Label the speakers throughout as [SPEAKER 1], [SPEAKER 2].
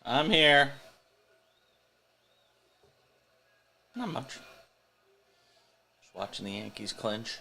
[SPEAKER 1] I'm here. Not much. Just watching the Yankees clinch.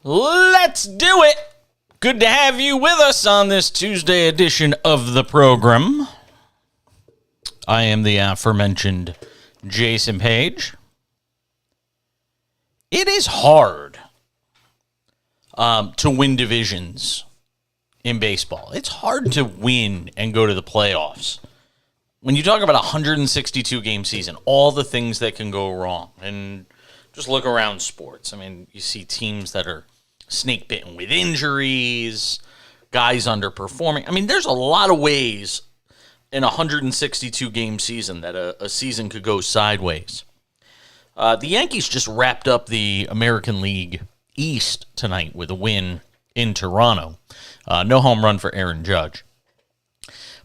[SPEAKER 1] Let's do it! Good to have you with us on this Tuesday edition of the program. I am the aforementioned Jason Page. It is hard to win divisions in baseball. It's hard to win and go to the playoffs. When you talk about a 162-game season, all the things that can go wrong, and just look around sports. I mean, you see teams that are snake-bitten with injuries, guys underperforming. I mean, there's a lot of ways in a 162-game season that a season could go sideways. The Yankees just wrapped up the American League East tonight with a win in Toronto. No home run for Aaron Judge.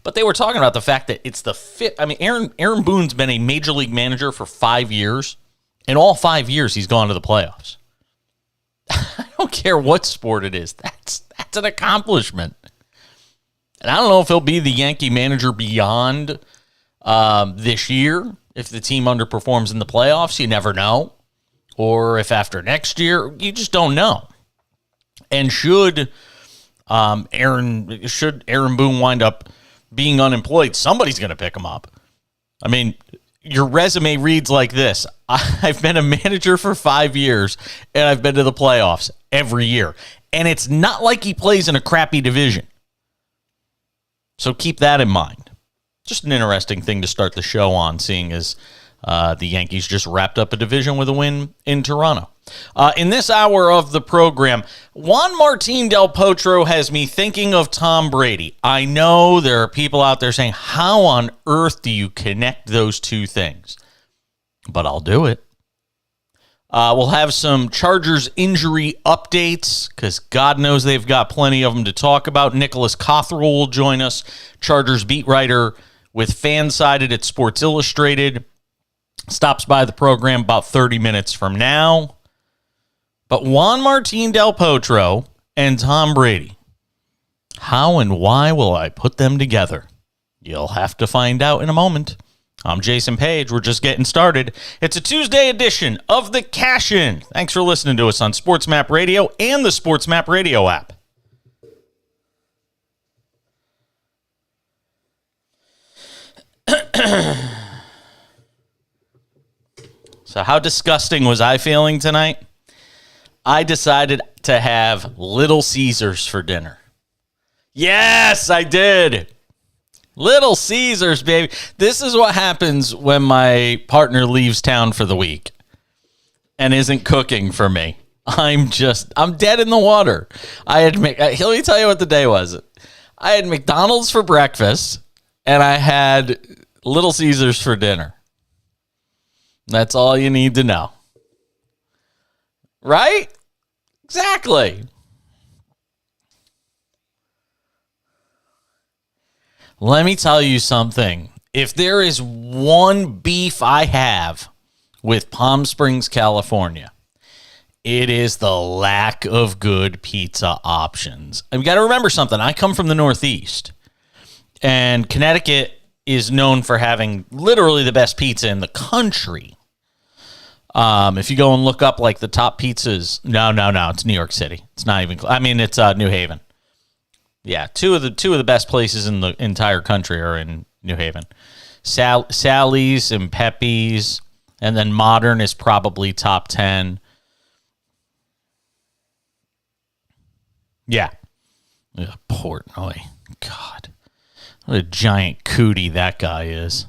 [SPEAKER 1] But they were talking about the fact that it's the fifth. I mean, Aaron Boone's been a major league manager for 5 years. In all 5 years, he's gone to the playoffs. I don't care what sport it is. That's an accomplishment. And I don't know if he'll be the Yankee manager beyond this year. If the team underperforms in the playoffs, you never know. Or if after next year, you just don't know. And should Aaron Boone wind up being unemployed, somebody's going to pick him up. I mean, your resume reads like this. I've been a manager for 5 years, and I've been to the playoffs every year. And it's not like he plays in a crappy division. So keep that in mind. Just an interesting thing to start the show on, seeing as the Yankees just wrapped up a division with a win in Toronto. In this hour of the program, Juan Martine del Potro has me thinking of Tom Brady. I know there are people out there saying, how on earth do you connect those two things? But I'll do it. We'll have some Chargers injury updates, because God knows they've got plenty of them to talk about. Nicholas Cothrell will join us, Chargers beat writer with Fansided at Sports Illustrated. Stops by the program about 30 minutes from now. But Juan Martine del Potro and Tom Brady, how and why will I put them together? You'll have to find out in a moment. I'm Jason Page. We're just getting started. It's a Tuesday edition of The Cash In. Thanks for listening to us on Sports Map Radio and the Sports Map Radio app. So how disgusting was I feeling tonight? I decided to have Little Caesars for dinner. Yes, I did. Little Caesars, baby. This is what happens when my partner leaves town for the week and isn't cooking for me. I'm dead in the water. Let me tell you what the day was. I had McDonald's for breakfast and I had Little Caesars for dinner. That's all you need to know. Right? Exactly. Let me tell you something. If there is one beef I have with Palm Springs, California, it is the lack of good pizza options. I've got to remember something. I come from the Northeast, and Connecticut is known for having literally the best pizza in the country. If you go and look up like the top pizzas, no, it's New York City. It's not even. It's New Haven. Yeah, two of the best places in the entire country are in New Haven. Sally's and Pepe's, and then Modern is probably top 10. Yeah. Ugh, Portnoy. God. What a giant cootie that guy is.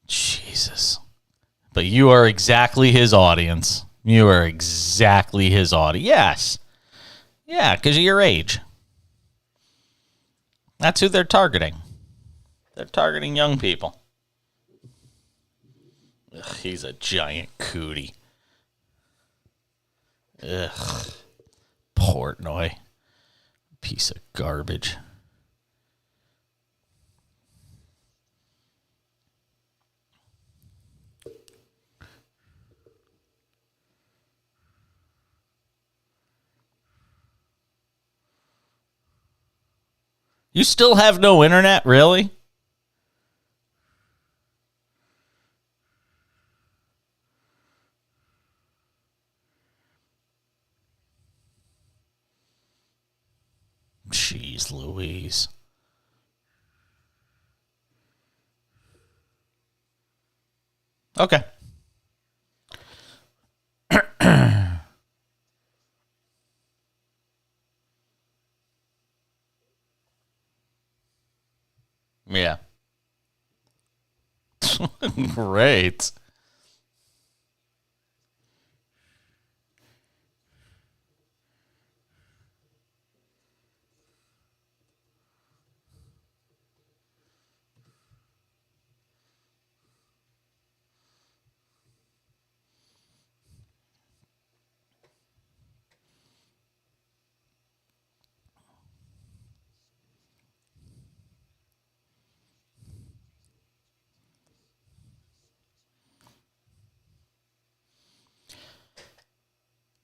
[SPEAKER 1] Jesus. But you are exactly his audience. You are exactly his audience. Yes. Yeah, because of your age. That's who they're targeting. They're targeting young people. Ugh, he's a giant cootie. Ugh. Portnoy. Piece of garbage. You still have no internet, really? Jeez Louise. Okay. Yeah. Great.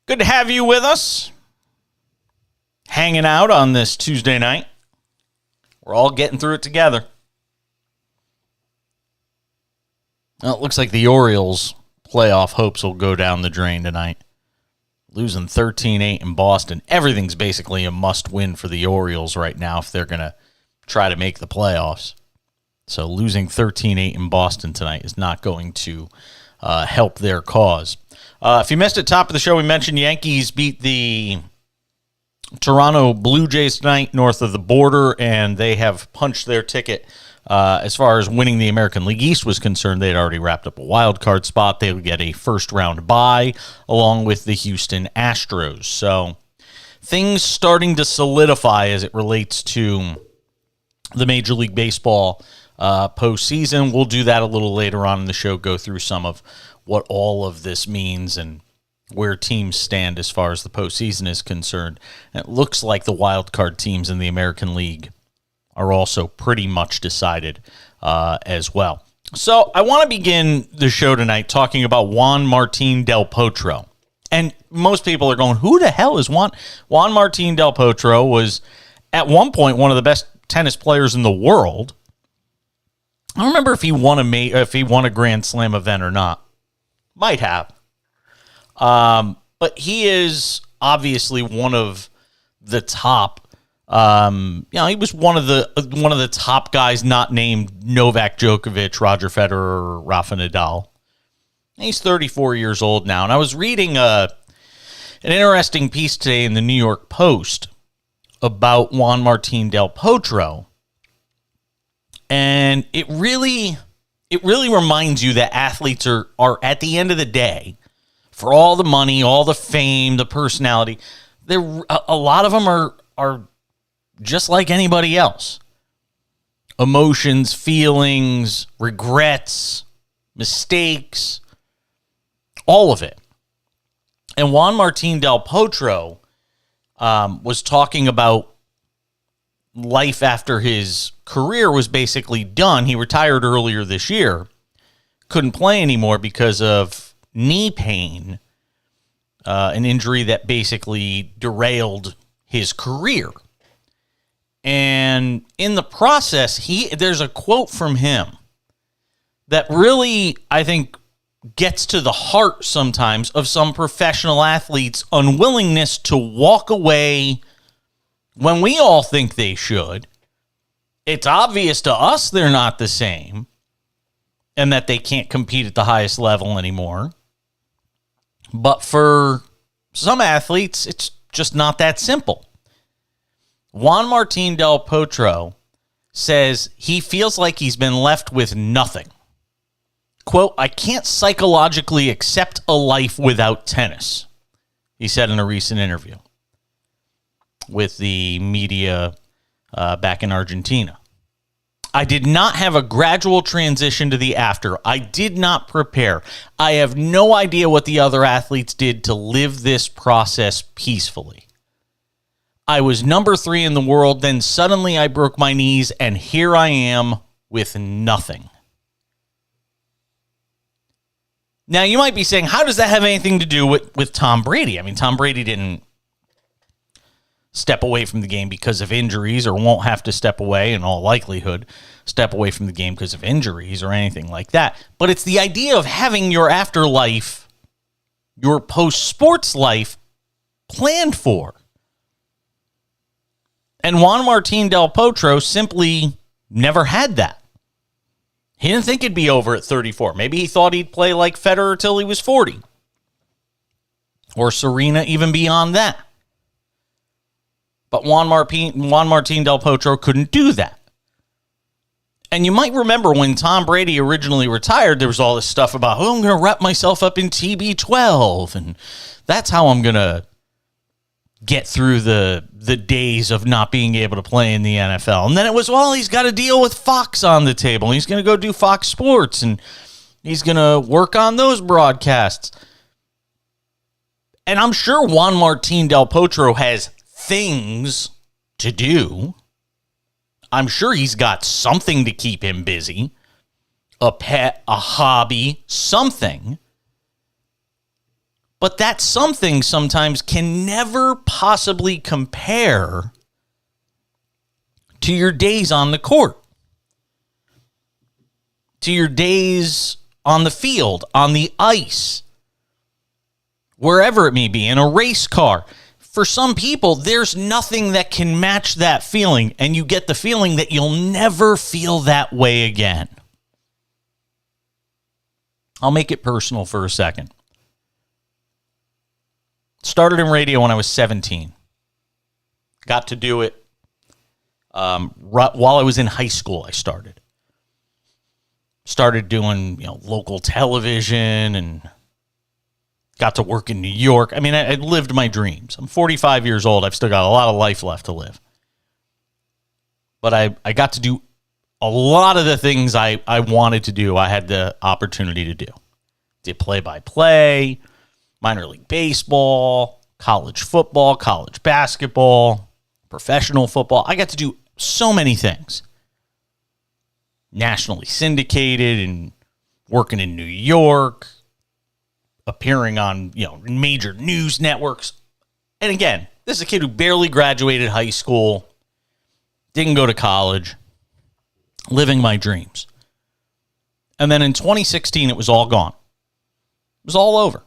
[SPEAKER 1] Good to have you with us. Hanging out on this Tuesday night. We're all getting through it together. Well, it looks like the Orioles' playoff hopes will go down the drain tonight. Losing 13-8 in Boston. Everything's basically a must-win for the Orioles right now if they're going to try to make the playoffs. So losing 13-8 in Boston tonight is not going to help their cause. If you missed it, top of the show, we mentioned Yankees beat the Toronto Blue Jays tonight north of the border, and they have punched their ticket as far as winning the American League East was concerned. They had already wrapped up a wild card spot. They would get a first-round bye along with the Houston Astros. So things starting to solidify as it relates to the Major League Baseball postseason. We'll do that a little later on in the show, go through some of what all of this means and where teams stand as far as the postseason is concerned. And it looks like the wild card teams in the American League are also pretty much decided as well. So I want to begin the show tonight talking about Juan Martine del Potro. And most people are going, who the hell is Juan? Juan Martine del Potro was at one point one of the best tennis players in the world. I don't remember if he won a Grand Slam event or not. Might have. But he is obviously one of the top. He was one of the top guys not named Novak Djokovic, Roger Federer, or Rafa Nadal. He's 34 years old now. And I was reading an interesting piece today in the New York Post about Juan Martine del Potro. And it really reminds you that athletes are at the end of the day, for all the money, all the fame, the personality, a lot of them are just like anybody else. Emotions, feelings, regrets, mistakes, all of it. And Juan Martine del Potro was talking about life after his career was basically done. He retired earlier this year. Couldn't play anymore because of knee pain, an injury that basically derailed his career. And in the process, there's a quote from him that really, I think, gets to the heart sometimes of some professional athletes' unwillingness to walk away when we all think they should. It's obvious to us they're not the same and that they can't compete at the highest level anymore. But for some athletes, it's just not that simple. Juan Martine del Potro says he feels like he's been left with nothing. Quote, I can't psychologically accept a life without tennis, he said in a recent interview with the media back in Argentina. I did not have a gradual transition to the after. I did not prepare. I have no idea what the other athletes did to live this process peacefully. I was number 3 in the world, then suddenly I broke my knees, and here I am with nothing. Now, you might be saying, how does that have anything to do with Tom Brady? I mean, Tom Brady didn't step away from the game because of injuries, or won't have to step away, in all likelihood, step away from the game because of injuries or anything like that. But it's the idea of having your afterlife, your post-sports life, planned for. And Juan Martine del Potro simply never had that. He didn't think it'd be over at 34. Maybe he thought he'd play like Federer till he was 40. Or Serena even beyond that. But Juan Martine del Potro couldn't do that. And you might remember when Tom Brady originally retired, there was all this stuff about, I'm going to wrap myself up in TB12, and that's how I'm going to get through the days of not being able to play in the NFL. And then it was, well, he's got to deal with Fox on the table. He's going to go do Fox Sports, and he's going to work on those broadcasts. And I'm sure Juan Martine del Potro has things to do. I'm sure he's got something to keep him busy, a pet, a hobby, something. But that something sometimes can never possibly compare to your days on the court, to your days on the field, on the ice, wherever it may be, in a race car. For some people, there's nothing that can match that feeling, and you get the feeling that you'll never feel that way again. I'll make it personal for a second. Started in radio when I was 17. Got to do it while I was in high school. I started doing local television and got to work in New York. I mean, I lived my dreams. I'm 45 years old. I've still got a lot of life left to live. But I got to do a lot of the things I wanted to do. I had the opportunity to do. Did play-by-play, minor league baseball, college football, college basketball, professional football. I got to do so many things. Nationally syndicated and working in New York, appearing on, major news networks. And again, this is a kid who barely graduated high school, didn't go to college, living my dreams. And then in 2016, it was all gone. It was all over.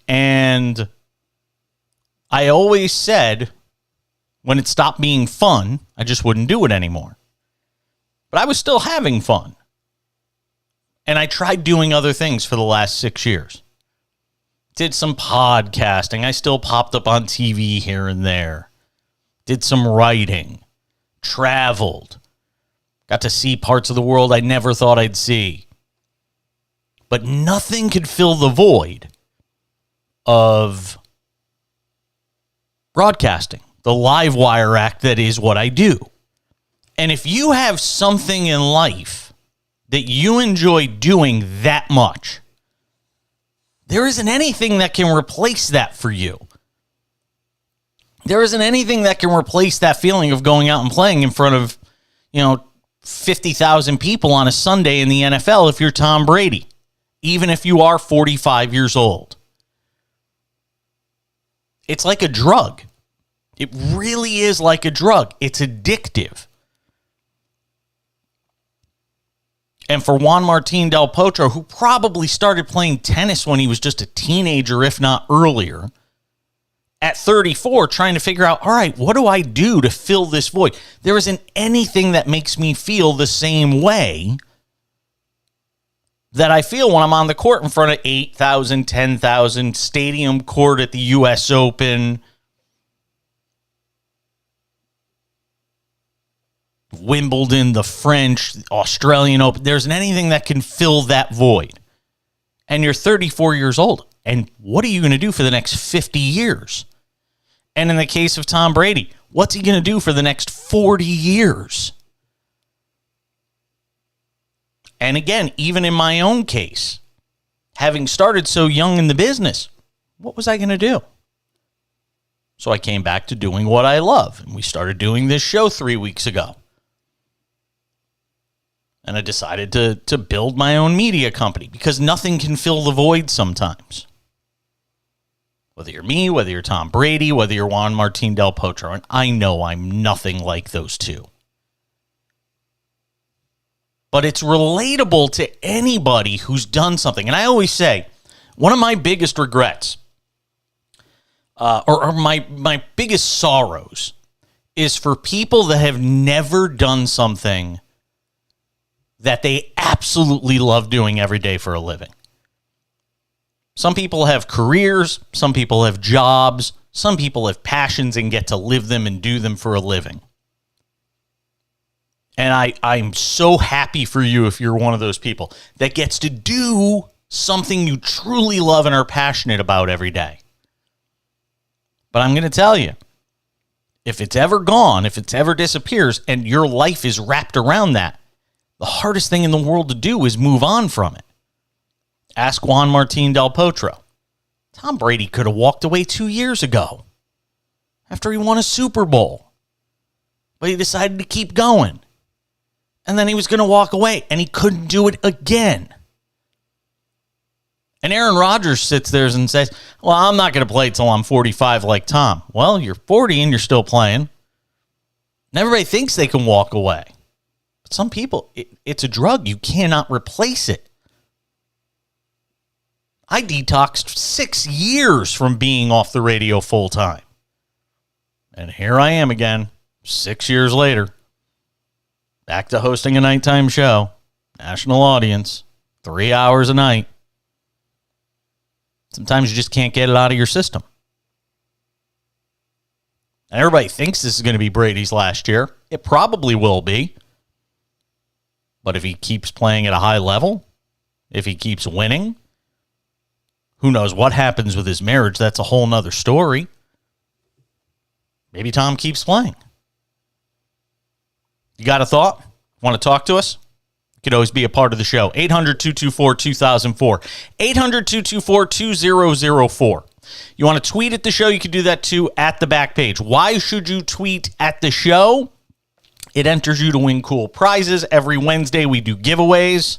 [SPEAKER 1] And I always said when it stopped being fun, I just wouldn't do it anymore. But I was still having fun. And I tried doing other things for the last 6 years. Did some podcasting. I still popped up on TV here and there. Did some writing. Traveled. Got to see parts of the world I never thought I'd see. But nothing could fill the void of broadcasting, the live wire act that is what I do. And if you have something in life that you enjoy doing that much, there isn't anything that can replace that for you. There isn't anything that can replace that feeling of going out and playing in front of, 50,000 people on a Sunday in the NFL if you're Tom Brady, even if you are 45 years old. It's like a drug. It really is like a drug. It's addictive. And for Juan Martine Del Potro, who probably started playing tennis when he was just a teenager, if not earlier, at 34, trying to figure out, all right, what do I do to fill this void? There isn't anything that makes me feel the same way that I feel when I'm on the court in front of 8,000, 10,000, stadium court at the U.S. Open, Wimbledon, the French, Australian Open. There isn't anything that can fill that void. And you're 34 years old. And what are you going to do for the next 50 years? And in the case of Tom Brady, what's he going to do for the next 40 years? And again, even in my own case, having started so young in the business, what was I going to do? So I came back to doing what I love. And we started doing this show 3 weeks ago. And I decided to build my own media company because nothing can fill the void sometimes. Whether you're me, whether you're Tom Brady, whether you're Juan Martine Del Potro. And I know I'm nothing like those two. But it's relatable to anybody who's done something. And I always say, one of my biggest regrets, or my biggest sorrows, is for people that have never done something that they absolutely love doing every day for a living. Some people have careers, some people have jobs, some people have passions and get to live them and do them for a living. And I'm so happy for you if you're one of those people that gets to do something you truly love and are passionate about every day. But I'm going to tell you, if it's ever gone, if it's ever disappears, and your life is wrapped around that, the hardest thing in the world to do is move on from it. Ask Juan Martine Del Potro. Tom Brady could have walked away 2 years ago after he won a Super Bowl. But he decided to keep going. And then he was going to walk away, and he couldn't do it again. And Aaron Rodgers sits there and says, well, I'm not going to play till I'm 45 like Tom. Well, you're 40 and you're still playing. And everybody thinks they can walk away. But some people, it's a drug. You cannot replace it. I detoxed 6 years from being off the radio full time. And here I am again, 6 years later, back to hosting a nighttime show, national audience, 3 hours a night. Sometimes you just can't get it out of your system. And everybody thinks this is going to be Brady's last year. It probably will be. But if he keeps playing at a high level, if he keeps winning, who knows what happens with his marriage? That's a whole nother story. Maybe Tom keeps playing. You got a thought? Want to talk to us? You could always be a part of the show. 800-224-2004. 800-224-2004. You want to tweet at the show? You can do that too at the back page. Why should you tweet at the show? It enters you to win cool prizes. Every Wednesday we do giveaways.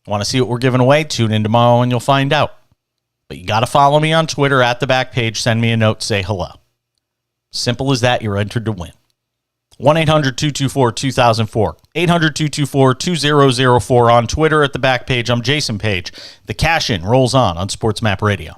[SPEAKER 1] Want to see what we're giving away? Tune in tomorrow and you'll find out. But you got to follow me on Twitter at the back page. Send me a note. Say hello. Simple as that. You're entered to win. 1-800-224-2004. 800-224-2004 on Twitter at the back page. I'm Jason Page. The cash in rolls on Sports Map Radio.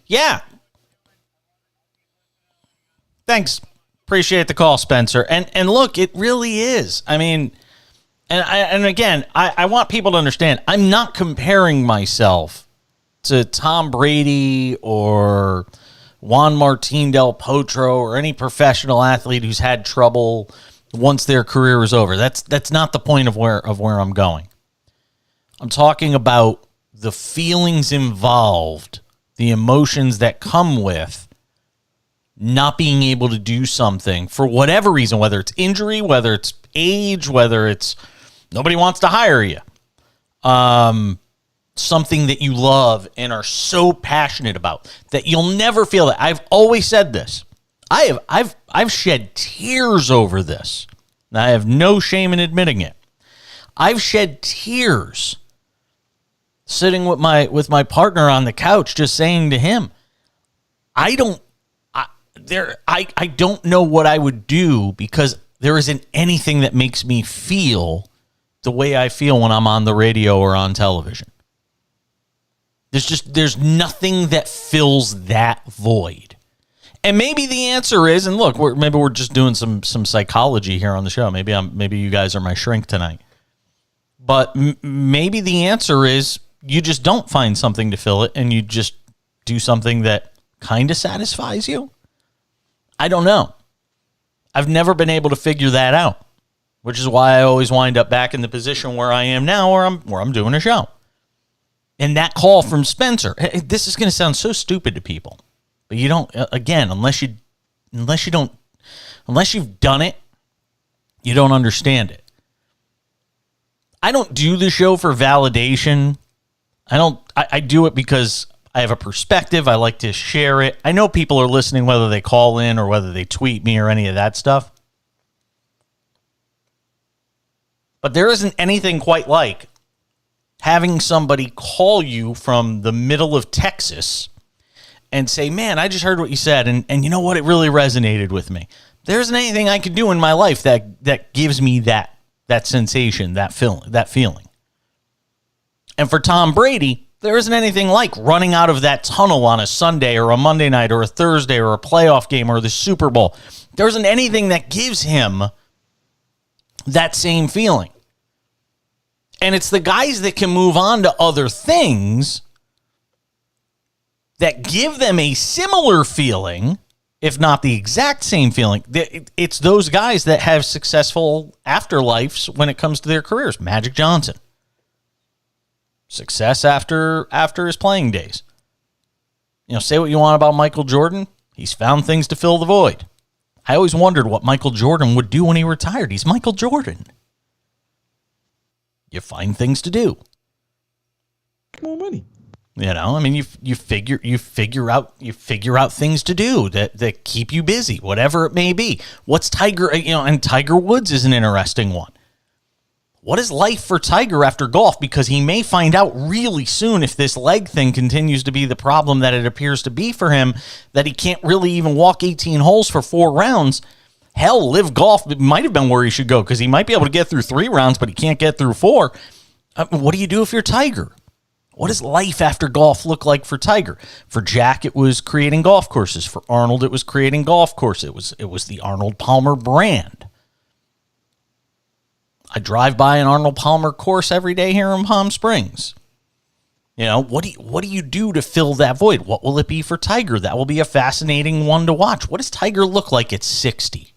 [SPEAKER 1] Yeah. Thanks. Appreciate the call, Spencer. And look, it really is. I mean, and again, I want people to understand, I'm not comparing myself to Tom Brady or Juan Martine del Potro or any professional athlete who's had trouble once their career is over. That's not the point of where I'm going. I'm talking about the feelings involved, the emotions that come with not being able to do something for whatever reason, whether it's injury, whether it's age, whether it's nobody wants to hire you. Something that you love and are so passionate about that you'll never feel that. I've always said this. I've shed tears over this. And I have no shame in admitting it. I've shed tears sitting with my partner on the couch, just saying to him, I don't know what I would do, because there isn't anything that makes me feel the way I feel when I'm on the radio or on television. There's nothing that fills that void. And maybe the answer is, and look, maybe we're just doing some psychology here on the show. Maybe you guys are my shrink tonight. But maybe the answer is you just don't find something to fill it, and you just do something that kind of satisfies you. I don't know. I've never been able to figure that out, which is why I always wind up back in the position where I am now, where I'm doing a show. And that call from Spencer, this is going to sound so stupid to people, but you don't, again, unless you've done it, you don't understand it. I don't do the show for validation. I do it because I have a perspective. I like to share it. I know people are listening, whether they call in or whether they tweet me or any of that stuff. But there isn't anything quite like having somebody call you from the middle of Texas and say, man, I just heard what you said, and you know what? It really resonated with me. There isn't anything I can do in my life that gives me that sensation, that feeling. And for Tom Brady, there isn't anything like running out of that tunnel on a Sunday or a Monday night or a Thursday or a playoff game or the Super Bowl. There isn't anything that gives him that same feeling. And it's the guys that can move on to other things that give them a similar feeling, if not the exact same feeling. It's those guys that have successful afterlives when it comes to their careers. Magic Johnson. Success after his playing days. You know, say what you want about Michael Jordan. He's found things to fill the void. I always wondered what Michael Jordan would do when he retired. He's Michael Jordan. You find things to do.
[SPEAKER 2] More money.
[SPEAKER 1] You know, I mean, you figure out things to do that keep you busy, whatever it may be. What's Tiger? You know, and Tiger Woods is an interesting one. What is life for Tiger after golf? Because he may find out really soon, if this leg thing continues to be the problem that it appears to be for him, that he can't really even walk 18 holes for 4 rounds. Hell, Live Golf might have been where he should go, because he might be able to get through 3 rounds, but he can't get through 4. What do you do if you're Tiger? What does life after golf look like for Tiger? For Jack, it was creating golf courses. For Arnold, it was creating golf courses. It was the Arnold Palmer brand. I drive by an Arnold Palmer course every day here in Palm Springs. You know, what do you do to fill that void? What will it be for Tiger? That will be a fascinating one to watch. What does Tiger look like at 60?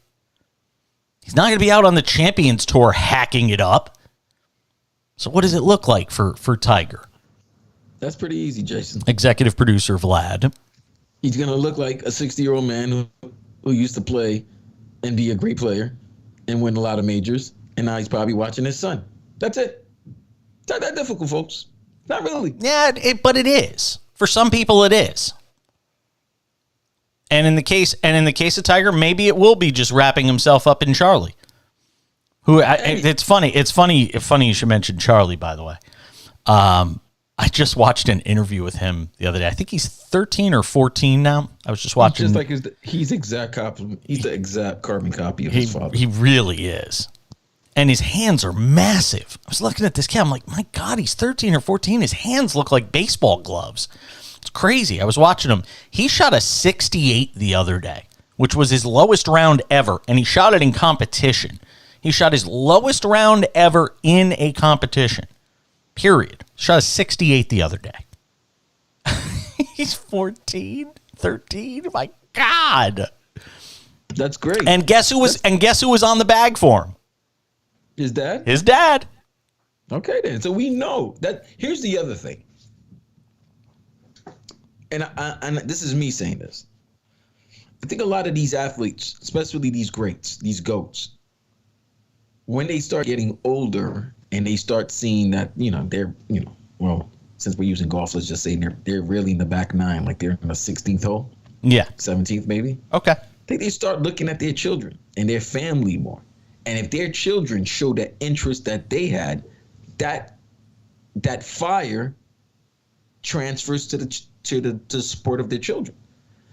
[SPEAKER 1] He's not going to be out on the Champions Tour hacking it up. So what does it look like for Tiger?
[SPEAKER 2] That's pretty easy, Jason.
[SPEAKER 1] Executive producer Vlad.
[SPEAKER 2] He's going to look like a 60-year-old man who used to play and be a great player and win a lot of majors. And now he's probably watching his son. That's it. It's not that difficult, folks. Not really.
[SPEAKER 1] Yeah, but it is. For some people, it is. And in the case of Tiger, maybe it will be just wrapping himself up in Charlie. It's funny you should mention Charlie, by the way. I just watched an interview with him the other day. I think he's 13 or 14 now. I was just watching.
[SPEAKER 2] He's the exact carbon copy of his father.
[SPEAKER 1] He really is. And his hands are massive. I was looking at this kid. I'm like, my God, he's 13 or 14. His hands look like baseball gloves. It's crazy. I was watching him. He shot a 68 the other day, which was his lowest round ever, and he shot it in competition. He shot his lowest round ever in a competition, period. Shot a 68 the other day. He's 14, 13. My God.
[SPEAKER 2] That's great.
[SPEAKER 1] And guess who was on the bag for him?
[SPEAKER 2] His dad?
[SPEAKER 1] His dad.
[SPEAKER 2] Okay, then. So we know that. Here's the other thing. And this is me saying this. I think a lot of these athletes, especially these greats, these GOATs, when they start getting older and they start seeing that, they're, well, since we're using golf, let's just say they're really in the back nine, like they're in the 16th hole.
[SPEAKER 1] Yeah.
[SPEAKER 2] 17th, maybe.
[SPEAKER 1] Okay.
[SPEAKER 2] I think they start looking at their children and their family more. And if their children show that interest that they had, that fire transfers to the sport of their children.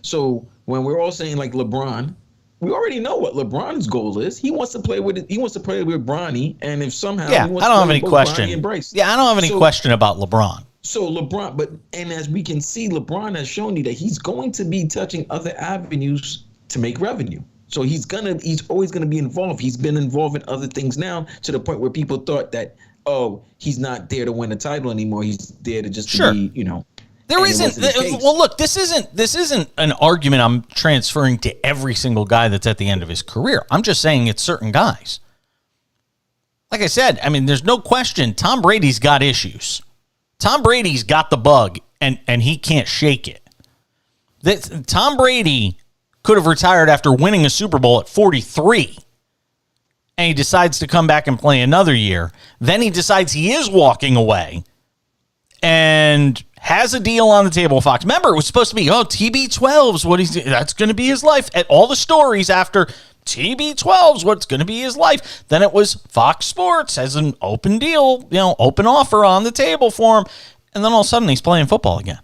[SPEAKER 2] So when we're all saying like LeBron, we already know what LeBron's goal is. He wants to play with Bronny, and if somehow
[SPEAKER 1] yeah,
[SPEAKER 2] he wants
[SPEAKER 1] I don't
[SPEAKER 2] to
[SPEAKER 1] have
[SPEAKER 2] play
[SPEAKER 1] any
[SPEAKER 2] with
[SPEAKER 1] question.
[SPEAKER 2] Bronny and Bryce.
[SPEAKER 1] Yeah, I don't have any question about LeBron.
[SPEAKER 2] So LeBron, and as we can see, LeBron has shown you that he's going to be touching other avenues to make revenue. So he's always gonna be involved. He's been involved in other things now to the point where people thought that, oh, he's not there to win a title anymore. He's there to just
[SPEAKER 1] Sure.
[SPEAKER 2] be,
[SPEAKER 1] There isn't. Well, look, this isn't an argument I'm transferring to every single guy that's at the end of his career. I'm just saying it's certain guys. Like I said, I mean, there's no question. Tom Brady's got issues. Tom Brady's got the bug, and he can't shake it. Tom Brady could have retired after winning a Super Bowl at 43, and he decides to come back and play another year. Then he decides he is walking away and has a deal on the table with Fox. Remember, it was supposed to be, TB12's that's going to be his life. At all the stories after TB12's what's going to be his life. Then it was Fox Sports has an open deal, open offer on the table for him. And then all of a sudden he's playing football again.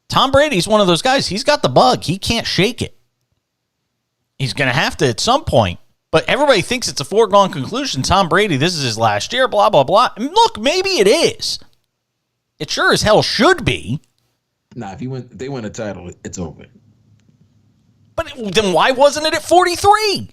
[SPEAKER 1] Tom Brady's one of those guys. He's got the bug. He can't shake it. He's going to have to at some point. But everybody thinks it's a foregone conclusion. Tom Brady, this is his last year, blah, blah, blah. And look, maybe it is. It sure as hell should be.
[SPEAKER 2] Nah, if they win a title, it's over.
[SPEAKER 1] But then why wasn't it at 43?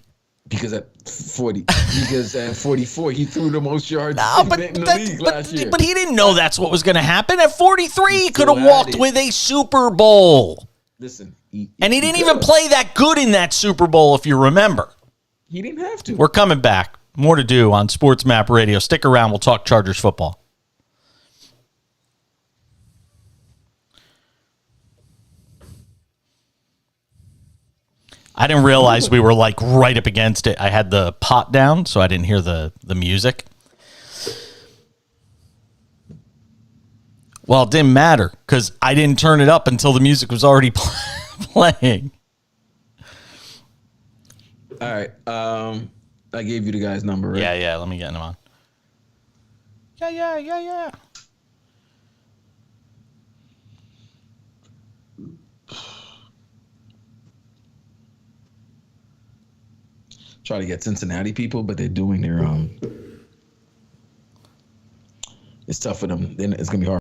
[SPEAKER 2] Because at 44, he threw the most yards in the league last year.
[SPEAKER 1] But he didn't know that's what was going to happen. At 43, he could have walked with a Super Bowl.
[SPEAKER 2] Listen.
[SPEAKER 1] He didn't even play that good in that Super Bowl, if you remember.
[SPEAKER 2] He didn't have to.
[SPEAKER 1] We're coming back. More to do on Sports Map Radio. Stick around. We'll talk Chargers football. I didn't realize we were like right up against it. I had the pot down, so I didn't hear the music. Well, it didn't matter because I didn't turn it up until the music was already playing.
[SPEAKER 2] All right. I gave you the guy's number, right?
[SPEAKER 1] Yeah. Let me get him on. Yeah.
[SPEAKER 2] Try to get Cincinnati people, but they're doing their it's tough for them. Then it's gonna be hard.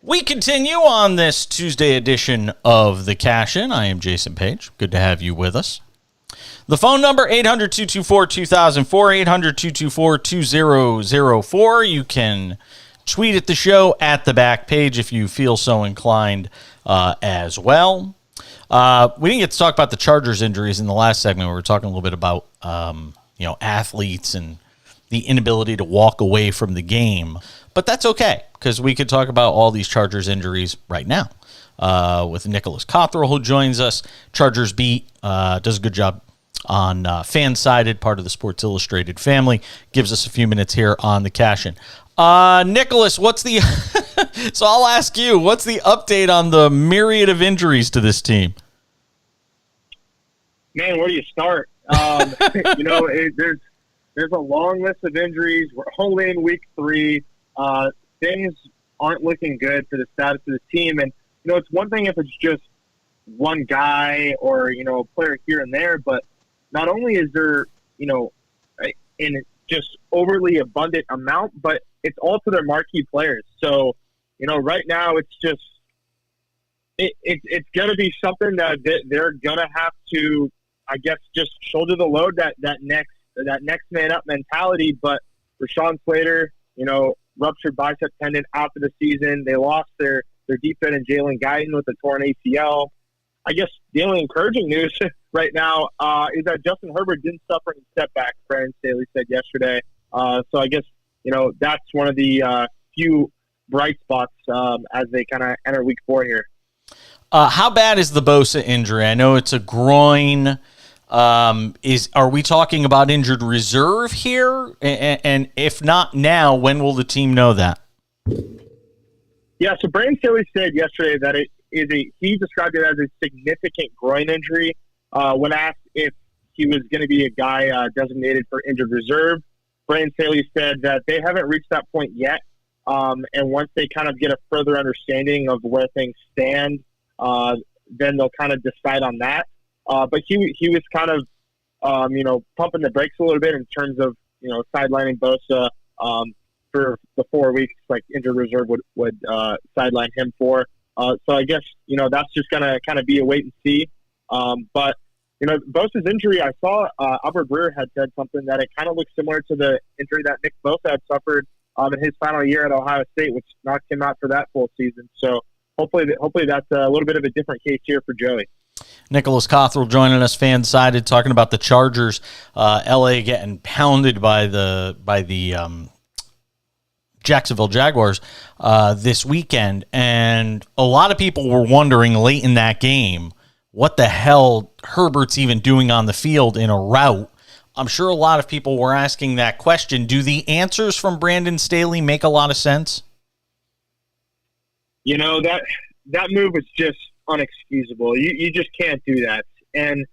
[SPEAKER 1] We continue on this Tuesday edition of The Cash-In. I am Jason Page. Good to have you with us. The phone number, 800-224-2004, 800-224-2004. You can tweet at the show at the back page if you feel so inclined as well. We didn't get to talk about the Chargers injuries in the last segment. We were talking a little bit about athletes and the inability to walk away from the game. But that's okay, because we could talk about all these Chargers injuries right now with Nicholas Cottrell, who joins us. Chargers Beat does a good job on Fansided, part of the Sports Illustrated family. Gives us a few minutes here on the Cash-In. Nicholas, what's the so I'll ask you, what's the update on the myriad of injuries to this team?
[SPEAKER 3] Man, where do you start? There's a long list of injuries. We're only in week 3. Things aren't looking good for the status of the team. And, it's one thing if it's just one guy or, a player here and there, but not only is there, in just overly abundant amount, but it's all to their marquee players. So, right now it's just, it's going to be something that they're going to have to, I guess, just shoulder the load, that next man up mentality. But Rashawn Slater, ruptured bicep tendon out for the season. They lost their deep end and Jalen Guyton with a torn ACL. I guess the only encouraging news right now is that Justin Herbert didn't suffer any setbacks, Brandon Staley said yesterday. So I guess, that's one of the few bright spots as they kind of enter week 4 here.
[SPEAKER 1] How bad is the Bosa injury? I know it's a groin. Are we talking about injured reserve here? And if not now, when will the team know that?
[SPEAKER 3] Yeah, so Brandon Staley said yesterday that he described it as a significant groin injury. When asked if he was going to be a guy designated for injured reserve, Brandon Staley said that they haven't reached that point yet. And once they kind of get a further understanding of where things stand, then they'll kind of decide on that. But he was kind of, pumping the brakes a little bit in terms of, sidelining Bosa for the 4 weeks, like injured reserve would sideline him for. So I guess, that's just going to kind of be a wait and see. But, Bosa's injury, I saw Albert Breer had said something that it kind of looks similar to the injury that Nick Bosa had suffered in his final year at Ohio State, which knocked him out for that full season. So hopefully that's a little bit of a different case here for Joey.
[SPEAKER 1] Nicholas Cottrell joining us, Fansided, talking about the Chargers. LA getting pounded by the Jacksonville Jaguars this weekend, and a lot of people were wondering late in that game what the hell Herbert's even doing on the field in a rout. I'm sure a lot of people were asking that question. Do the answers from Brandon Staley make a lot of sense?
[SPEAKER 3] That move is just unexcusable. You just can't do that. And,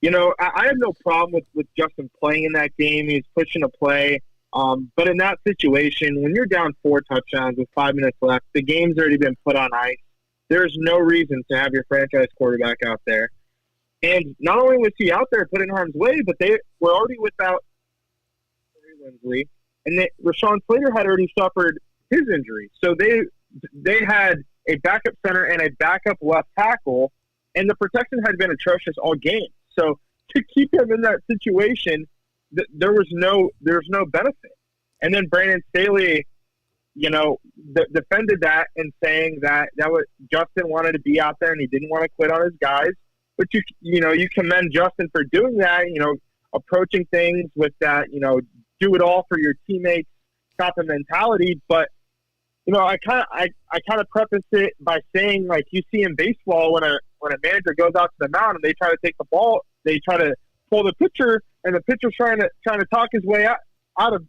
[SPEAKER 3] I have no problem with Justin playing in that game. He's pushing a play. But in that situation, when you're down 4 touchdowns with 5 minutes left, the game's already been put on ice. There's no reason to have your franchise quarterback out there. And not only was he out there put in harm's way, but they were already without Lindsley. And Rashawn Slater had already suffered his injury. So they had a backup center and a backup left tackle, and the protection had been atrocious all game. So to keep him in that situation, there was no benefit. And then Brandon Staley, defended that and saying that was Justin wanted to be out there and he didn't want to quit on his guys. But you commend Justin for doing that. Approaching things with that, do it all for your teammates type of mentality. But I kind of preface it by saying, like, you see in baseball when a manager goes out to the mound and they try to take the ball, they try to pull the pitcher, and the pitcher's trying to talk his way out of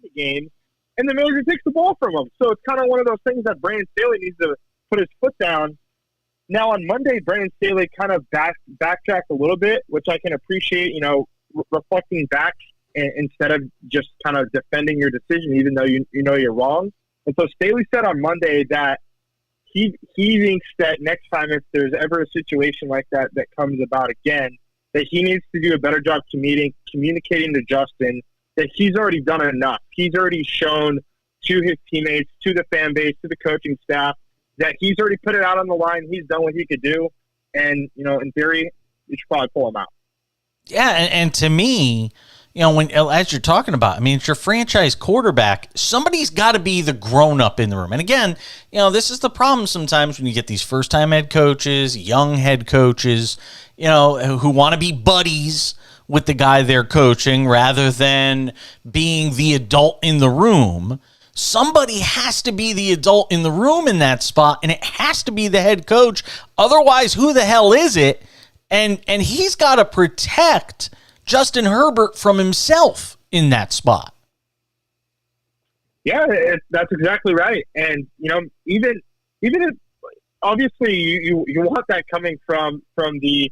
[SPEAKER 3] the game, and the manager takes the ball from him. So it's kind of one of those things that Brandon Staley needs to put his foot down. Now on Monday, Brandon Staley kind of backtracked a little bit, which I can appreciate. Reflecting back instead of just kind of defending your decision, even though you know you're wrong. And so Staley said on Monday that he thinks that next time if there's ever a situation like that comes about again, that he needs to do a better job communicating to Justin that he's already done enough. He's already shown to his teammates, to the fan base, to the coaching staff, that he's already put it out on the line. He's done what he could do. And, in theory, you should probably pull him out.
[SPEAKER 1] Yeah, and to me, when as you're talking about, I mean, it's your franchise quarterback. Somebody's got to be the grown-up in the room. And again, this is the problem sometimes when you get these first-time head coaches, young head coaches, who want to be buddies with the guy they're coaching rather than being the adult in the room. Somebody has to be the adult in the room in that spot, and it has to be the head coach. Otherwise, who the hell is it? And he's got to protect Justin Herbert from himself in that spot.
[SPEAKER 3] Yeah, that's exactly right. And, even if obviously you want that coming from the,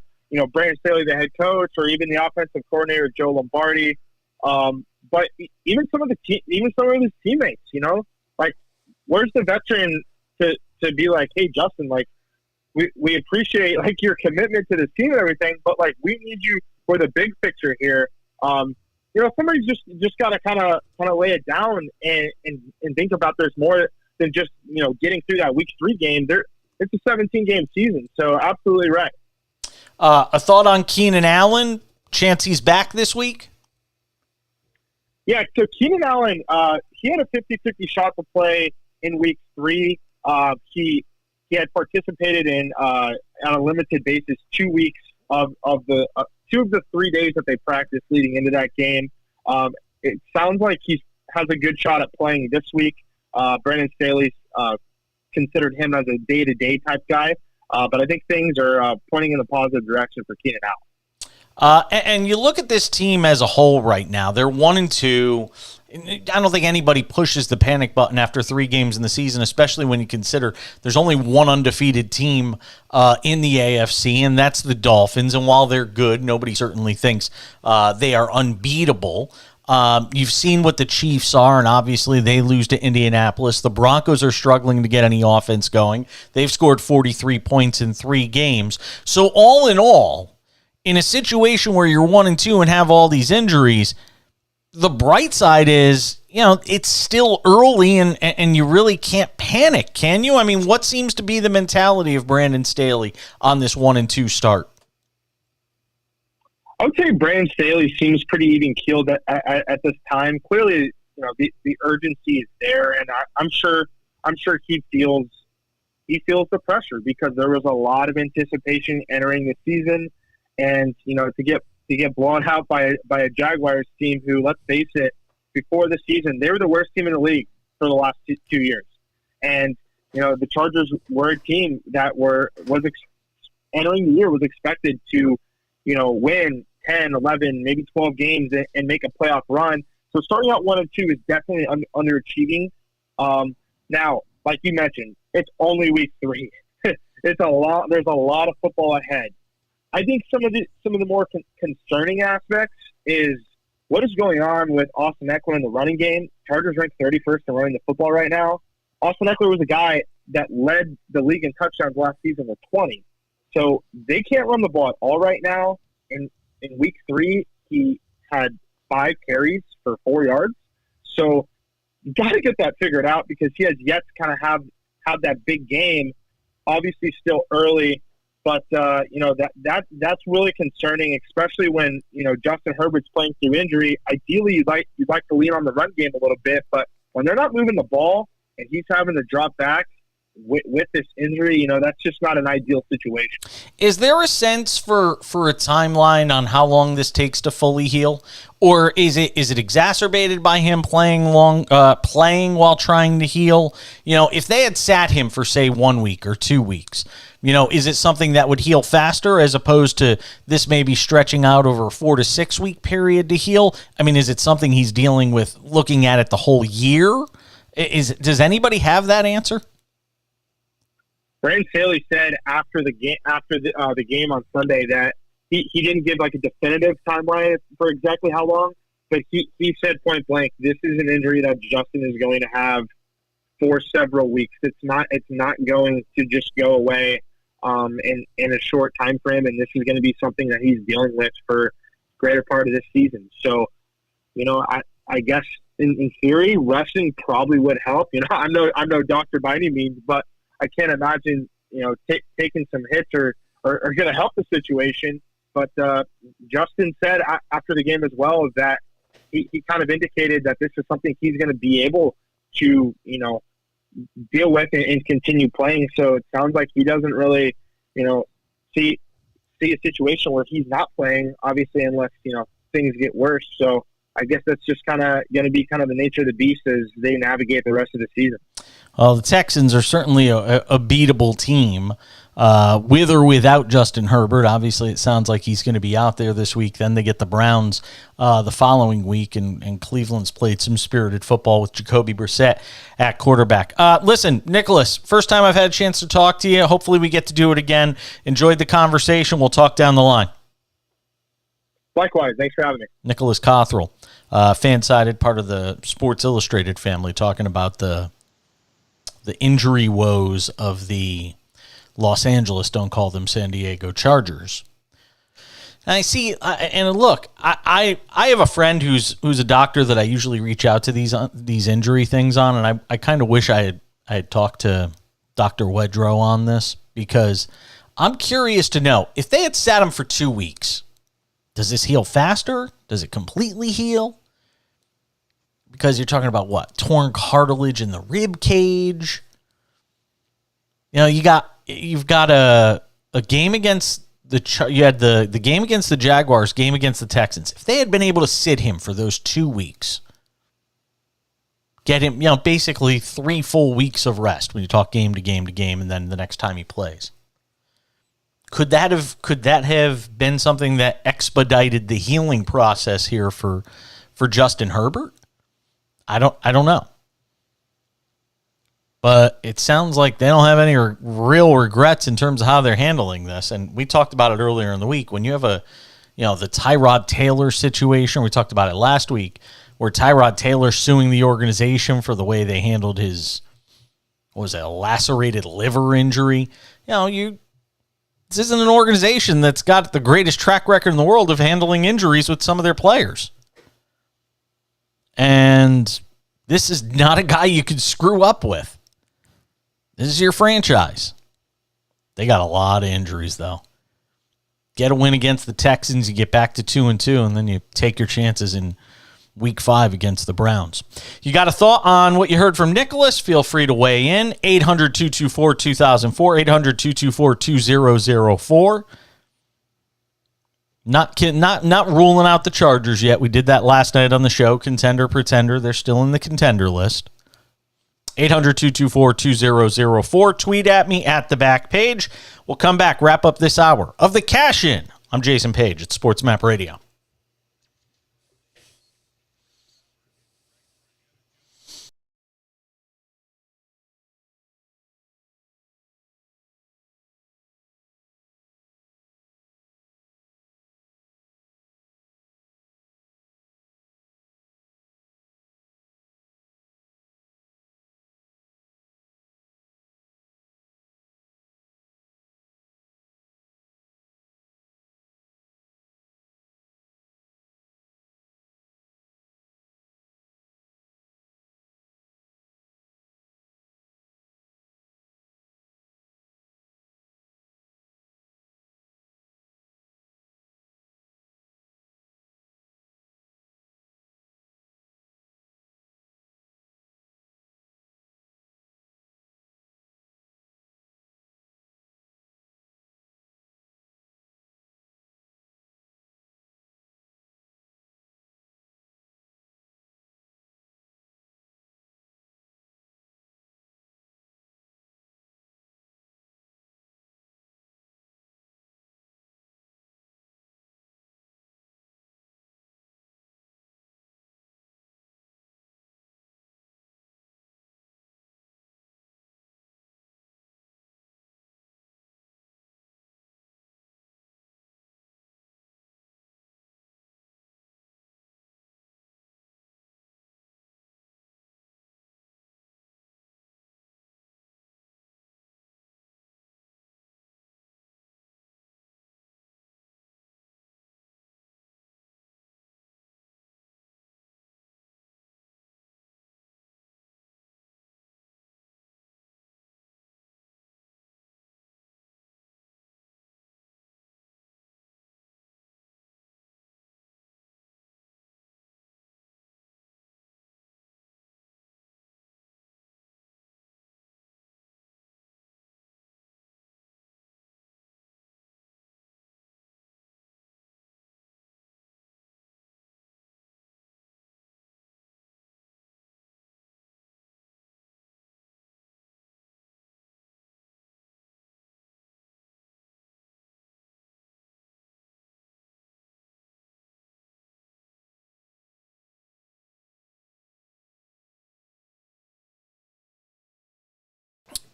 [SPEAKER 3] Brandon Staley, the head coach, or even the offensive coordinator, Joe Lombardi. But even some of his teammates, like, where's the veteran to be like, hey, Justin, like, we appreciate, like, your commitment to this team and everything, but, like, we need you for the big picture here. Somebody's just got to kind of lay it down and think about there's more than just, getting through that week 3 game. It's a 17-game season, so absolutely right.
[SPEAKER 1] A thought on Keenan Allen? Chance he's back this week?
[SPEAKER 3] Yeah, so Keenan Allen, he had a 50-50 shot to play in week 3. He had participated in on a limited basis 2 weeks of the 2 of the 3 days that they practiced leading into that game. It sounds like he has a good shot at playing this week. Brandon Staley's considered him as a day-to-day type guy, but I think things are pointing in a positive direction for Keenan Allen.
[SPEAKER 1] And you look at this team as a whole right now. They're 1-2. I don't think anybody pushes the panic button after 3 games in the season, especially when you consider there's only one undefeated team in the AFC, and that's the Dolphins. And while they're good, nobody certainly thinks they are unbeatable. You've seen what the Chiefs are, and obviously they lose to Indianapolis. The Broncos are struggling to get any offense going. They've scored 43 points in 3 games. So all in all, in a situation where you're 1-2 and have all these injuries, the bright side is, it's still early and you really can't panic, can you? I mean, what seems to be the mentality of Brandon Staley on this 1-2 start?
[SPEAKER 3] I would say Brandon Staley seems pretty even keeled at this time. Clearly, the urgency is there, and I'm sure he feels the pressure because there was a lot of anticipation entering the season, and to get blown out by a Jaguars team who, let's face it, before the season they were the worst team in the league for the last 2 years, and the Chargers were a team that entering the year was expected to win 10, 11, maybe 12 games and make a playoff run. So starting out 1-2 is definitely underachieving. Now, like you mentioned, it's only week 3. It's a lot. There's a lot of football ahead. I think some of the more concerning aspects is what is going on with Austin Eckler in the running game. Chargers ranked 31st in running the football right now. Austin Eckler was a guy that led the league in touchdowns last season with 20. So they can't run the ball at all right now. In week 3, he had 5 carries for 4 yards. So you got to get that figured out because he has yet to kind of have that big game. Obviously, still early, but that's really concerning, especially when Justin Herbert's playing through injury. Ideally, you'd like to lean on the run game a little bit, but when they're not moving the ball and he's having to drop back with this injury, that's just not an ideal situation. Is
[SPEAKER 1] there a sense for a timeline on how long this takes to fully heal, or is it exacerbated by him playing while trying to heal? If they had sat him for say 1 week or 2 weeks, is it something that would heal faster as opposed to this maybe stretching out over a 4 to 6 week period to heal? I mean, is it something he's dealing with looking at it the whole year? Does anybody have that answer?
[SPEAKER 3] Brandon Staley said after the game on Sunday that he didn't give like a definitive timeline for exactly how long, but he said point blank, this is an injury that Justin is going to have for several weeks. It's not going to just go away in a short time frame, and this is going to be something that he's dealing with for greater part of this season. So, I guess in theory, resting probably would help. I'm no doctor by any means, but I can't imagine taking some hits are going to help the situation. But Justin said after the game as well that he kind of indicated that this is something he's going to be able to deal with and continue playing. So it sounds like he doesn't really see a situation where he's not playing, obviously, unless things get worse. So I guess that's just kind of going to be kind of the nature of the beast as they navigate the rest of the season.
[SPEAKER 1] Well, the Texans are certainly a beatable team, with or without Justin Herbert. Obviously, it sounds like he's going to be out there this week. Then they get the Browns the following week, and Cleveland's played some spirited football with Jacoby Brissett at quarterback. Listen, Nicholas, first time I've had a chance to talk to you. Hopefully we get to do it again. Enjoyed the conversation. We'll talk down the line.
[SPEAKER 3] Likewise. Thanks for having me.
[SPEAKER 1] Nicholas Cothrell, fan-sided, part of the Sports Illustrated family, talking about the injury woes of the Los Angeles, don't call them San Diego Chargers. And I see, and look, I have a friend who's a doctor that I usually reach out to these injury things on, and I kind of wish I had talked to Dr. Wedrow on this, because I'm curious to know, if they had sat him for 2 weeks, does this heal faster? Does it completely heal? Because you're talking about what? Torn cartilage in the rib cage. You've got a game against you had the game against the Jaguars, game against the Texans. If they had been able to sit him for those 2 weeks, get him, basically 3 full weeks of rest when you talk game to game to game, and then the next time he plays. Could that have been something that expedited the healing process here for Justin Herbert? I don't know. But it sounds like they don't have any real regrets in terms of how they're handling this. And we talked about it earlier in the week. When you have the Tyrod Taylor situation, we talked about it last week, where Tyrod Taylor suing the organization for the way they handled his, a lacerated liver injury. This isn't an organization that's got the greatest track record in the world of handling injuries with some of their players. And this is not a guy you could screw up with. This is your franchise. They got a lot of injuries, though. Get a win against the Texans, you get back to 2-2, and then you take your chances in Week 5 against the Browns. You got a thought on what you heard from Nicholas? Feel free to weigh in. 800-224-2004, 800-224-2004. Not ruling out the Chargers yet. We did that last night on the show. Contender, pretender. They're still in the contender list. 800-224-2004. Tweet at me at the back page. We'll come back, wrap up this hour of the Cash In. I'm Jason Page at Sports Map Radio.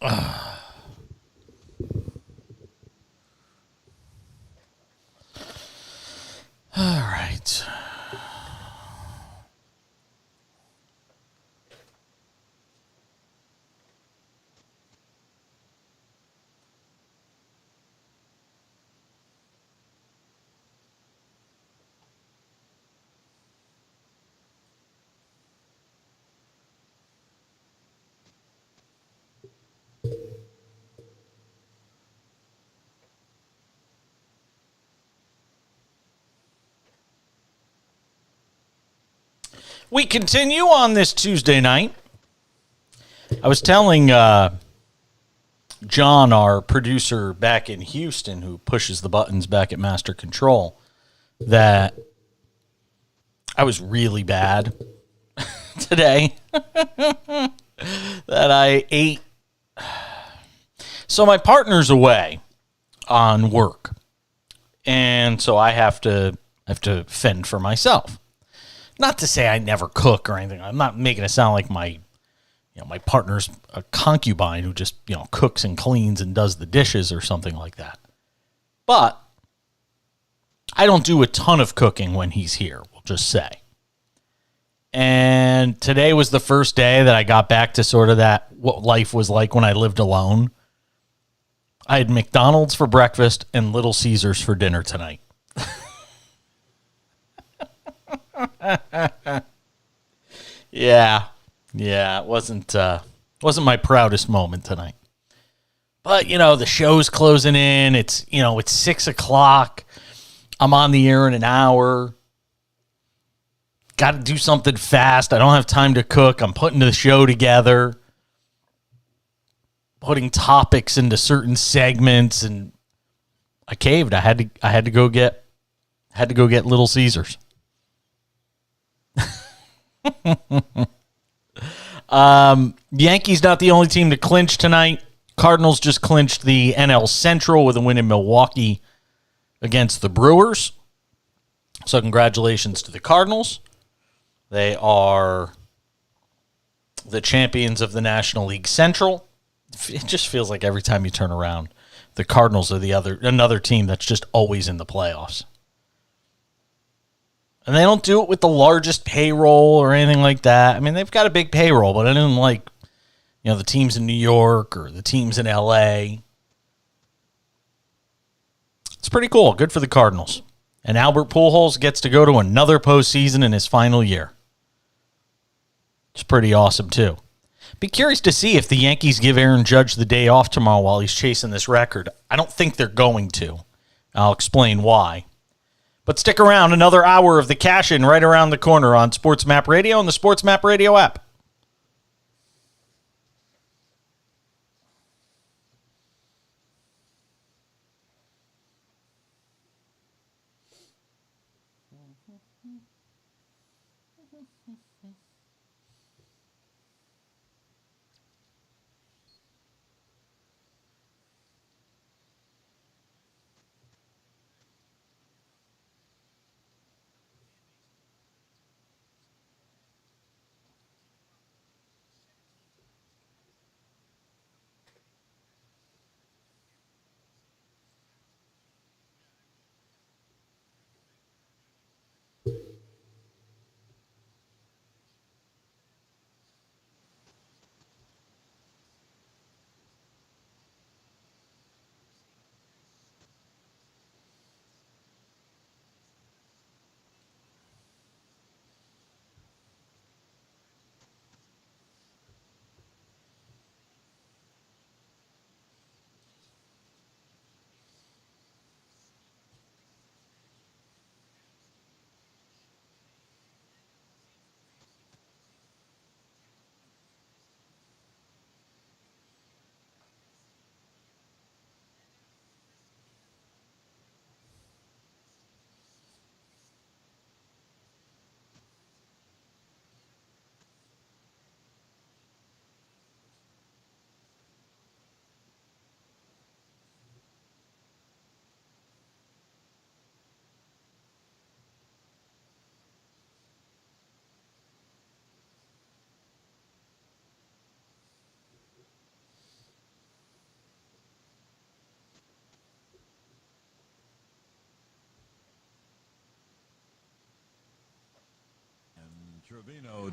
[SPEAKER 1] All right. We continue on this Tuesday night. I was telling John, our producer back in Houston, who pushes the buttons back at Master Control, that I was really bad today. That I ate. So my partner's away on work, and so I have to fend for myself. Not to say I never cook or anything. I'm not making it sound like my partner's a concubine who just, cooks and cleans and does the dishes or something like that. But I don't do a ton of cooking when he's here, we'll just say. And today was the first day that I got back to sort of that, what life was like when I lived alone. I had McDonald's for breakfast and Little Caesars for dinner tonight. Yeah, it wasn't my proudest moment tonight. But the show's closing in. It's 6:00. I'm on the air in an hour. Got to do something fast. I don't have time to cook. I'm putting the show together, putting topics into certain segments, and I caved. I had to go get Little Caesars. Yankees not the only team to clinch tonight. Cardinals just clinched the NL Central with a win in Milwaukee against the Brewers. So congratulations to the Cardinals. They are the champions of the National League Central. It just feels like every time you turn around, the Cardinals are another team that's just always in the playoffs. And they don't do it with the largest payroll or anything like that. I mean, they've got a big payroll, but I didn't like, the teams in New York or the teams in L.A. It's pretty cool. Good for the Cardinals. And Albert Pujols gets to go to another postseason in his final year. It's pretty awesome, too. Be curious to see if the Yankees give Aaron Judge the day off tomorrow while he's chasing this record. I don't think they're going to. I'll explain why. But stick around, another hour of the cash-in right around the corner on Sports Map Radio and the Sports Map Radio app.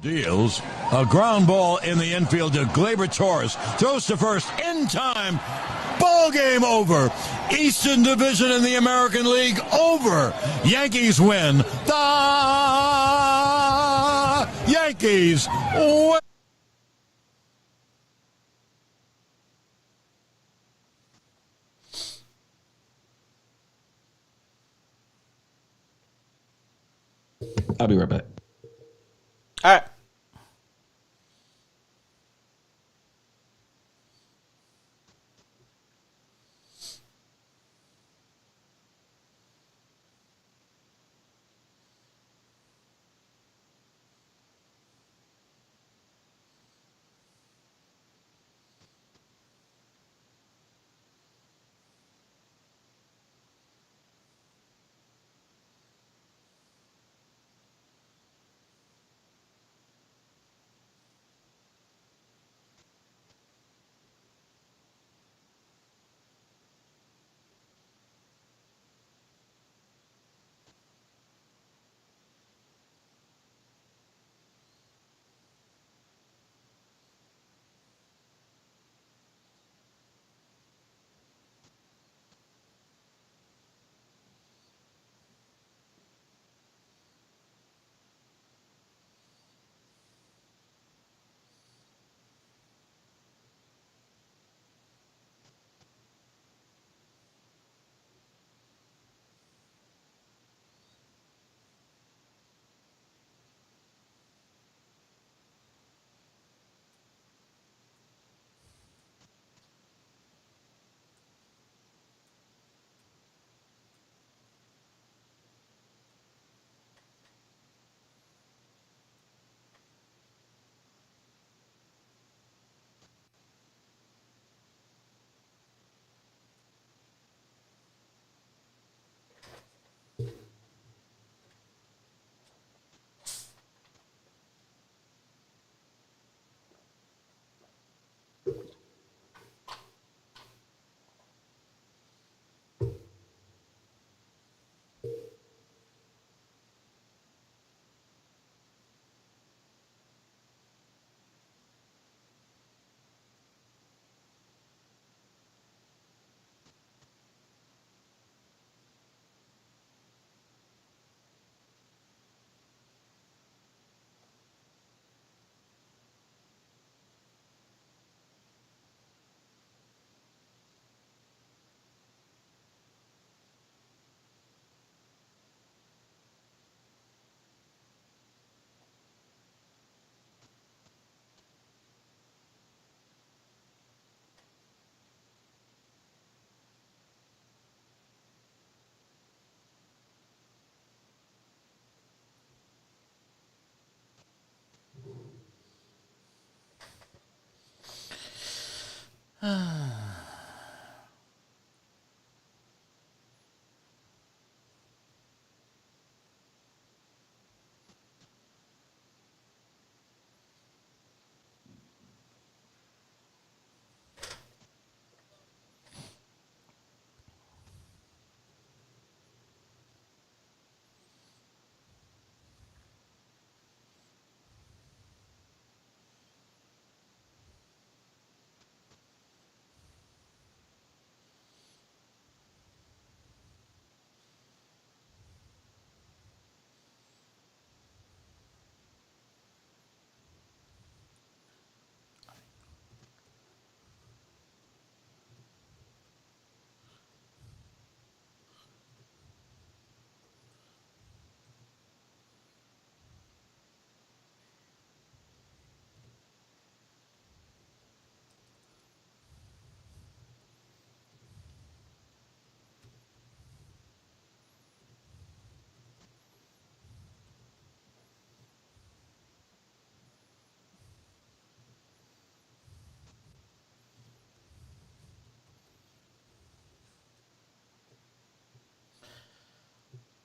[SPEAKER 4] Deals a ground ball in the infield to Gleyber Torres, throws to first in time. Ball game over. Eastern Division in the American League over. Yankees win. The Yankees win.
[SPEAKER 2] I'll be right back.
[SPEAKER 1] All right.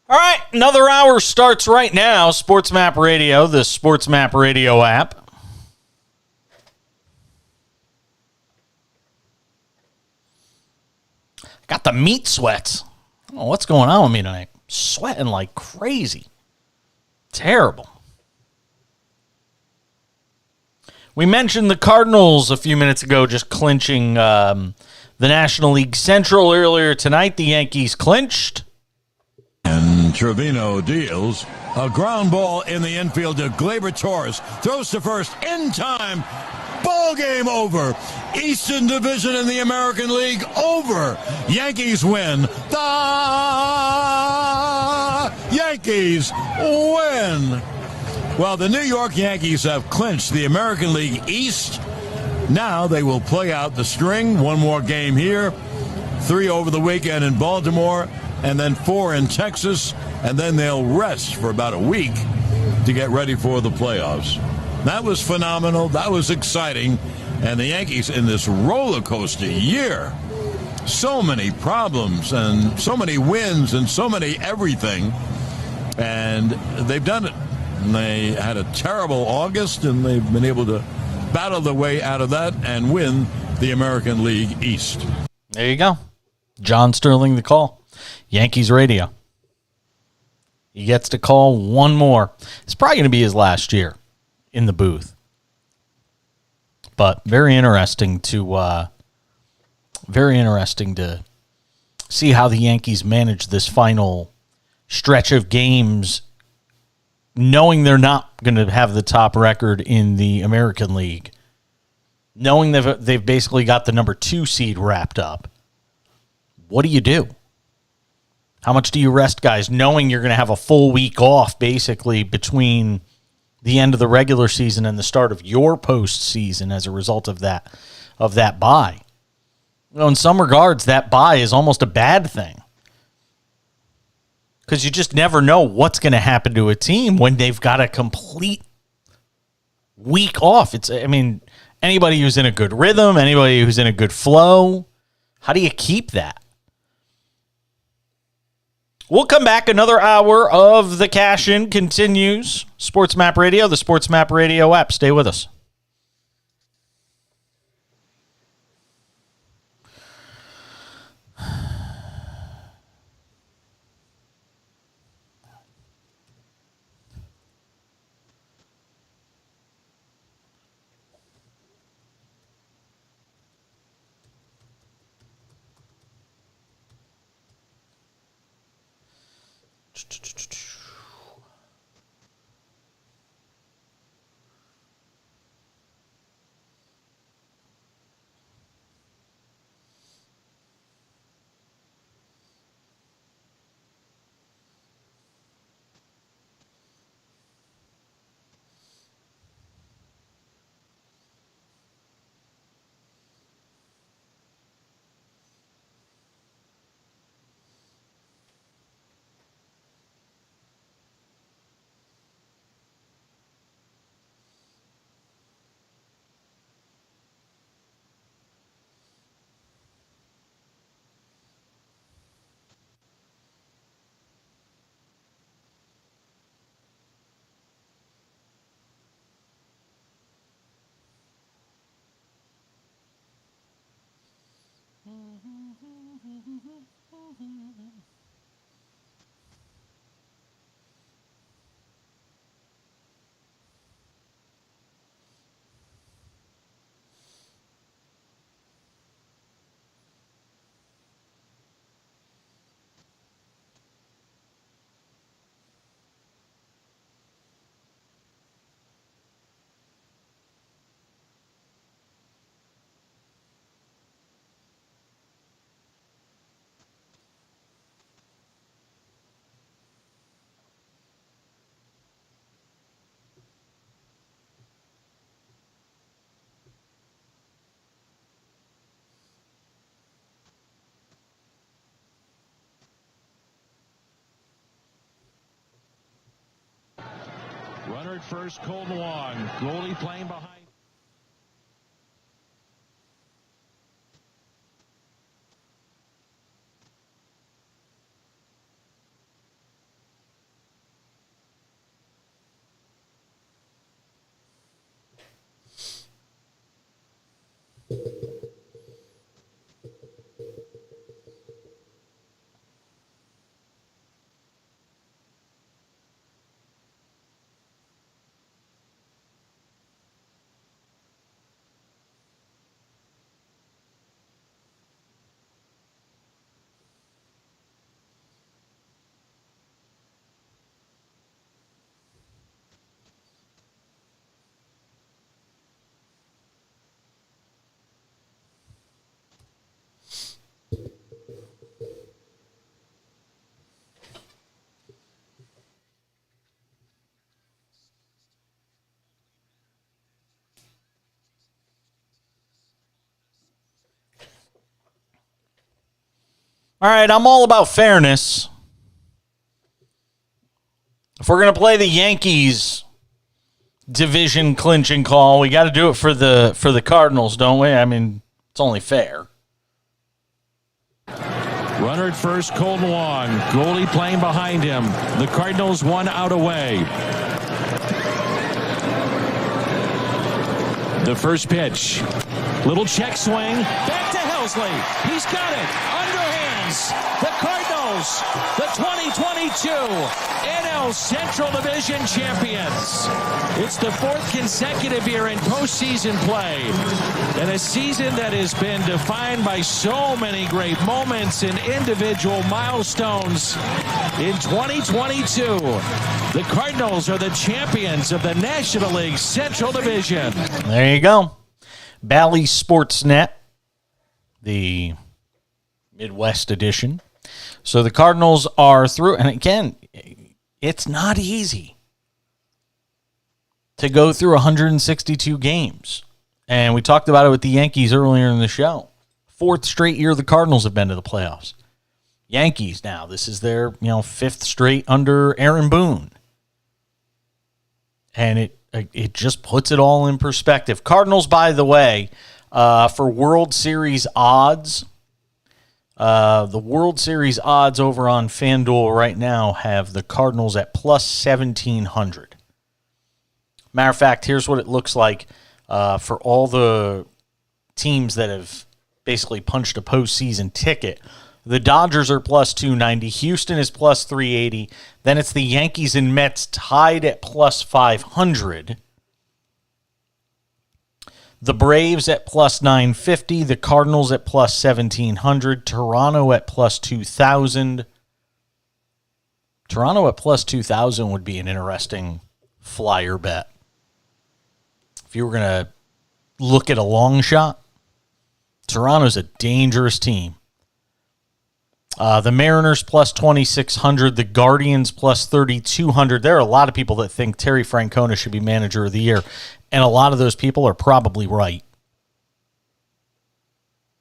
[SPEAKER 1] All right, another hour starts right now. Sports Map Radio, the Sports Map Radio app. Got the meat sweats. Oh, what's going on with me tonight? Sweating like crazy. Terrible. We mentioned the Cardinals a few minutes ago just clinching the National League Central earlier tonight. The Yankees clinched.
[SPEAKER 4] And Trevino deals a ground ball in the infield to Gleyber Torres. Throws to first in time. Ball game over. Eastern Division in the American League over. Yankees win. The Yankees win. Well, the New York Yankees have clinched the American League East. Now they will play out the string. One more game here. 3 over the weekend in Baltimore. And then 4 in Texas. And then they'll rest for about a week to get ready for the playoffs. That was phenomenal. That was exciting. And the Yankees in this roller coaster year. So many problems and so many wins and so many everything. And they've done it. And they had a terrible August, and they've been able to battle their way out of that and win the American League East.
[SPEAKER 1] There you go. John Sterling the call. Yankees radio. He gets to call one more. It's probably going to be his last year in the booth. But very interesting to see how the Yankees manage this final stretch of games, knowing they're not going to have the top record in the American League, knowing they've basically got the number 2 seed wrapped up. What do you do? How much do you rest guys, knowing you're going to have a full week off basically between the end of the regular season and the start of your postseason as a result of that bye? You know, in some regards, that bye is almost a bad thing, because you just never know what's going to happen to a team when they've got a complete week off. Anybody who's in a good rhythm, anybody who's in a good flow, how do you keep that? We'll come back. Another hour of the Cash In continues. Sports Map Radio, the Sports Map Radio app. Stay with us.
[SPEAKER 5] Runner at first, Colton Juan. Goldie playing behind.
[SPEAKER 1] All right, I'm all about fairness. If we're going to play the Yankees division clinching call, we got to do it for the Cardinals, don't we? I mean, it's only fair.
[SPEAKER 5] Runner at first, Juan. Goalie playing behind him. The Cardinals 1 out away. The first pitch. Little check swing. Back to Helsley. He's got it. Underhands. The Cardinals, the 2022 NL Central Division champions. It's the 4th consecutive year in postseason play. And a season that has been defined by so many great moments and individual milestones. In 2022, the Cardinals are the champions of the National League Central Division.
[SPEAKER 1] There you go. Bally Sportsnet, the Midwest edition. So the Cardinals are through. And again, it's not easy to go through 162 games. And we talked about it with the Yankees earlier in the show. 4th straight year the Cardinals have been to the playoffs. Yankees now, this is their 5th straight under Aaron Boone. And it just puts it all in perspective. Cardinals, by the way, for World Series odds, the World Series odds over on FanDuel right now have the Cardinals at plus 1,700. Matter of fact, here's what it looks like for all the teams that have basically punched a postseason ticket. The Dodgers are plus 290. Houston is plus 380. Then it's the Yankees and Mets tied at plus 500. The Braves at plus 950. The Cardinals at plus 1,700. Toronto at plus 2,000. Toronto at plus 2,000 would be an interesting flyer bet. If you were going to look at a long shot, Toronto's a dangerous team. The Mariners plus 2,600, the Guardians plus 3,200. There are a lot of people that think Terry Francona should be manager of the year, and a lot of those people are probably right.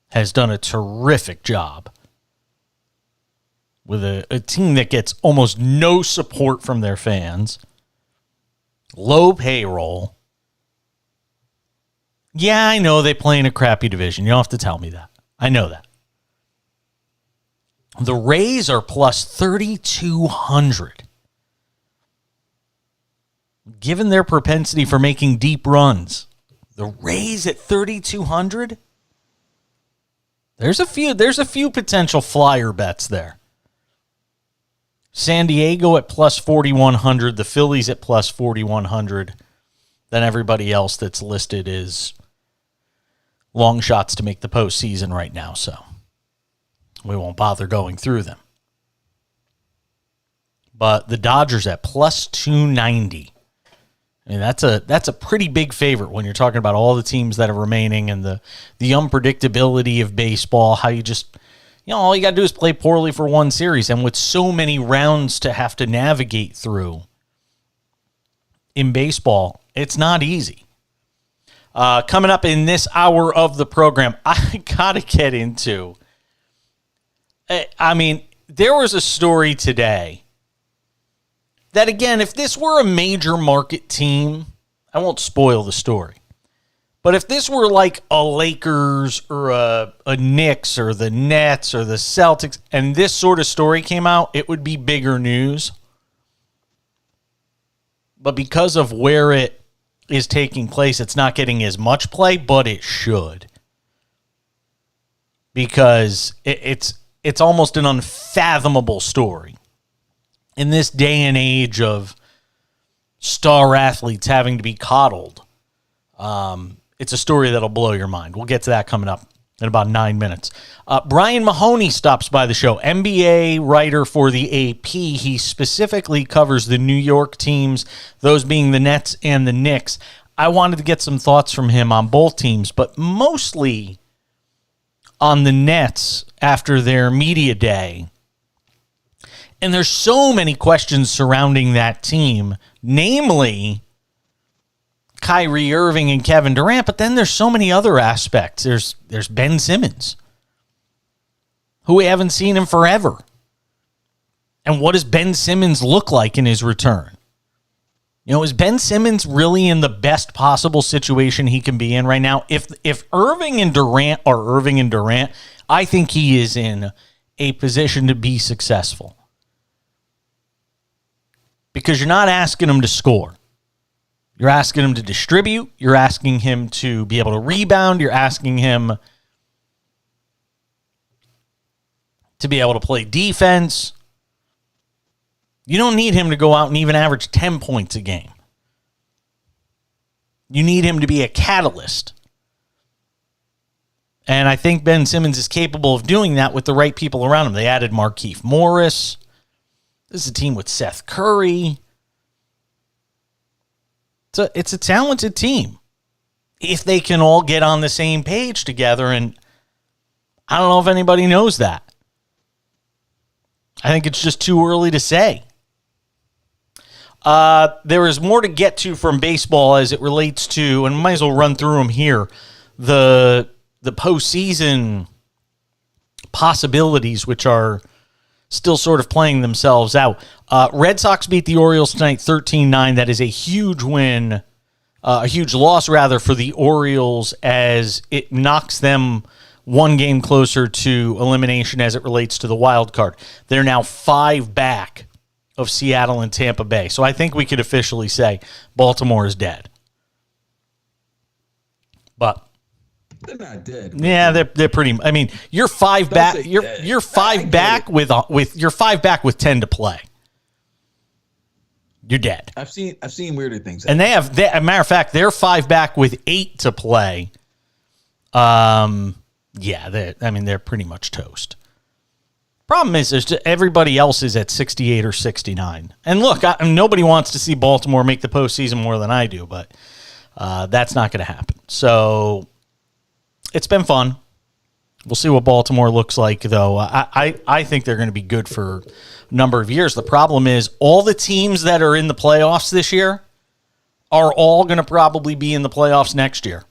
[SPEAKER 1] Has done a terrific job with a team that gets almost no support from their fans, low payroll. Yeah, I know they play in a crappy division. You don't have to tell me that. I know that. The Rays are plus 3,200. Given their propensity for making deep runs, the Rays at 3,200? There's a few potential flyer bets there. San Diego at plus 4,100, the Phillies at plus 4,100. Then everybody else that's listed is long shots to make the postseason right now, so we won't bother going through them. But the Dodgers at plus 290. I mean, that's a pretty big favorite when you're talking about all the teams that are remaining and the unpredictability of baseball, how you just, all you got to do is play poorly for one series. And with so many rounds to have to navigate through in baseball, it's not easy. Coming up in this hour of the program, I got to get into, I mean, there was a story today that, again, if this were a major market team, I won't spoil the story. But if this were like a Lakers or a Knicks or the Nets or the Celtics, and this sort of story came out, it would be bigger news. But because of where it is taking place, it's not getting as much play, but it should. Because it's almost an unfathomable story. In this day and age of star athletes having to be coddled, it's a story that'll blow your mind. We'll get to that coming up in about 9 minutes. Brian Mahoney stops by the show, NBA writer for the AP. He specifically covers the New York teams, those being the Nets and the Knicks. I wanted to get some thoughts from him on both teams, but mostly on the Nets after their media day. And there's so many questions surrounding that team, namely Kyrie Irving and Kevin Durant, but then there's so many other aspects. There's Ben Simmons. who we haven't seen in forever. And what does Ben Simmons look like in his return? Is Ben Simmons really in the best possible situation he can be in right now? If Irving and Durant are Irving and Durant, I think he is in a position to be successful. Because you're not asking him to score. You're asking him to distribute. You're asking him to be able to rebound. You're asking him to be able to play defense. You don't need him to go out and even average 10 points a game. You need him to be a catalyst. And I think Ben Simmons is capable of doing that with the right people around him. They added Markieff Morris. This is a team with Seth Curry. It's a talented team. If they can all get on the same page together, and I don't know if anybody knows that. I think it's just too early to say. There is more to get to from baseball as it relates to, and might as well run through them here, the postseason possibilities, which are still sort of playing themselves out. Red Sox beat the Orioles tonight 13-9. That is a huge win, a huge loss, rather, for the Orioles as it knocks them one game closer to elimination as it relates to the wild card. They're now 5 back of Seattle and Tampa Bay. So I think we could officially say Baltimore is dead. But
[SPEAKER 2] they're not dead.
[SPEAKER 1] Yeah, they're pretty. I mean, you're 5 back. You're 5 back with 10 to play. You're dead.
[SPEAKER 2] I've seen weirder things.
[SPEAKER 1] And as a matter of fact, they're 5 back with 8 to play. Yeah, they're pretty much toast. Problem is, everybody else is at 68 or 69. And look, nobody wants to see Baltimore make the postseason more than I do, but that's not going to happen. So it's been fun. We'll see what Baltimore looks like, though. I think they're going to be good for a number of years. The problem is all the teams that are in the playoffs this year are all going to probably be in the playoffs next year.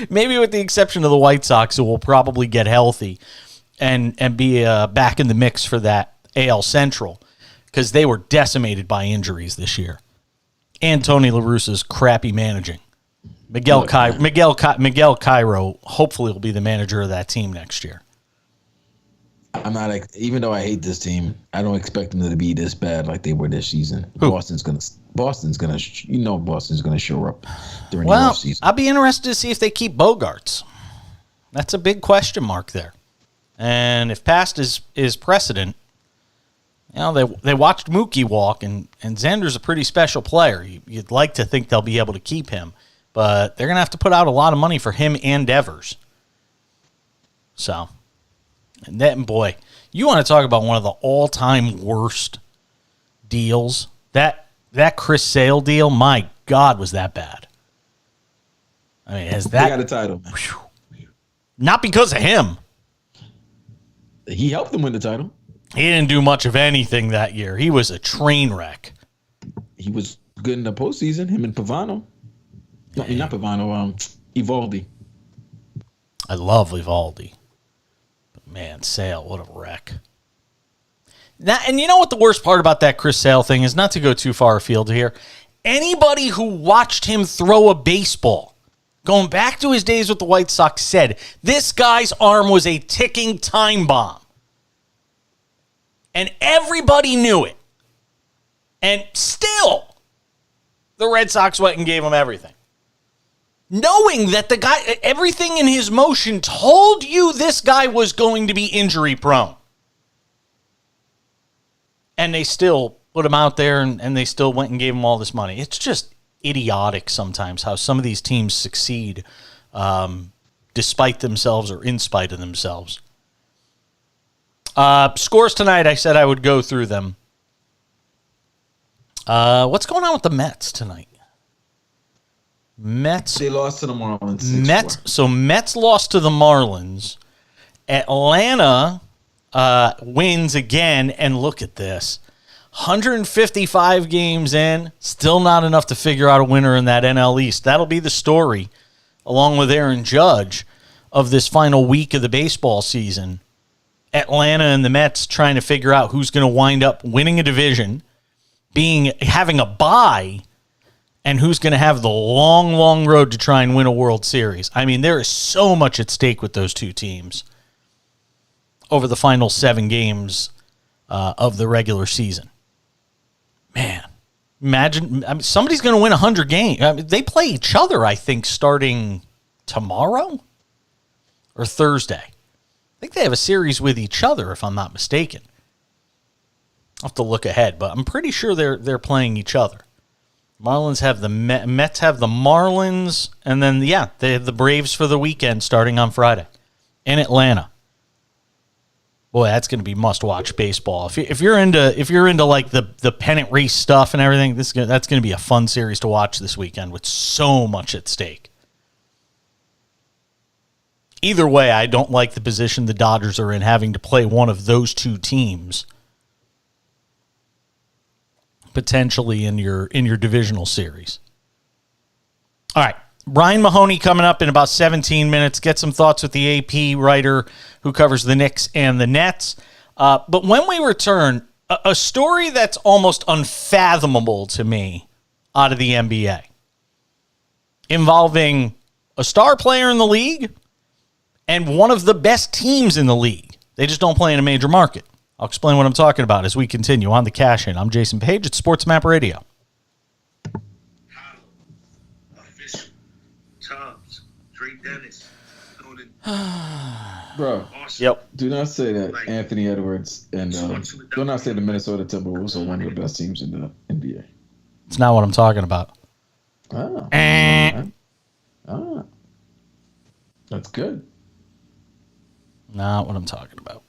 [SPEAKER 1] Maybe with the exception of the White Sox, who will probably get healthy and be back in the mix for that AL Central, because they were decimated by injuries this year. And Tony La Russa's crappy managing. Miguel Cairo hopefully will be the manager of that team next year.
[SPEAKER 2] I'm not, even though I hate this team, I don't expect them to be this bad like they were this season.
[SPEAKER 1] Who?
[SPEAKER 2] Boston's gonna show up during the offseason.
[SPEAKER 1] I'll be interested to see if they keep Bogarts. That's a big question mark there. And if past is precedent, they watched Mookie walk, and Xander's a pretty special player. You'd like to think they'll be able to keep him, but they're going to have to put out a lot of money for him and Devers. So, and then, boy, you want to talk about one of the all-time worst deals. That Chris Sale deal, my God, was that bad. I mean,
[SPEAKER 2] They got a title.
[SPEAKER 1] Not because of him.
[SPEAKER 2] He helped them win the title.
[SPEAKER 1] He didn't do much of anything that year. He was a train wreck.
[SPEAKER 2] He was good in the postseason, him and Pavano. No, not Pavano, Evaldi.
[SPEAKER 1] I love Evaldi. But man, Sale, what a wreck. Now, and you know what the worst part about that Chris Sale thing is? Not to go too far afield here. Anybody who watched him throw a baseball, going back to his days with the White Sox, said this guy's arm was a ticking time bomb. And everybody knew it. And still, the Red Sox went and gave him everything. Knowing that the guy, everything in his motion told you this guy was going to be injury prone. And they still put him out there and they still went and gave him all this money. It's just idiotic sometimes how some of these teams succeed despite themselves or in spite of themselves. Scores tonight, I said I would go through them. What's going on with the Mets tonight?
[SPEAKER 2] They lost to the Marlins.
[SPEAKER 1] Mets lost to the Marlins. Atlanta wins again, and look at this. 155 games in, still not enough to figure out a winner in that NL East. That'll be the story, along with Aaron Judge. of this final week of the baseball season, Atlanta and the Mets trying to figure out who's going to wind up winning a division, having a bye, and who's going to have the long, long road to try and win a World Series. I mean, there is so much at stake with those two teams over the final 7 games of the regular season. Man, imagine somebody's going to win 100 games. They play each other, I think, starting tomorrow or Thursday. I think they have a series with each other, if I'm not mistaken. I'll have to look ahead, but I'm pretty sure they're playing each other. Marlins have the Mets have the Marlins, and then they have the Braves for the weekend starting on Friday in Atlanta. Boy, that's going to be must-watch baseball. If you're into like the pennant race stuff and everything, that's going to be a fun series to watch this weekend with so much at stake. Either way, I don't like the position the Dodgers are in, having to play one of those two teams potentially in your divisional series. All right. Brian Mahoney coming up in about 17 minutes. Get some thoughts with the AP writer who covers the Knicks and the Nets. But when we return, a story that's almost unfathomable to me out of the NBA, involving a star player in the league and one of the best teams in the league. They just don't play in a major market. I'll explain what I'm talking about as we continue on the Cash In. I'm Jason Page at Sports Map Radio.
[SPEAKER 2] Bro,
[SPEAKER 1] yep.
[SPEAKER 2] Do not say that Anthony Edwards and do not say the Minnesota Timberwolves are one of the best teams in the NBA.
[SPEAKER 1] It's not what I'm talking about.
[SPEAKER 2] That's good.
[SPEAKER 1] Not what I'm talking about.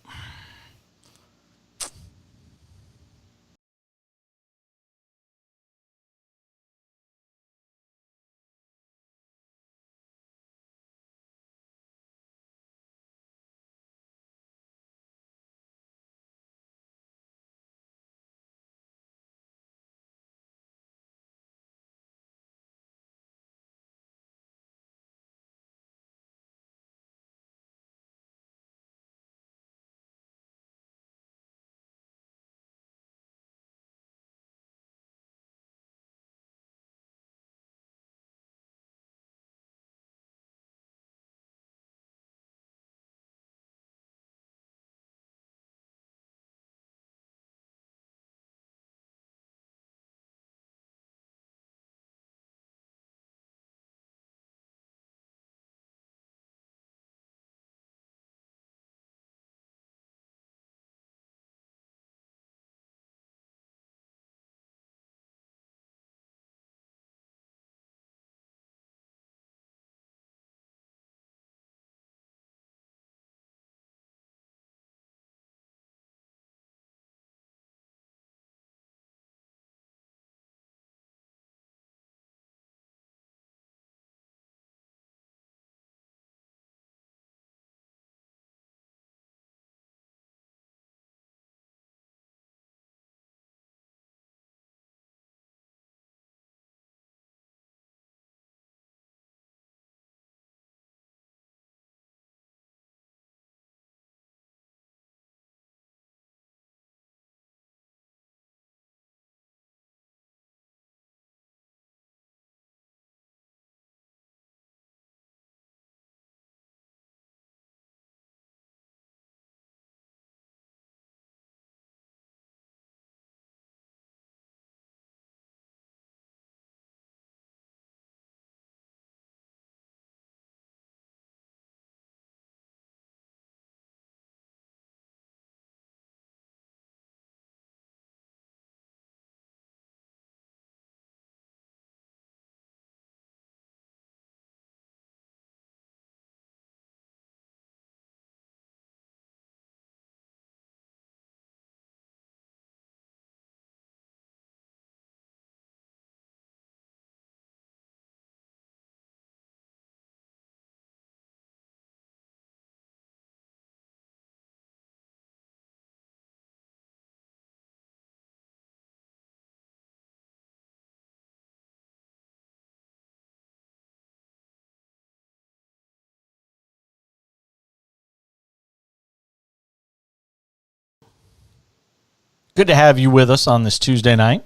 [SPEAKER 1] Good to have you with us on this Tuesday night.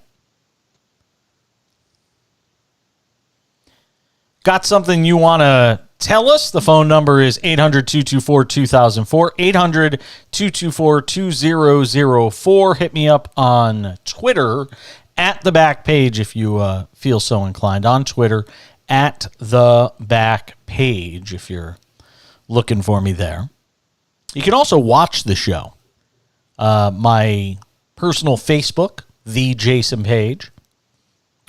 [SPEAKER 1] Got something you want to tell us? The phone number is 800-224-2004, 800-224-2004. Hit me up on Twitter at The Back Page if you feel so inclined. On Twitter at The Back Page if you're looking for me there. You can also watch the show. My personal Facebook, The Jason Page,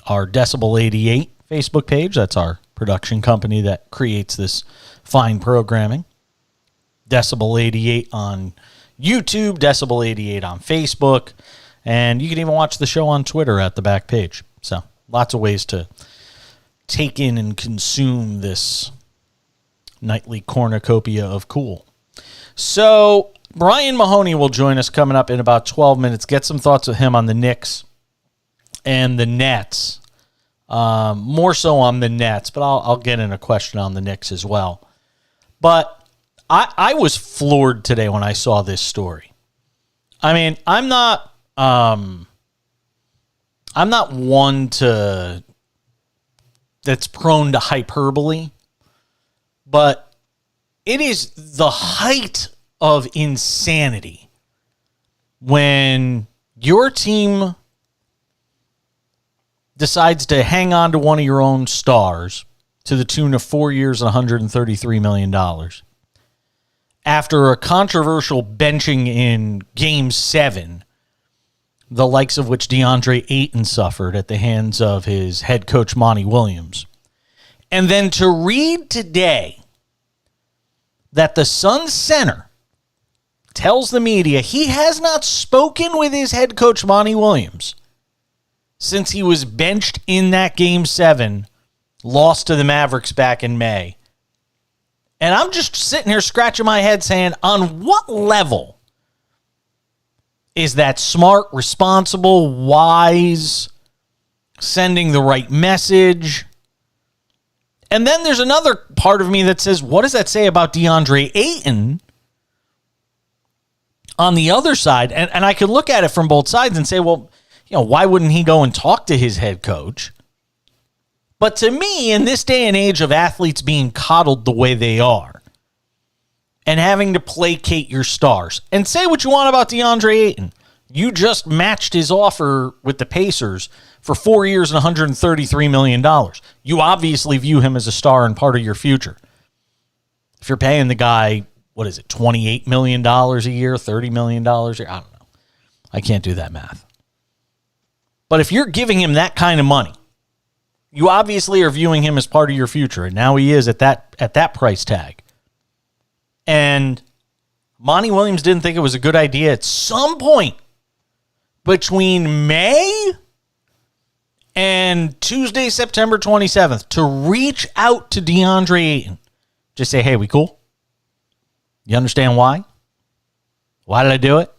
[SPEAKER 1] our Decibel 88 Facebook page. That's our production company that creates this fine programming. Decibel 88 on YouTube, Decibel 88 on Facebook, and you can even watch the show on Twitter at The Back Page. So lots of ways to take in and consume this nightly cornucopia of cool. So Brian Mahoney will join us coming up in about 12 minutes. Get some thoughts with him on the Knicks and the Nets. More so on the Nets, but I'll get in a question on the Knicks as well. But I was floored today when I saw this story. I mean, I'm not one that's prone to hyperbole, but it is the height of insanity when your team decides to hang on to one of your own stars to the tune of 4 years and $133 million after a controversial benching in Game 7, the likes of which DeAndre Ayton suffered at the hands of his head coach, Monty Williams. And then to read today that the Suns center tells the media he has not spoken with his head coach, Monty Williams, since he was benched in that Game 7, lost to the Mavericks back in May. And I'm just sitting here scratching my head saying, on what level is that smart, responsible, wise, sending the right message? And then there's another part of me that says, what does that say about DeAndre Ayton on the other side? And I could look at it from both sides and say, well, why wouldn't he go and talk to his head coach? But to me, in this day and age of athletes being coddled the way they are and having to placate your stars, and say what you want about DeAndre Ayton, you just matched his offer with the Pacers for 4 years and $133 million. You obviously view him as a star and part of your future. If you're paying the guy, what is it, $28 million a year, $30 million a year? I don't know. I can't do that math. But if you're giving him that kind of money, you obviously are viewing him as part of your future, and now he is at that price tag. And Monty Williams didn't think it was a good idea at some point between May and Tuesday, September 27th, to reach out to DeAndre Ayton. Just say, hey, we cool? You understand why? Why did I do it?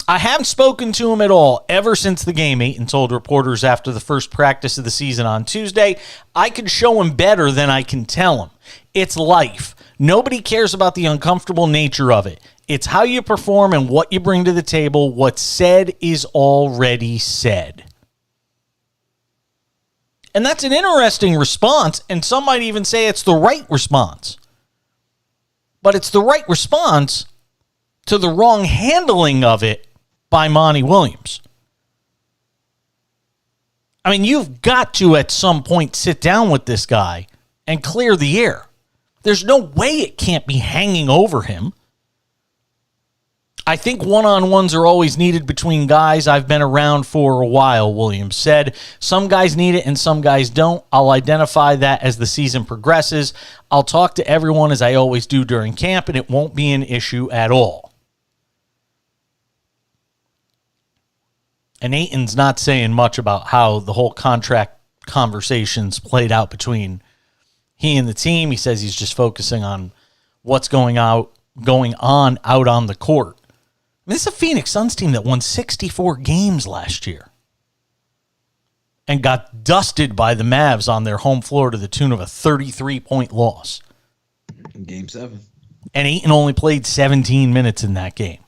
[SPEAKER 1] I haven't spoken to him at all ever since the game. Ayton told reporters after the first practice of the season on Tuesday, I can show him better than I can tell him. It's life. Nobody cares about the uncomfortable nature of it. It's how you perform and what you bring to the table. What's said is already said. And that's an interesting response, and some might even say it's the right response. But it's the right response to the wrong handling of it by Monty Williams. I mean, you've got to at some point sit down with this guy and clear the air. There's no way it can't be hanging over him. I think one-on-ones are always needed between guys I've been around for a while, Williams said. Some guys need it and some guys don't. I'll identify that as the season progresses. I'll talk to everyone as I always do during camp, and it won't be an issue at all. And Ayton's not saying much about how the whole contract conversations played out between he and the team. He says he's just focusing on what's going on out on the court. I mean, this is a Phoenix Suns team that won 64 games last year and got dusted by the Mavs on their home floor to the tune of a 33-point loss.
[SPEAKER 2] In Game 7.
[SPEAKER 1] And Ayton only played 17 minutes in that game.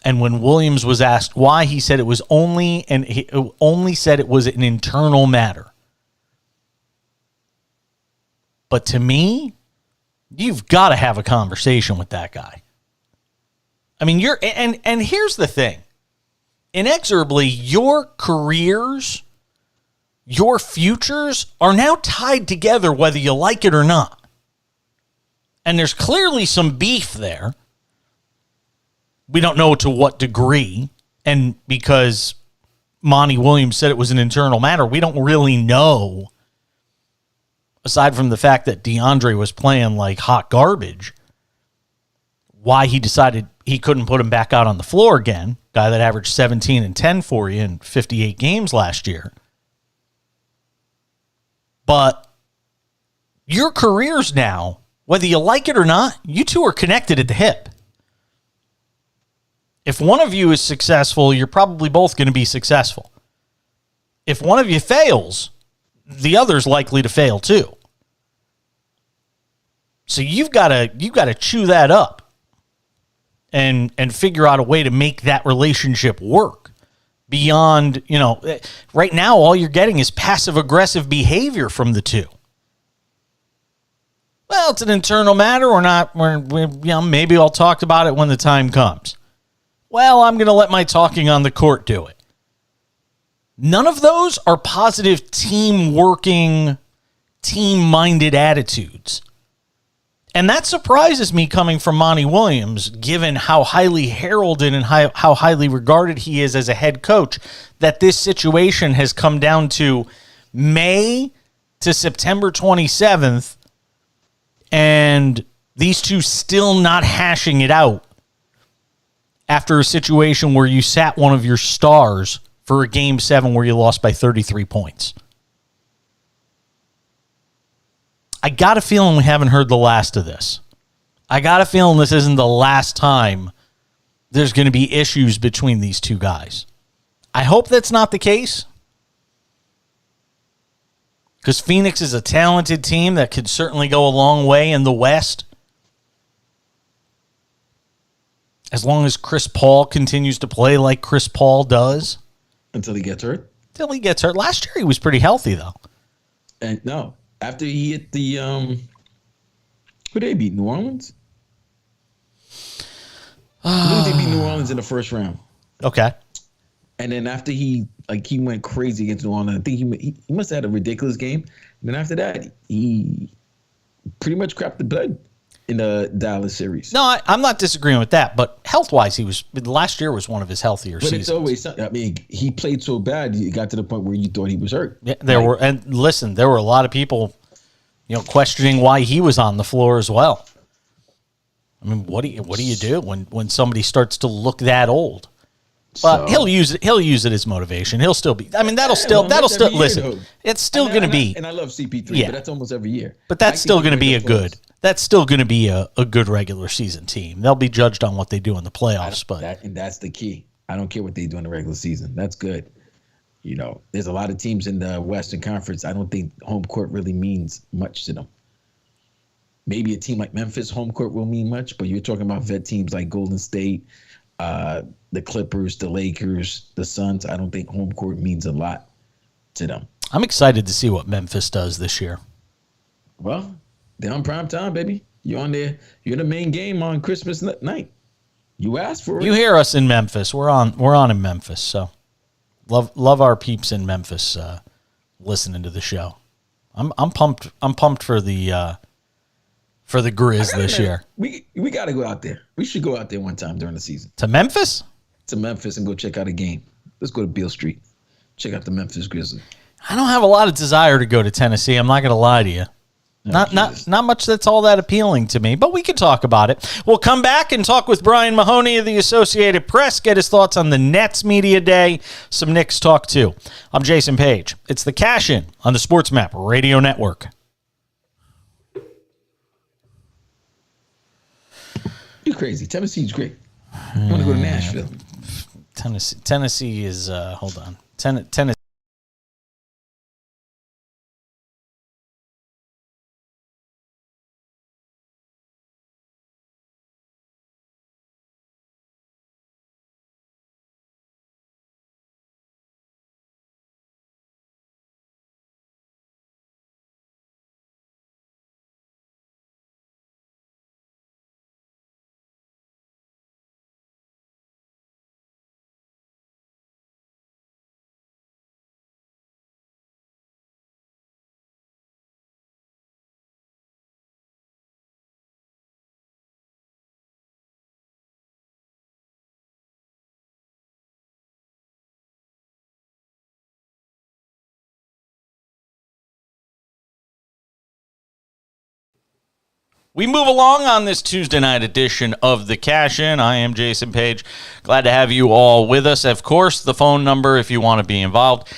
[SPEAKER 1] And when Williams was asked why, he said it was he only said it was an internal matter. But to me, you've got to have a conversation with that guy. I mean, and here's the thing. Inexorably, your careers, your futures are now tied together whether you like it or not. And there's clearly some beef there. We don't know to what degree. And because Monty Williams said it was an internal matter, we don't really know, aside from the fact that DeAndre was playing like hot garbage, why he decided he couldn't put him back out on the floor again. Guy that averaged 17 and 10 for you in 58 games last year. But your careers now, whether you like it or not, you two are connected at the hip. If one of you is successful, you're probably both going to be successful. If one of you fails, the other's likely to fail too. So you've got to chew that up and figure out a way to make that relationship work beyond, right now all you're getting is passive aggressive behavior from the two. Well, it's an internal matter or not. Maybe I'll talk about it when the time comes. Well, I'm going to let my talking on the court do it. None of those are positive team-working, team-minded attitudes. And that surprises me coming from Monty Williams, given how highly heralded and how highly regarded he is as a head coach, that this situation has come down to May to September 27th, and these two still not hashing it out after a situation where you sat one of your stars for a Game 7 where you lost by 33 points. I got a feeling we haven't heard the last of this. I got a feeling this isn't the last time there's going to be issues between these two guys. I hope that's not the case, because Phoenix is a talented team that could certainly go a long way in the West. As long as Chris Paul continues to play like Chris Paul does.
[SPEAKER 2] Until he gets hurt.
[SPEAKER 1] Until he gets hurt. Last year he was pretty healthy, though.
[SPEAKER 2] And no, after he hit the who they beat? New Orleans? I believe they beat New Orleans in the first round.
[SPEAKER 1] Okay.
[SPEAKER 2] And then after he went crazy against New Orleans, I think he must have had a ridiculous game. And then after that, he pretty much crapped the bed in the Dallas series.
[SPEAKER 1] No, I'm not disagreeing with that, but health-wise, last year was one of his healthier seasons.
[SPEAKER 2] But it's always, he played so bad, it got to the point where you thought he was hurt.
[SPEAKER 1] Yeah, there were a lot of people, questioning why he was on the floor as well. I mean, what do you do when somebody starts to look that old? But he'll use it as motivation. He'll still be. I mean, that'll still listen. It's still going to be.
[SPEAKER 2] And I love CP3, but that's almost every year.
[SPEAKER 1] But that's still going to be a good. That's still going to be a good regular season team. They'll be judged on what they do in the playoffs.
[SPEAKER 2] And that's the key. I don't care what they do in the regular season. That's good. There's a lot of teams in the Western Conference. I don't think home court really means much to them. Maybe a team like Memphis, home court will mean much, but you're talking about vet teams like Golden State, the Clippers, the Lakers, the Suns. I don't think home court means a lot to them.
[SPEAKER 1] I'm excited to see what Memphis does this year.
[SPEAKER 2] Well, they're on prime time, baby. You're on there. You're the main game on Christmas night. You asked for it.
[SPEAKER 1] You hear us in Memphis. We're on in Memphis. So love our peeps in Memphis listening to the show. I'm pumped. I'm pumped for the Grizz this year.
[SPEAKER 2] We got to go out there. We should go out there one time during the season.
[SPEAKER 1] To Memphis?
[SPEAKER 2] To Memphis and go check out a game. Let's go to Beale Street. Check out the Memphis Grizzlies.
[SPEAKER 1] I don't have a lot of desire to go to Tennessee. I'm not going to lie to you. Not much that's all that appealing to me, but we can talk about it. We'll come back and talk with Brian Mahoney of the Associated Press, get his thoughts on the Nets Media Day, some Knicks talk too. I'm Jason Page. It's the Cash In on the Sports Map Radio Network.
[SPEAKER 2] You're crazy. Tennessee's great. I want to go to Nashville.
[SPEAKER 1] Tennessee is, hold on. Tennessee. We move along on this Tuesday night edition of The Cash In. I am Jason Page. Glad to have you all with us. Of course, the phone number if you want to be involved.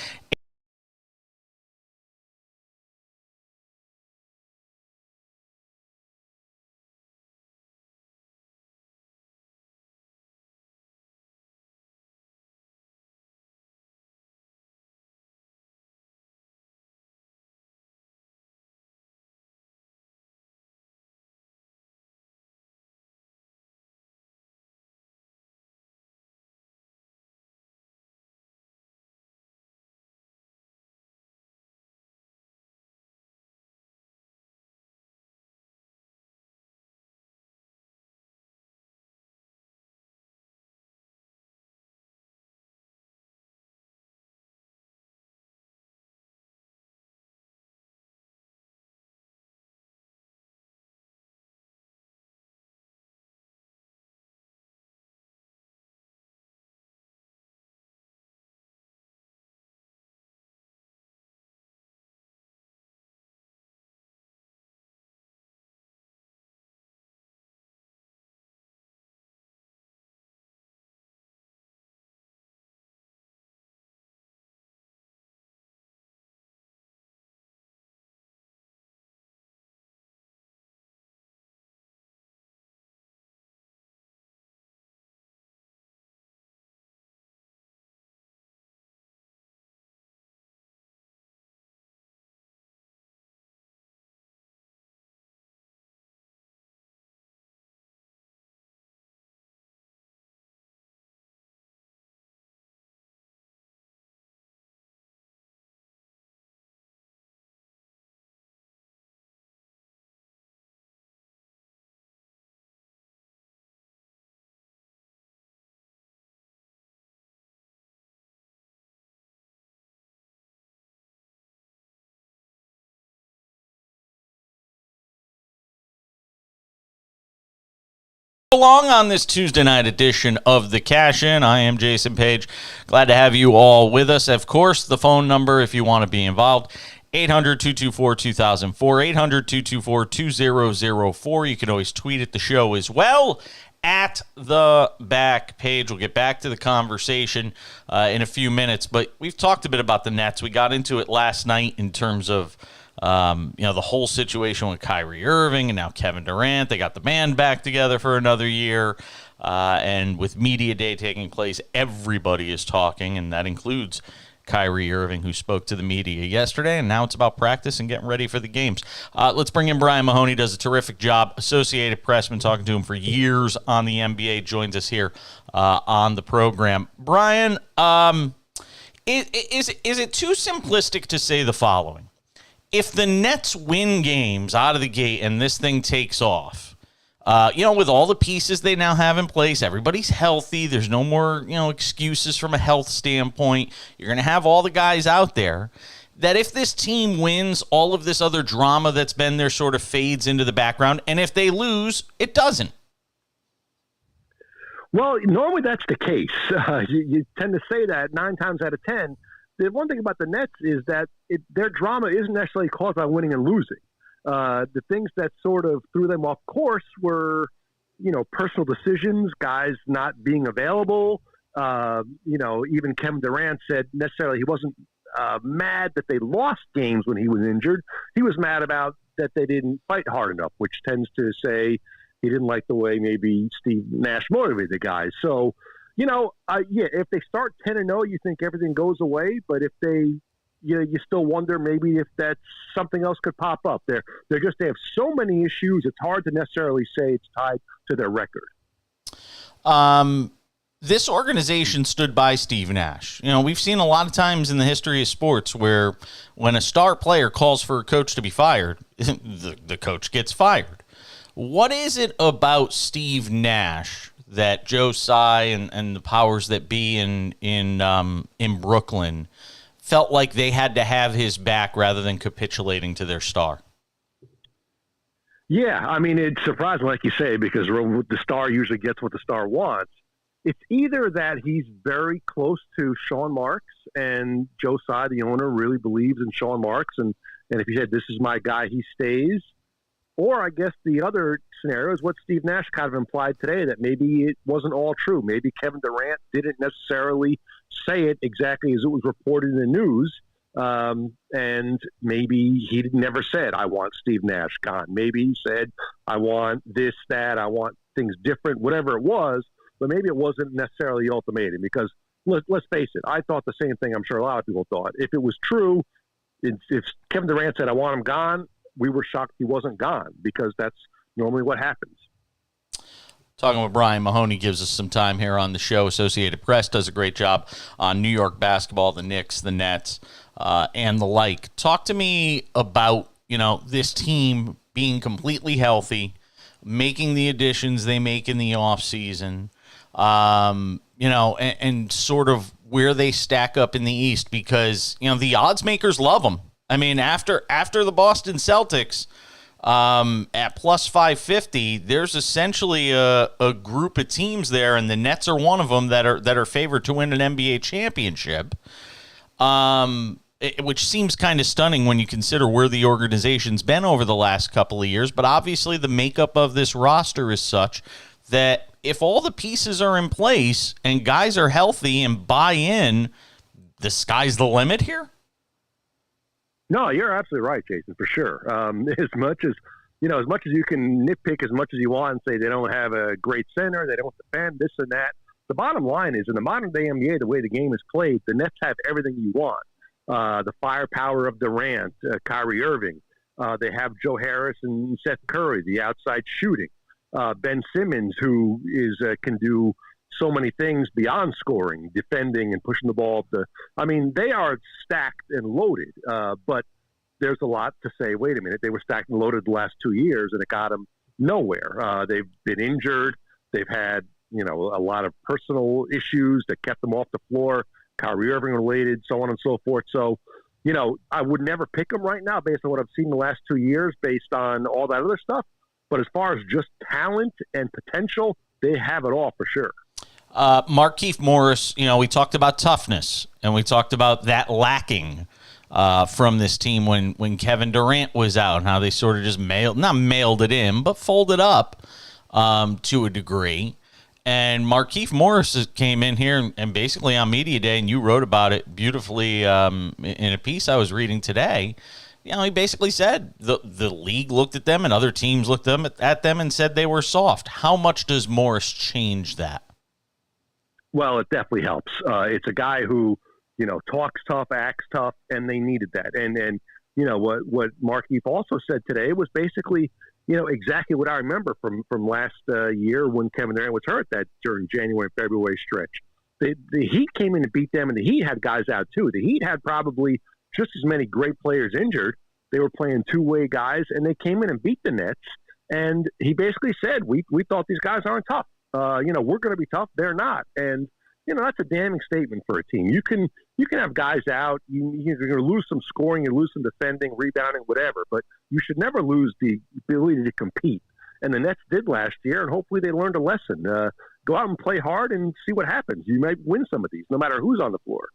[SPEAKER 1] Along on this Tuesday night edition of The Cash In. I am Jason Page. Glad to have you all with us. Of course, the phone number if you want to be involved, 800-224-2004, 800-224-2004. You can always tweet at the show as well at the back page. We'll get back to the conversation in a few minutes, but we've talked a bit about the Nets. We got into it last night in terms of the whole situation with Kyrie Irving and now Kevin Durant. They got the band back together for another year. And with Media Day taking place, everybody is talking, and that includes Kyrie Irving, who spoke to the media yesterday. And now it's about practice and getting ready for the games. Let's bring in Brian Mahoney. Does a terrific job. Associated Press, been talking to him for years on the NBA. Joins us here on the program. Brian, is it too simplistic to say the following? If the Nets win games out of the gate and this thing takes off, with all the pieces they now have in place, everybody's healthy. There's no more, excuses from a health standpoint. You're going to have all the guys out there. That if this team wins, all of this other drama that's been there sort of fades into the background. And if they lose, it doesn't.
[SPEAKER 6] Well, normally that's the case. You tend to say that 9 times out of 10. The one thing about the Nets is that their drama isn't necessarily caused by winning and losing. The things that sort of threw them off course were, personal decisions, guys not being available. Even Kevin Durant said necessarily he wasn't mad that they lost games when he was injured. He was mad about that they didn't fight hard enough, which tends to say he didn't like the way maybe Steve Nash motivated the guys. So, if they start 10-0, you think everything goes away. But if they, you still wonder maybe if that's something else could pop up. They have so many issues. It's hard to necessarily say it's tied to their record.
[SPEAKER 1] This organization stood by Steve Nash. We've seen a lot of times in the history of sports where when a star player calls for a coach to be fired, the coach gets fired. What is it about Steve Nash that Joe Tsai and the powers that be in Brooklyn felt like they had to have his back rather than capitulating to their star?
[SPEAKER 6] Yeah, I mean, it's surprising, like you say, because the star usually gets what the star wants. It's either that he's very close to Sean Marks, and Joe Tsai, the owner, really believes in Sean Marks, and if he said, this is my guy, he stays, Or I guess the other scenario is what Steve Nash kind of implied today, that maybe it wasn't all true. Maybe Kevin Durant didn't necessarily say it exactly as it was reported in the news. And maybe he never said, I want Steve Nash gone. Maybe he said, I want this, that, I want things different, whatever it was. But maybe it wasn't necessarily the ultimatum, because let's face it, I thought the same thing I'm sure a lot of people thought. If it was true, if Kevin Durant said, I want him gone, we were shocked he wasn't gone, because that's normally what happens.
[SPEAKER 1] Talking with Brian Mahoney gives us some time here on the show. Associated Press does a great job on New York basketball, the Knicks, the Nets, and the like. Talk to me about, this team being completely healthy, making the additions they make in the offseason, and sort of where they stack up in the East, because, the odds makers love them. I mean, after the Boston Celtics, at plus 550, there's essentially a group of teams there, and the Nets are one of them that are favored to win an NBA championship, which seems kind of stunning when you consider where the organization's been over the last couple of years. But obviously the makeup of this roster is such that if all the pieces are in place and guys are healthy and buy in, the sky's the limit here.
[SPEAKER 6] No, you're absolutely right, Jason, for sure. As much as you can nitpick as much as you want and say they don't have a great center, they don't defend this and that, the bottom line is, in the modern day NBA, the way the game is played, the Nets have everything you want. The firepower of Durant, Kyrie Irving. They have Joe Harris and Seth Curry, the outside shooting. Ben Simmons, who can do so many things beyond scoring, defending and pushing the ball. They are stacked and loaded, but there's a lot to say, wait a minute, they were stacked and loaded the last 2 years, and it got them nowhere. They've been injured. They've had, a lot of personal issues that kept them off the floor, Kyrie Irving related, so on and so forth. So, I would never pick them right now based on what I've seen the last 2 years, based on all that other stuff. But as far as just talent and potential, they have it all for sure.
[SPEAKER 1] Markieff Morris, we talked about toughness, and we talked about that lacking from this team when Kevin Durant was out, and how they sort of just not mailed it in, but folded up to a degree. And Markieff Morris came in here and basically on Media Day, and you wrote about it beautifully in a piece I was reading today. He basically said the league looked at them and other teams looked at them and said they were soft. How much does Morris change that?
[SPEAKER 6] Well, it definitely helps. It's a guy who, talks tough, acts tough, and they needed that. And what Markieff also said today was basically, exactly what I remember from last year when Kevin Durant was hurt, that during January, February stretch. The Heat came in and beat them, and the Heat had guys out too. The Heat had probably just as many great players injured. They were playing two-way guys, and they came in and beat the Nets. And he basically said, we thought these guys aren't tough. We're going to be tough. They're not. And, that's a damning statement for a team. You can have guys out. You're going to lose some scoring. You lose some defending, rebounding, whatever. But you should never lose the ability to compete. And the Nets did last year, and hopefully they learned a lesson. Go out and play hard and see what happens. You might win some of these, no matter who's on the floor.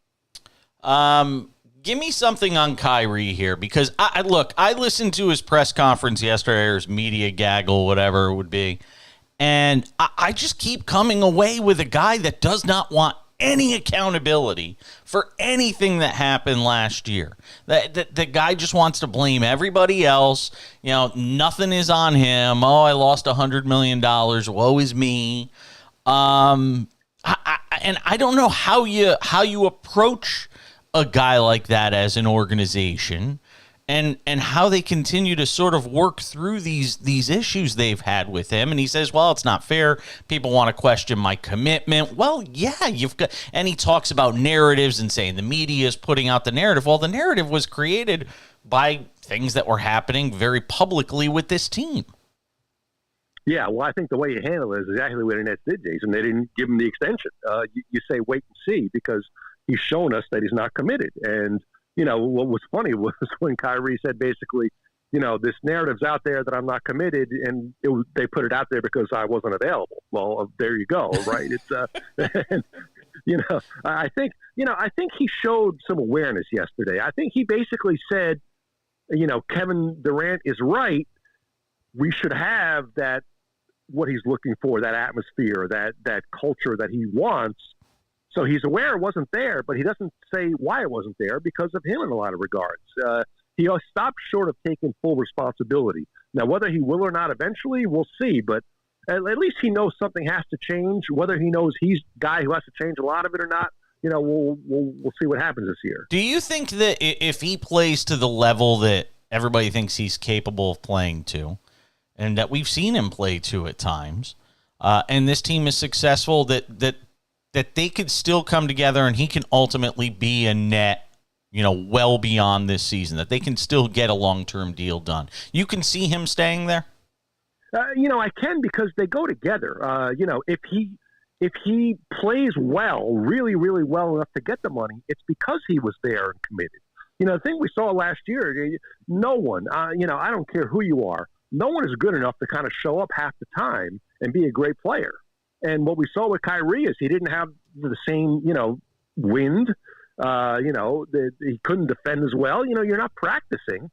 [SPEAKER 1] Give me something on Kyrie here, because I listened to his press conference yesterday, or his media gaggle, whatever it would be, and I just keep coming away with a guy that does not want any accountability for anything that happened last year. The guy just wants to blame everybody else. Nothing is on him. Oh, I lost $100 million. Woe is me. And I don't know how you approach a guy like that as an organization, and how they continue to sort of work through these issues they've had with him. And he says, well, it's not fair. People want to question my commitment. Well, yeah, and he talks about narratives and saying the media is putting out the narrative. Well, the narrative was created by things that were happening very publicly with this team.
[SPEAKER 6] Yeah, well, I think the way you handle it is exactly what the Nets did, Jason. They didn't give him the extension. You say wait and see, because he's shown us that he's not committed. And, what was funny was when Kyrie said basically, this narrative's out there that I'm not committed, and they put it out there because I wasn't available. Well, there you go, right? It's, I think he showed some awareness yesterday. I think he basically said, Kevin Durant is right. we should have that, what he's looking for, that atmosphere, that culture that he wants. So he's aware it wasn't there, but he doesn't say why it wasn't there because of him in a lot of regards. He stopped short of taking full responsibility. Now, whether he will or not eventually, we'll see. But at least he knows something has to change. Whether he knows he's the guy who has to change a lot of it or not, we'll see what happens this year.
[SPEAKER 1] Do you think that if he plays to the level that everybody thinks he's capable of playing to, and that we've seen him play to at times, and this team is successful, that they could still come together and he can ultimately be a net, well beyond this season, that they can still get a long-term deal done? You can see him staying there?
[SPEAKER 6] I can, because they go together. If he plays well, really, really well enough to get the money, it's because he was there and committed. The thing we saw last year, no one, I don't care who you are, no one is good enough to kind of show up half the time and be a great player. And what we saw with Kyrie is he didn't have the same, wind. He couldn't defend as well. You're not practicing.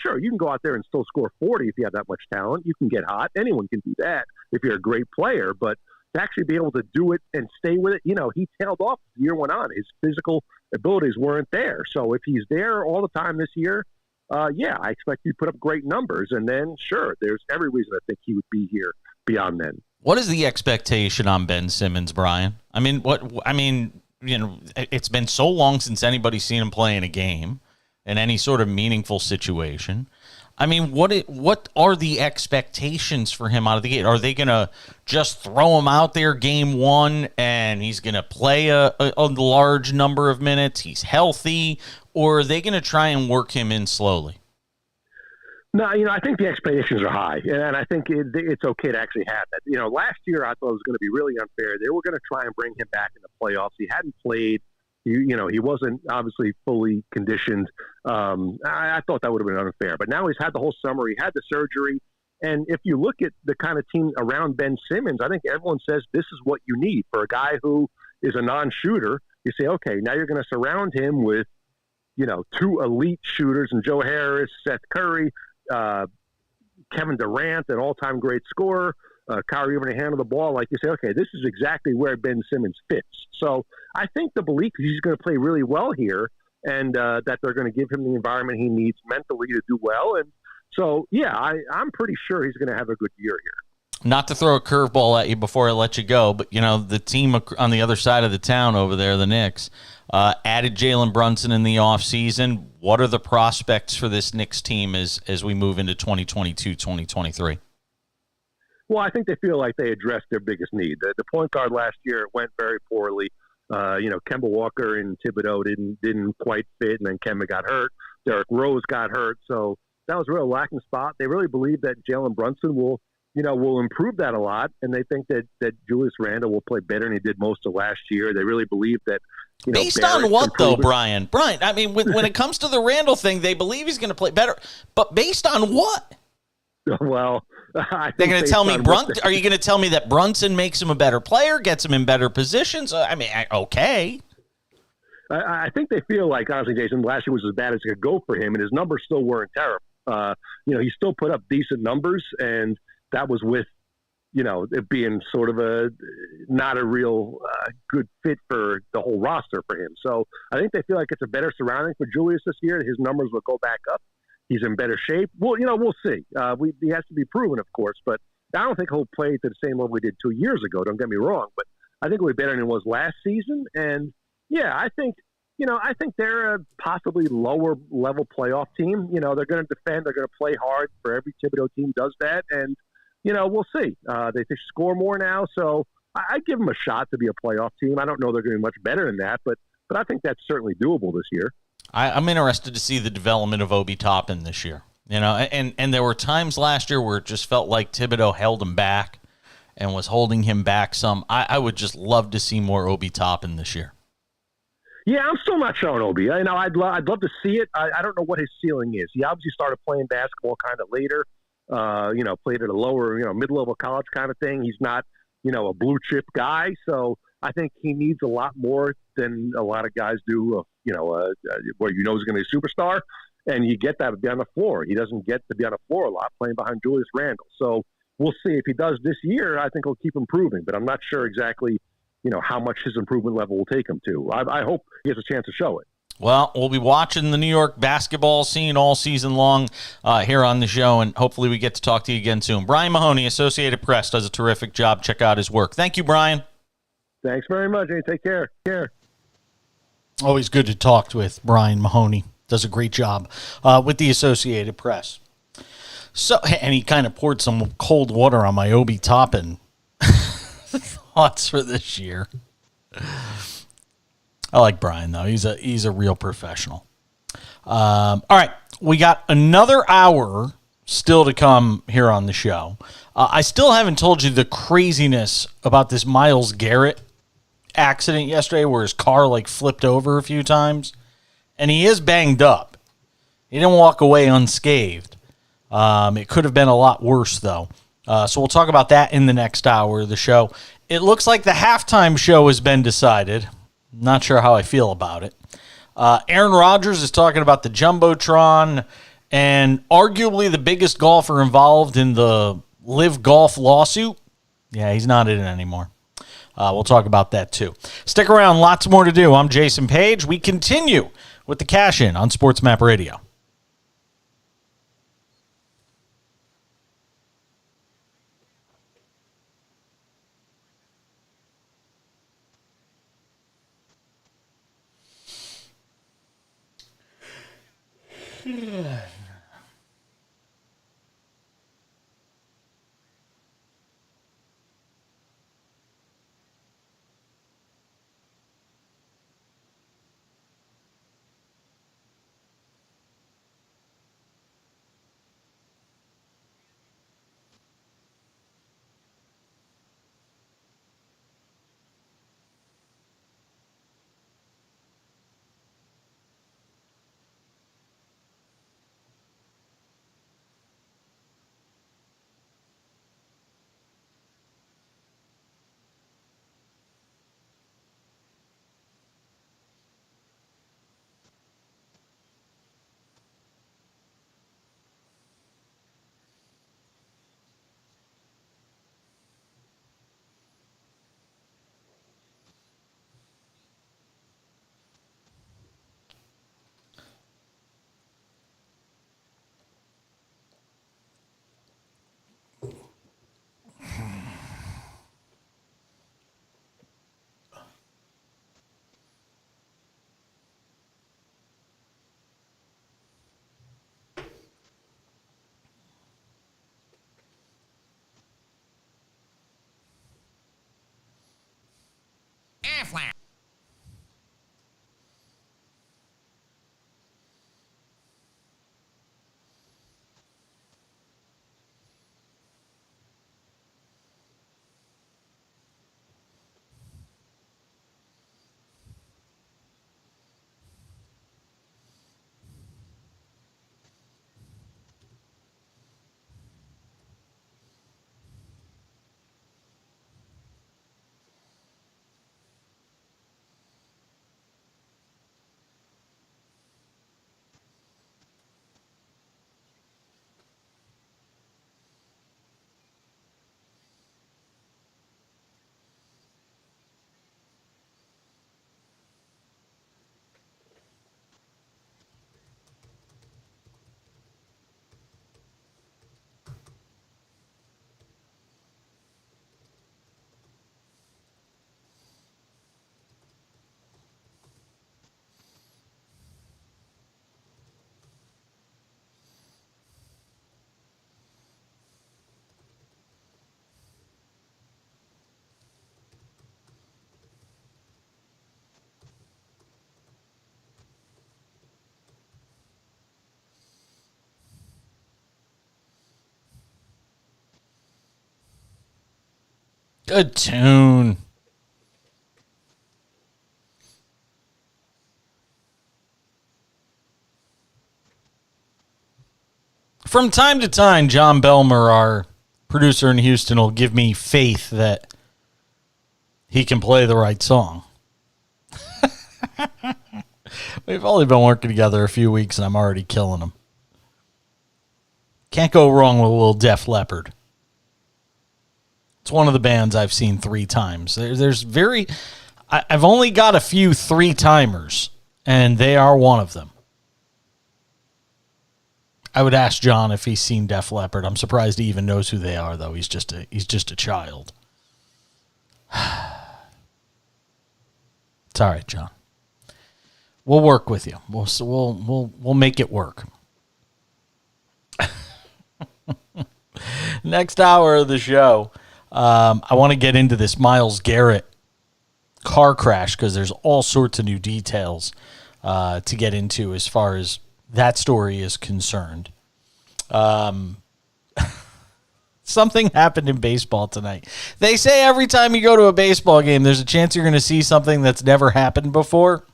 [SPEAKER 6] Sure, you can go out there and still score 40 if you have that much talent. You can get hot. Anyone can do that if you're a great player. But to actually be able to do it and stay with it, he tailed off as the year went on. His physical abilities weren't there. So if he's there all the time this year, I expect you to put up great numbers. And then, sure, there's every reason I think he would be here beyond then.
[SPEAKER 1] What is the expectation on Ben Simmons, Brian? It's been so long since anybody's seen him play in a game in any sort of meaningful situation. What are the expectations for him out of the gate? Are they going to just throw him out there game one and he's going to play a large number of minutes, he's healthy, or are they going to try and work him in slowly?
[SPEAKER 6] No, I think the expectations are high, and I think it's okay to actually have that. Last year I thought it was going to be really unfair. They were going to try and bring him back in the playoffs. He hadn't played. He wasn't obviously fully conditioned. I thought that would have been unfair. But now he's had the whole summer. He had the surgery. And if you look at the kind of team around Ben Simmons, I think everyone says this is what you need for a guy who is a non-shooter. You say, okay, now you're going to surround him with, two elite shooters and Joe Harris, Seth Curry, Kevin Durant, an all-time great scorer, Kyrie even to handle the ball. Like you say, okay, this is exactly where Ben Simmons fits. So I think the belief is he's going to play really well here, and that they're going to give him the environment he needs mentally to do well. And so, I'm pretty sure he's going to have a good year here.
[SPEAKER 1] Not to throw a curveball at you before I let you go, but, the team on the other side of the town over there, the Knicks, added Jalen Brunson in the offseason. What are the prospects for this Knicks team as we move into 2022, 2023?
[SPEAKER 6] Well, I think they feel like they addressed their biggest need. The point guard last year went very poorly. Kemba Walker and Thibodeau didn't quite fit, and then Kemba got hurt. Derrick Rose got hurt, so that was a real lacking spot. They really believe that Jalen Brunson will improve that a lot, and they think that Julius Randle will play better than he did most of last year. They really believe that.
[SPEAKER 1] Based
[SPEAKER 6] Barrett's
[SPEAKER 1] on what, though,
[SPEAKER 6] improving.
[SPEAKER 1] Brian? When it comes to the Randle thing, they believe he's going to play better, but based on what?
[SPEAKER 6] Well, I think
[SPEAKER 1] they're going to tell me Are you going to tell me that Brunson makes him a better player, gets him in better positions? Okay.
[SPEAKER 6] I think they feel like, honestly, Jason, last year was as bad as it could go for him, and his numbers still weren't terrible. He still put up decent numbers, and that was with, it being sort of not a real good fit for the whole roster for him. So I think they feel like it's a better surrounding for Julius this year. His numbers will go back up. He's in better shape. Well, we'll see. He has to be proven, of course, but I don't think he'll play to the same level we did 2 years ago. Don't get me wrong, but I think it'll be better than it was last season. And I think they're a possibly lower level playoff team. They're going to defend. They're going to play hard. For every Thibodeau team does that. And, we'll see. They score more now. So I give them a shot to be a playoff team. I don't know they're going to be much better than that, but I think that's certainly doable this year.
[SPEAKER 1] I'm interested to see the development of Obi Toppin this year. And there were times last year where it just felt like Thibodeau held him back and was holding him back some. I would just love to see more Obi Toppin this year.
[SPEAKER 6] Yeah, I'm still not showing Obi. I'd love to see it. I don't know what his ceiling is. He obviously started playing basketball kind of later. Played at a lower, mid-level college kind of thing. He's not, a blue chip guy. So I think he needs a lot more than a lot of guys do. Where he's going to be a superstar. And you get that to be on the floor. He doesn't get to be on the floor a lot playing behind Julius Randle. So we'll see. If he does this year, I think he'll keep improving, but I'm not sure exactly, how much his improvement level will take him to. I hope he has a chance to show it.
[SPEAKER 1] Well, we'll be watching the New York basketball scene all season long here on the show, and hopefully we get to talk to you again soon. Brian Mahoney, Associated Press, does a terrific job. Check out his work. Thank you, Brian.
[SPEAKER 6] Thanks very much. Hey, take care.
[SPEAKER 7] Always good to talk with Brian Mahoney. Does a great job with the Associated Press. So, and he kind of poured some cold water on my Obi Toppin thoughts for this year. I like Brian, though. He's a real professional. All right, we got another hour still to come here on the show. I still haven't told you the craziness about this Myles Garrett accident yesterday where his car flipped over a few times. And he is banged up. He didn't walk away unscathed. It could have been a lot worse, though. So we'll talk about that in the next hour of the show. It looks like the halftime show has been decided. Not sure how I feel about it. Aaron Rodgers is talking about the Jumbotron and arguably the biggest golfer involved in the Live Golf lawsuit. Yeah, he's not in it anymore. We'll talk about that, too. Stick around. Lots more to do. I'm Jason Page. We continue with the Cash In on Sports Map Radio. Good tune. From time to time, John Belmer, our producer in Houston, will give me faith that he can play the right song. We've only been working together a few weeks, and I'm already killing him. Can't go wrong with a little Def Leppard. It's one of the bands I've seen 3 times. I've only got a few 3-timers, and they are one of them. I would ask John if he's seen Def Leppard. I'm surprised he even knows who they are, though. He's just a child. It's all right, John. We'll work with you. We'll make it work. Next hour of the show, I want to get into this Myles Garrett car crash because there's all sorts of new details to get into as far as that story is concerned. Something happened in baseball tonight. They say every time you go to a baseball game, there's a chance you're going to see something that's never happened before.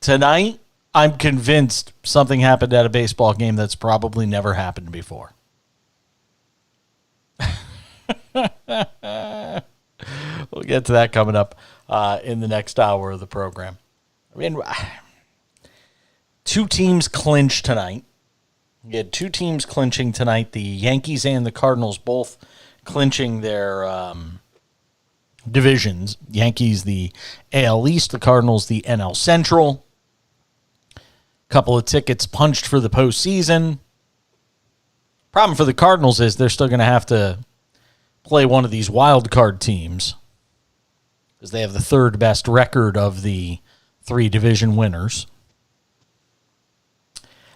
[SPEAKER 7] Tonight, I'm convinced something happened at a baseball game that's probably never happened before. We'll get to that coming up in the next hour of the program. I mean, 2 teams clinched tonight. You had 2 teams clinching tonight. The Yankees and the Cardinals both clinching their divisions. Yankees, the AL East. The Cardinals, the NL Central. Couple of tickets punched for the postseason. Problem for the Cardinals is they're still going to have to play one of these wild card teams because they have the 3rd best record of the 3 division winners.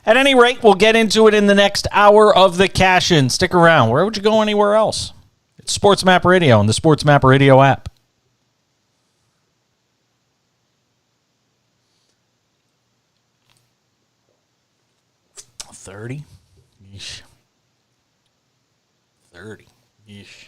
[SPEAKER 7] At any rate, we'll get into it in the next hour of the cash-in. Stick around. Where would you go anywhere else? It's Sports Map Radio and the Sports Map Radio app. $30? Yeesh. 30. Yeesh.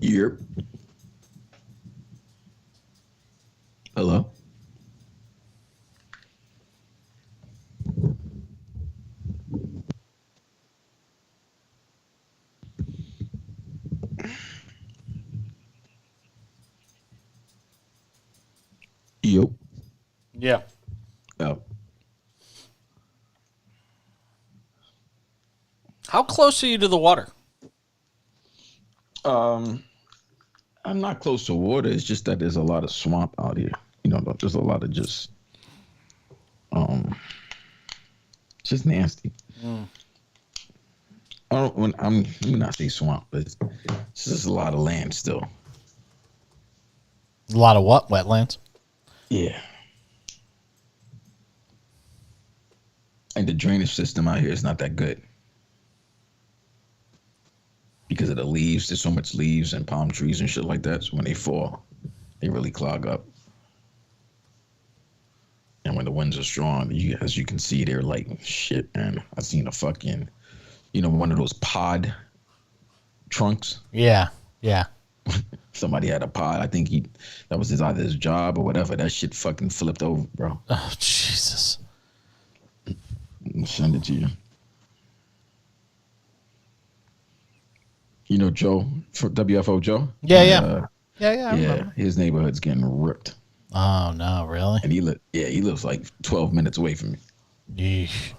[SPEAKER 2] Yep. Hello? Yep.
[SPEAKER 7] Yeah.
[SPEAKER 2] Oh.
[SPEAKER 7] How close are you to the water?
[SPEAKER 2] I'm not close to water. It's just that there's a lot of swamp out here. You know, there's a lot of just nasty. Let me not say swamp, but it's just a lot of land still.
[SPEAKER 7] A lot of what? Wetlands?
[SPEAKER 2] Yeah. And the drainage system out here is not that good. Because of the leaves, there's so much leaves and palm trees and shit like that. So when they fall, they really clog up. And when the winds are strong, as you can see, they're like shit. And I seen a fucking, one of those pod trunks.
[SPEAKER 7] Yeah, yeah.
[SPEAKER 2] Somebody had a pod. I think that was either his job or whatever. That shit fucking flipped over, bro.
[SPEAKER 7] Oh, Jesus.
[SPEAKER 2] I'll send it to you. You know Joe, WFO Joe?
[SPEAKER 7] Yeah. Yeah.
[SPEAKER 2] His neighborhood's getting ripped.
[SPEAKER 7] Oh, no, really?
[SPEAKER 2] And he lives like 12 minutes away from me.
[SPEAKER 7] Yeesh.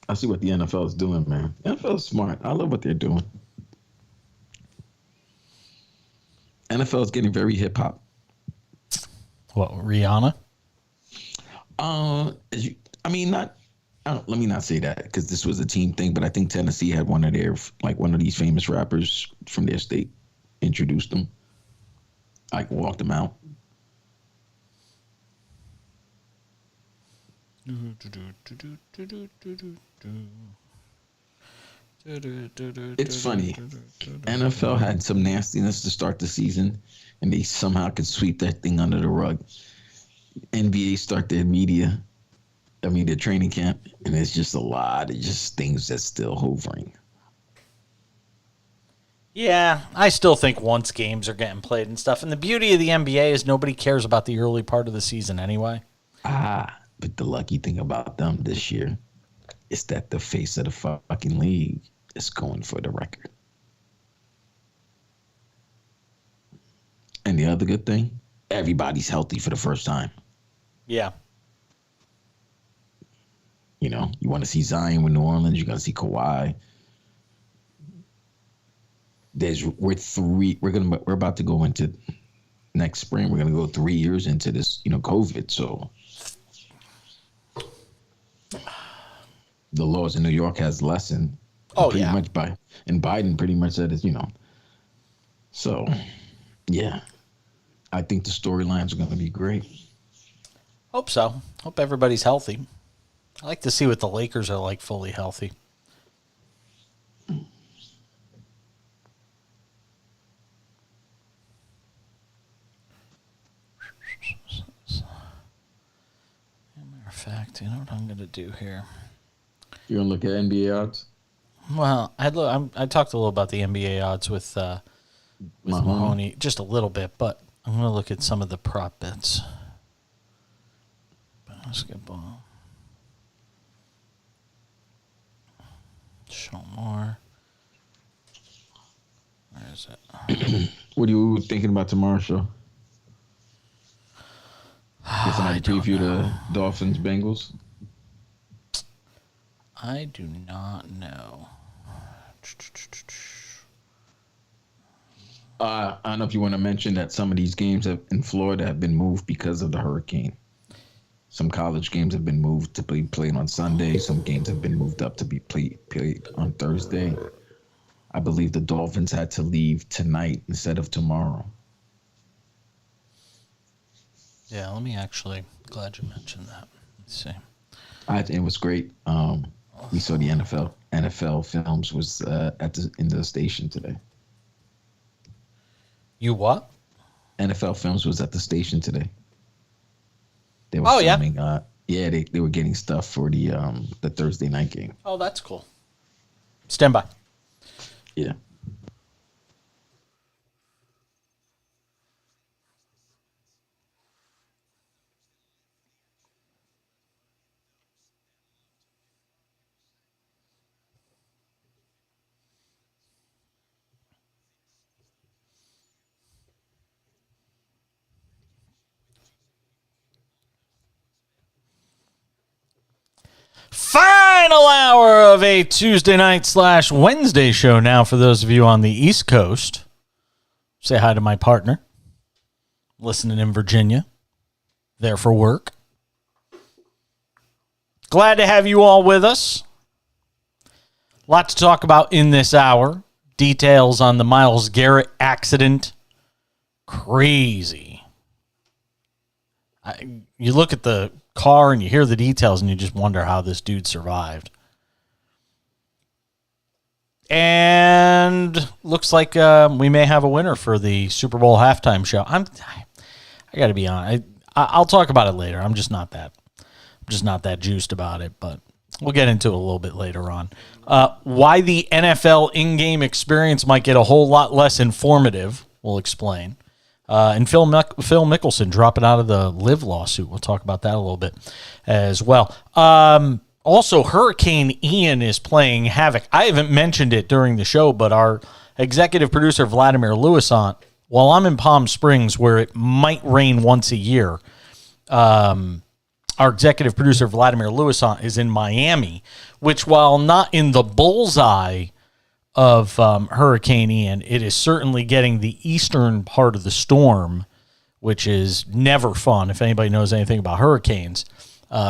[SPEAKER 2] I see what the NFL is doing, man. The NFL is smart. I love what they're doing. NFL is getting very hip hop.
[SPEAKER 7] What, Rihanna?
[SPEAKER 2] I mean, not. Let me not say that because this was a team thing, but I think Tennessee had one of these famous rappers from their state introduced them, like walked them out. It's funny. NFL had some nastiness to start the season, and they somehow could sweep that thing under the rug. NBA start their their training camp, and it's just a lot of just things that's still hovering.
[SPEAKER 7] Yeah, I still think once games are getting played and stuff. And the beauty of the NBA is nobody cares about the early part of the season anyway.
[SPEAKER 2] But the lucky thing about them this year is that the face of the fucking league is going for the record. And the other good thing, everybody's healthy for the first time.
[SPEAKER 7] Yeah.
[SPEAKER 2] You know, you want to see Zion with New Orleans, you're going to see Kawhi. We're about to go into next spring. We're going to go 3 years into this, COVID. So the laws in New York has lessened. Pretty much and Biden pretty much said it, So, yeah, I think the storylines are going to be great.
[SPEAKER 7] Hope so. Hope everybody's healthy. I like to see what the Lakers are like fully healthy. Matter of fact, you know what I'm going to do here?
[SPEAKER 2] You're going to look at NBA odds?
[SPEAKER 7] Well, I talked a little about the NBA odds with Mahoney, just a little bit, but I'm going to look at some of the prop bets. Basketball. Show more. Where is it?
[SPEAKER 2] What are you thinking about tomorrow's show? Get somebody preview the Dolphins Bengals?
[SPEAKER 7] I do not know.
[SPEAKER 2] I don't know if you want to mention that some of these games in Florida have been moved because of the hurricane. Some college games have been moved to be played on Sunday. Some games have been moved up to be played on Thursday. I believe the Dolphins had to leave tonight instead of tomorrow.
[SPEAKER 7] Yeah, let me actually. Glad you mentioned that. Let's see.
[SPEAKER 2] It was great. We saw the NFL Films was in the station today.
[SPEAKER 7] You what?
[SPEAKER 2] NFL Films was at the station today. They were filming. Yeah, they were getting stuff for the Thursday night game.
[SPEAKER 7] Oh, that's cool. Stand by.
[SPEAKER 2] Yeah.
[SPEAKER 7] Final hour of a Tuesday night / Wednesday show now for those of you on the East Coast. Say hi to my partner, listening in Virginia, there for work. Glad to have you all with us. Lot to talk about in this hour. Details on the Myles Garrett accident. Crazy. You look at the car and you hear the details and you just wonder how this dude survived. And looks like we may have a winner for the Super Bowl halftime show. I got to be honest. I'll talk about it later. I'm just not that juiced about it, but we'll get into it a little bit later on. Why the NFL in-game experience might get a whole lot less informative, we'll explain. And Phil Mickelson dropping out of the Live lawsuit. We'll talk about that a little bit as well. Also, Hurricane Ian is playing havoc. I haven't mentioned it during the show, but our executive producer, Vladimir Lewisant, while I'm in Palm Springs, where it might rain once a year, our executive producer, Vladimir Lewisant, is in Miami, which, while not in the bullseye of Hurricane Ian, it is certainly getting the eastern part of the storm, which is never fun. If anybody knows anything about hurricanes,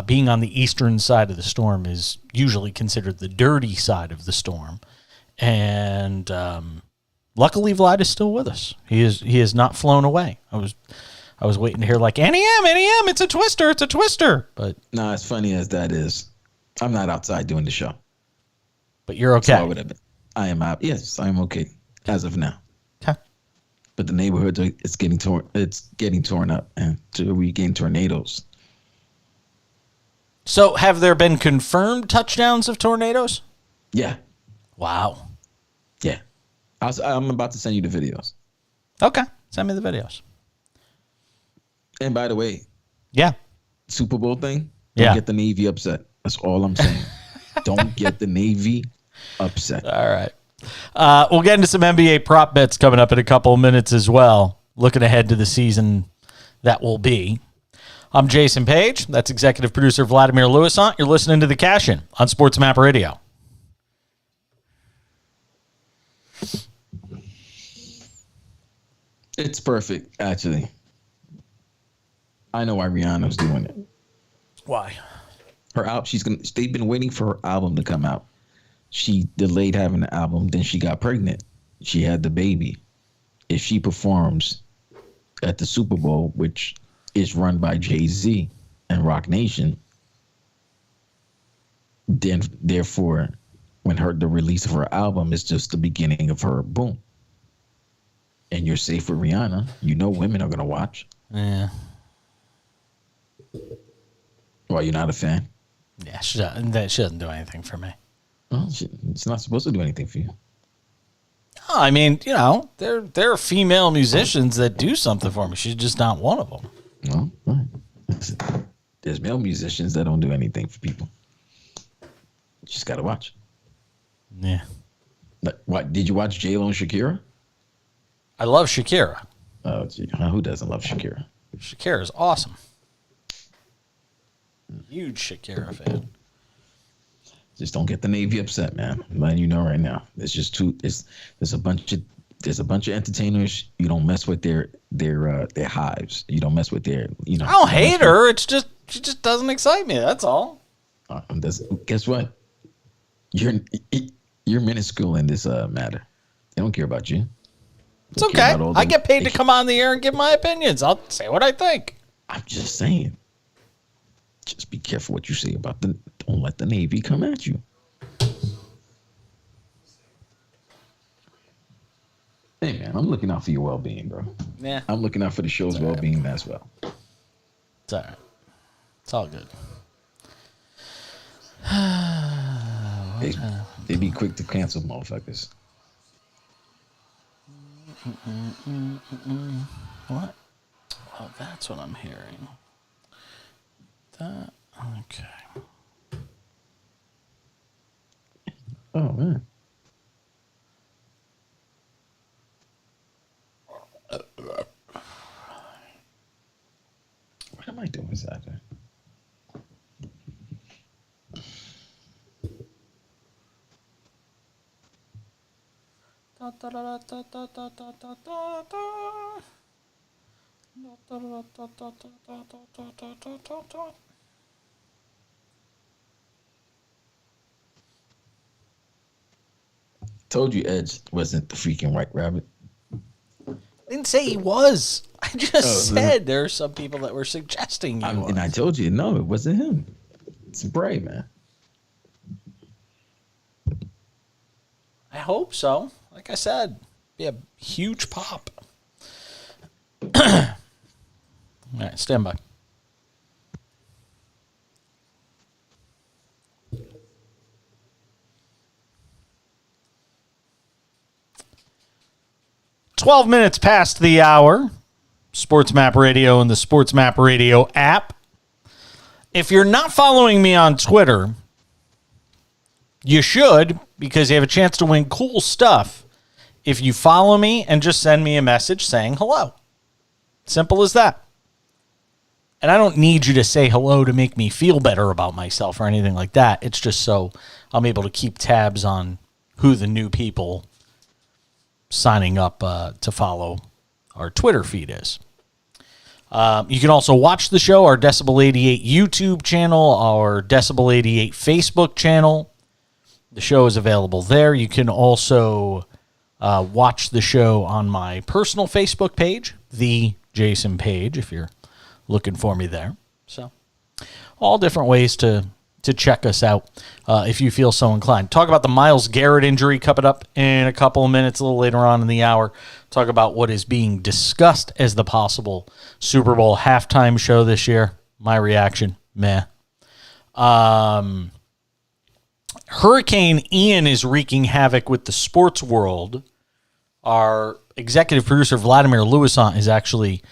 [SPEAKER 7] being on the eastern side of the storm is usually considered the dirty side of the storm. And luckily, Vlad is still with us. He is not flown away. I was waiting to hear like NEM, it's a twister. But
[SPEAKER 2] no, as funny as that is, I'm not outside doing the show.
[SPEAKER 7] But you're okay.
[SPEAKER 2] So I would have been. I am out. Yes, I am okay as of now.
[SPEAKER 7] Okay.
[SPEAKER 2] But the neighborhood it's getting torn. It's getting torn up, and we getting tornadoes.
[SPEAKER 7] So, have there been confirmed touchdowns of tornadoes?
[SPEAKER 2] Yeah.
[SPEAKER 7] Wow.
[SPEAKER 2] Yeah. I'm about to send you the videos.
[SPEAKER 7] Okay. Send me the videos.
[SPEAKER 2] And by the way,
[SPEAKER 7] yeah,
[SPEAKER 2] Super Bowl thing,
[SPEAKER 7] yeah.
[SPEAKER 2] Don't get the Navy upset. That's all I'm saying. Don't get the Navy upset.
[SPEAKER 7] All right. We'll get into some NBA prop bets coming up in a couple of minutes as well. Looking ahead to the season that will be. I'm Jason Page. That's executive producer Vladimir Lewisant. You're listening to The Cash In on Sports Map Radio.
[SPEAKER 2] It's perfect, actually. I know why Rihanna's doing it.
[SPEAKER 7] Why?
[SPEAKER 2] Her album, they've been waiting for her album to come out. She delayed having the album, then she got pregnant. She had the baby. If she performs at the Super Bowl, which is run by Jay-Z and Rock Nation, then therefore, when the release of her album is just the beginning of her boom. And you're safe with Rihanna, you know women are gonna watch.
[SPEAKER 7] Yeah.
[SPEAKER 2] Why, you're not a fan?
[SPEAKER 7] Yeah, she doesn't do anything for me.
[SPEAKER 2] Well, it's not supposed to do anything for you.
[SPEAKER 7] Oh, I mean, there are female musicians that do something for me. She's just not one of them.
[SPEAKER 2] Well, right. There's male musicians that don't do anything for people. You just gotta watch.
[SPEAKER 7] Yeah.
[SPEAKER 2] What did you watch J-Lo and Shakira?
[SPEAKER 7] I love Shakira.
[SPEAKER 2] Oh, gee, who doesn't love Shakira?
[SPEAKER 7] Shakira is awesome. Huge Shakira fan.
[SPEAKER 2] Just don't get the Navy upset, man. I'm letting you know right now. It's just there's a bunch of entertainers. You don't mess with their hives. You don't mess with their
[SPEAKER 7] I don't hate her. It's just she just doesn't excite me. That's all.
[SPEAKER 2] Guess what? You're minuscule in this matter. They don't care about you.
[SPEAKER 7] It's okay. I get paid to come on the air and give my opinions. I'll say what I think.
[SPEAKER 2] I'm just saying. Just be careful what you say about don't let the Navy come at you. Hey man, I'm looking out for your well-being, bro.
[SPEAKER 7] Yeah.
[SPEAKER 2] I'm looking out for the show's well-being as well.
[SPEAKER 7] It's all right. It's all good.
[SPEAKER 2] They be quick to cancel motherfuckers.
[SPEAKER 7] What? Oh, that's what I'm hearing. Okay.
[SPEAKER 2] Oh man. What am I doing inside there? Told you Edge wasn't the freaking White Rabbit.
[SPEAKER 7] I didn't say he was. I just said there are some people that were suggesting he was.
[SPEAKER 2] And I told you, no, it wasn't him. It's Bray, man.
[SPEAKER 7] I hope so. Like I said, be a huge pop. All right, stand by. "12 minutes past the hour. Sports Map Radio and the Sports Map Radio app. If you're not following me on Twitter, you should, because you have a chance to win cool stuff if you follow me and just send me a message saying hello. Simple as that. And I don't need you to say hello to make me feel better about myself or anything like that. It's just so I'm able to keep tabs on who the new people signing up to follow our Twitter feed is. You can also watch the show, our Decibel 88 YouTube channel, our Decibel 88 Facebook channel. The show is available there. You can also watch the show on my personal Facebook page, The Jason Page, if you're looking for me there. So all different ways to check us out if you feel so inclined. Talk about the Myles Garrett injury coming up in a couple of minutes, a little later on in the hour. Talk about what is being discussed as the possible Super Bowl halftime show this year. My reaction, meh. Hurricane Ian is wreaking havoc with the sports world. Our executive producer, Vladimir Lewisant, is actually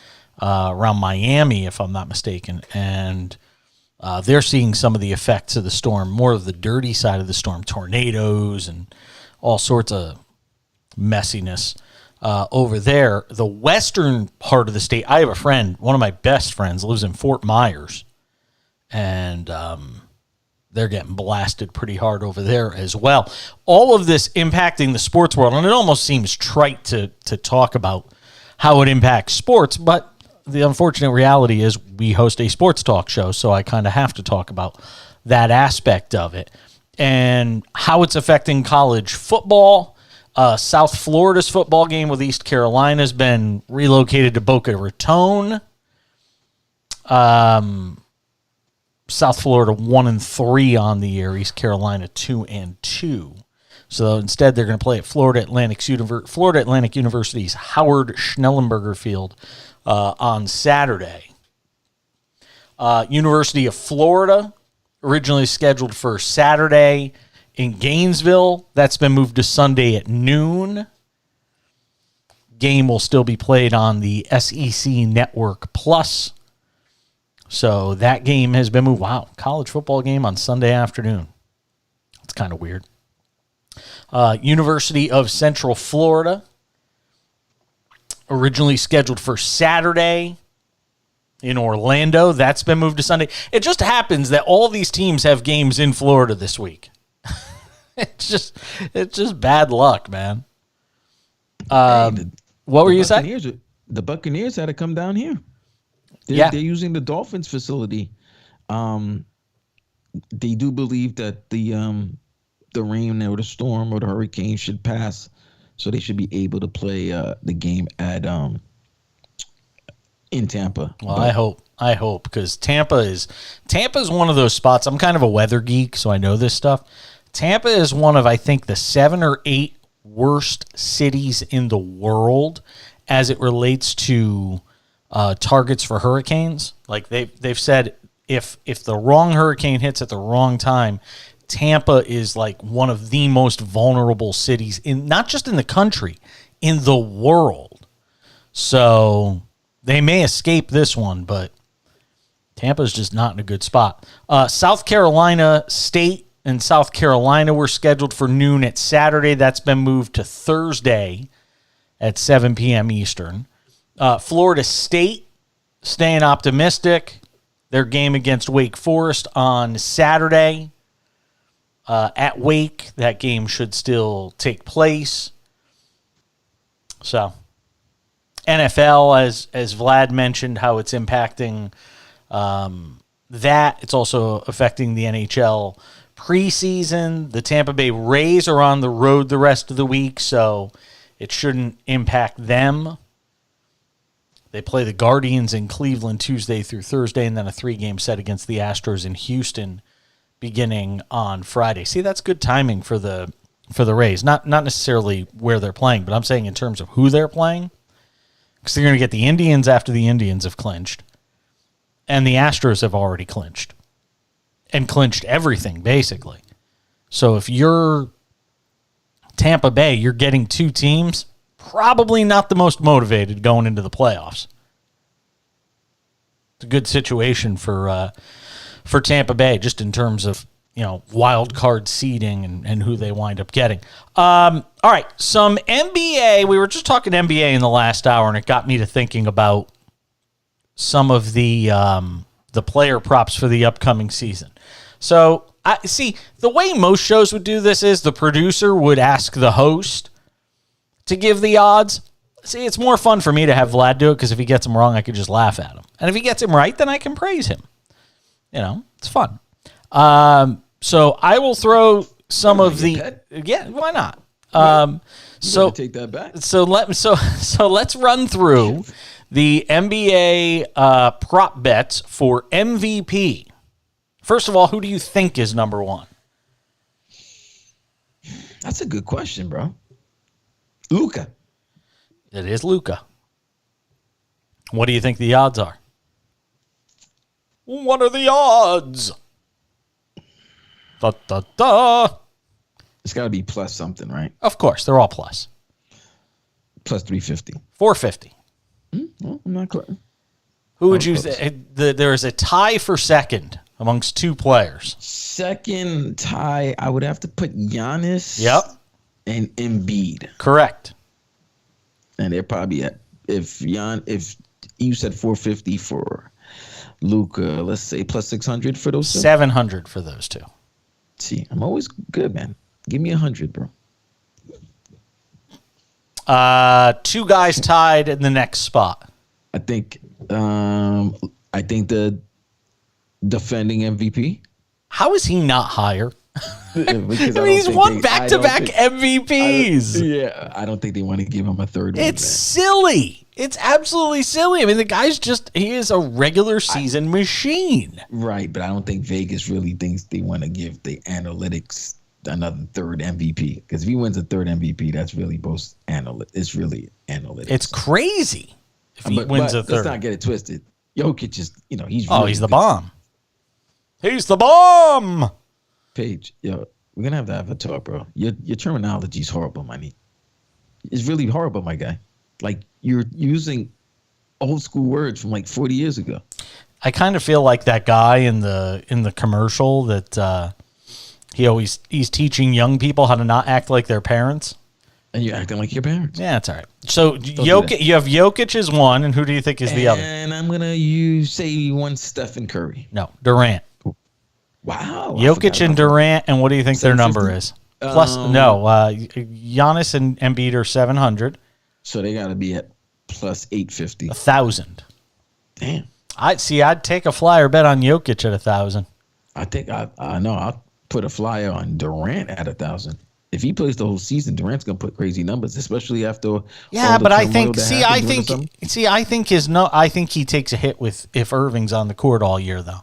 [SPEAKER 7] around Miami, if I'm not mistaken, and they're seeing some of the effects of the storm, more of the dirty side of the storm, tornadoes and all sorts of messiness over there. The western part of the state, I have a friend, one of my best friends, lives in Fort Myers, and they're getting blasted pretty hard over there as well. All of this impacting the sports world, and it almost seems trite to talk about how it impacts sports, but the unfortunate reality is we host a sports talk show, so I kind of have to talk about that aspect of it and how it's affecting college football. South Florida's football game with East Carolina has been relocated to Boca Raton. South Florida 1-3 on the year. East Carolina 2-2. So instead, they're going to play at Florida Atlantic University's Howard Schnellenberger Field on Saturday. University of Florida, originally scheduled for Saturday in Gainesville. That's been moved to Sunday at noon. Game will still be played on the SEC Network Plus. So that game has been moved. Wow, college football game on Sunday afternoon. That's kind of weird. University of Central Florida, originally scheduled for Saturday in Orlando. That's been moved to Sunday. It just happens that all these teams have games in Florida this week. It's just bad luck, man. What were you saying?
[SPEAKER 2] The Buccaneers had to come down here. They're using the Dolphins facility. They do believe that the rain or the storm or the hurricane should pass, so they should be able to play the game at in Tampa.
[SPEAKER 7] Well, I hope because Tampa is one of those spots. I'm kind of a weather geek, so I know this stuff. Tampa is one of, I think, the 7 or 8 worst cities in the world as it relates to targets for hurricanes. Like they've said, if the wrong hurricane hits at the wrong time, Tampa is like one of the most vulnerable cities in not just in the country, in the world. So they may escape this one, but Tampa's just not in a good spot. South Carolina State and South Carolina were scheduled for noon at Saturday. That's been moved to Thursday at 7 p.m. Eastern. Florida State staying optimistic. Their game against Wake Forest on Saturday at Wake. That game should still take place. So, NFL, as Vlad mentioned, how it's impacting that. It's also affecting the NHL preseason. The Tampa Bay Rays are on the road the rest of the week, so it shouldn't impact them. They play the Guardians in Cleveland Tuesday through Thursday, and then a 3-game set against the Astros in Houston beginning on Friday. See, that's good timing for the Rays. Not necessarily where they're playing, but I'm saying in terms of who they're playing. Because they're going to get the Indians after the Indians have clinched. And the Astros have already clinched. And clinched everything, basically. So if you're Tampa Bay, you're getting 2 teams, probably not the most motivated going into the playoffs. It's a good situation for Tampa Bay, just in terms of, wild card seeding and who they wind up getting. All right, some NBA. We were just talking NBA in the last hour, and it got me to thinking about some of the player props for the upcoming season. So, I see, the way most shows would do this is the producer would ask the host to give the odds. See, it's more fun for me to have Vlad do it because if he gets him wrong, I could just laugh at him. And if he gets him right, then I can praise him. It's fun. So I will throw some of the... Yeah, why not? So
[SPEAKER 2] take that back.
[SPEAKER 7] So let's run through the NBA prop bets for MVP. First of all, who do you think is number one?
[SPEAKER 2] That's a good question, bro. Luka.
[SPEAKER 7] It is Luka. What do you think the odds are? What are the odds? Da, da, da.
[SPEAKER 2] It's got to be plus something, right?
[SPEAKER 7] Of course, they're all plus.
[SPEAKER 2] Plus 350.
[SPEAKER 7] 450.
[SPEAKER 2] Well, I'm not close.
[SPEAKER 7] Who would you say? There is a tie for second amongst two players.
[SPEAKER 2] Second tie, I would have to put Giannis.
[SPEAKER 7] Yep.
[SPEAKER 2] And Embiid.
[SPEAKER 7] Correct.
[SPEAKER 2] And they're probably at, if you said 450 for Luka, let's say plus 600 for those two.
[SPEAKER 7] 700 for those two.
[SPEAKER 2] See, I'm always good, man. Give me 100, bro.
[SPEAKER 7] Two guys tied in the next spot.
[SPEAKER 2] I think the defending MVP.
[SPEAKER 7] How is he not higher?
[SPEAKER 2] Because
[SPEAKER 7] he's won back-to-back MVPs.
[SPEAKER 2] I don't think they want to give him a third one.
[SPEAKER 7] It's silly. It's absolutely silly. I mean, the guy's he is a regular season machine.
[SPEAKER 2] Right, but I don't think Vegas really thinks they want to give the analytics another third MVP. Because if he wins a third MVP, that's really both it's really analytics.
[SPEAKER 7] It's crazy if he wins a third.
[SPEAKER 2] Let's not get it twisted. Jokic is, he's
[SPEAKER 7] really he's the bomb. He's the bomb.
[SPEAKER 2] Paige, we're gonna have to have a talk, bro. Your terminology is horrible, money. It's really horrible, my guy. Like you're using old school words from like 40 years ago.
[SPEAKER 7] I kind of feel like that guy in the commercial that he's teaching young people how to not act like their parents.
[SPEAKER 2] And you're acting like your parents.
[SPEAKER 7] Yeah, that's all right. So Jokic, you have Jokic as one, and who do you think is the other?
[SPEAKER 2] And I'm gonna say one Stephen Curry.
[SPEAKER 7] No, Durant.
[SPEAKER 2] Wow.
[SPEAKER 7] Jokic and Durant, and what do you think their number is? Plus, Giannis and Embiid are 700.
[SPEAKER 2] So they got to be at plus 850.
[SPEAKER 7] 1,000.
[SPEAKER 2] Damn.
[SPEAKER 7] I'd take a flyer bet on Jokic at 1,000.
[SPEAKER 2] I think I know. I'll put a flyer on Durant at 1,000. If he plays the whole season, Durant's gonna put crazy numbers, especially after.
[SPEAKER 7] Yeah, but I think I think he takes a hit if Irving's on the court all year though.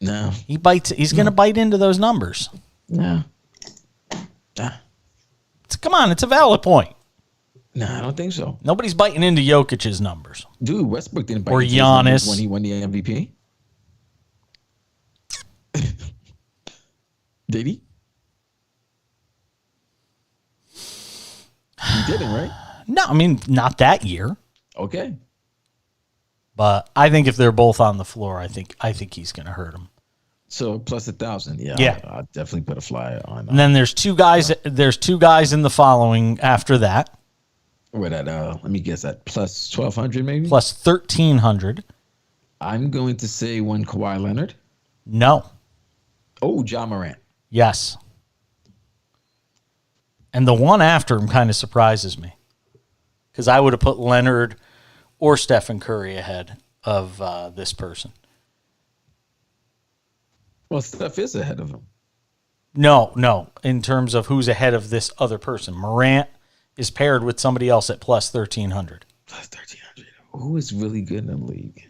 [SPEAKER 2] No,
[SPEAKER 7] he's gonna bite into those numbers.
[SPEAKER 2] No.
[SPEAKER 7] Come on, it's a valid point.
[SPEAKER 2] No, I don't think so.
[SPEAKER 7] Nobody's biting into Jokic's numbers.
[SPEAKER 2] Dude, Westbrook didn't bite
[SPEAKER 7] or
[SPEAKER 2] into
[SPEAKER 7] Giannis
[SPEAKER 2] his numbers when he won the MVP. Did he? He didn't, right?
[SPEAKER 7] No, I mean not that year.
[SPEAKER 2] Okay.
[SPEAKER 7] But I think if they're both on the floor, I think he's going to hurt him.
[SPEAKER 2] So plus 1,000,
[SPEAKER 7] yeah.
[SPEAKER 2] I'll definitely put a flyer on.
[SPEAKER 7] And then there's two guys. There's two guys in the following after that.
[SPEAKER 2] What at? Let me guess at plus 1,200 maybe.
[SPEAKER 7] Plus 1,300.
[SPEAKER 2] I'm going to say one Kawhi Leonard.
[SPEAKER 7] No.
[SPEAKER 2] Oh, John Morant.
[SPEAKER 7] Yes. And the one after him kind of surprises me because I would have put Leonard or Stephen Curry ahead of this person.
[SPEAKER 2] Well, Steph is ahead of him.
[SPEAKER 7] No. In terms of who's ahead of this other person, Morant is paired with somebody else at plus 1,300.
[SPEAKER 2] Plus 1,300. Who is really good in the league?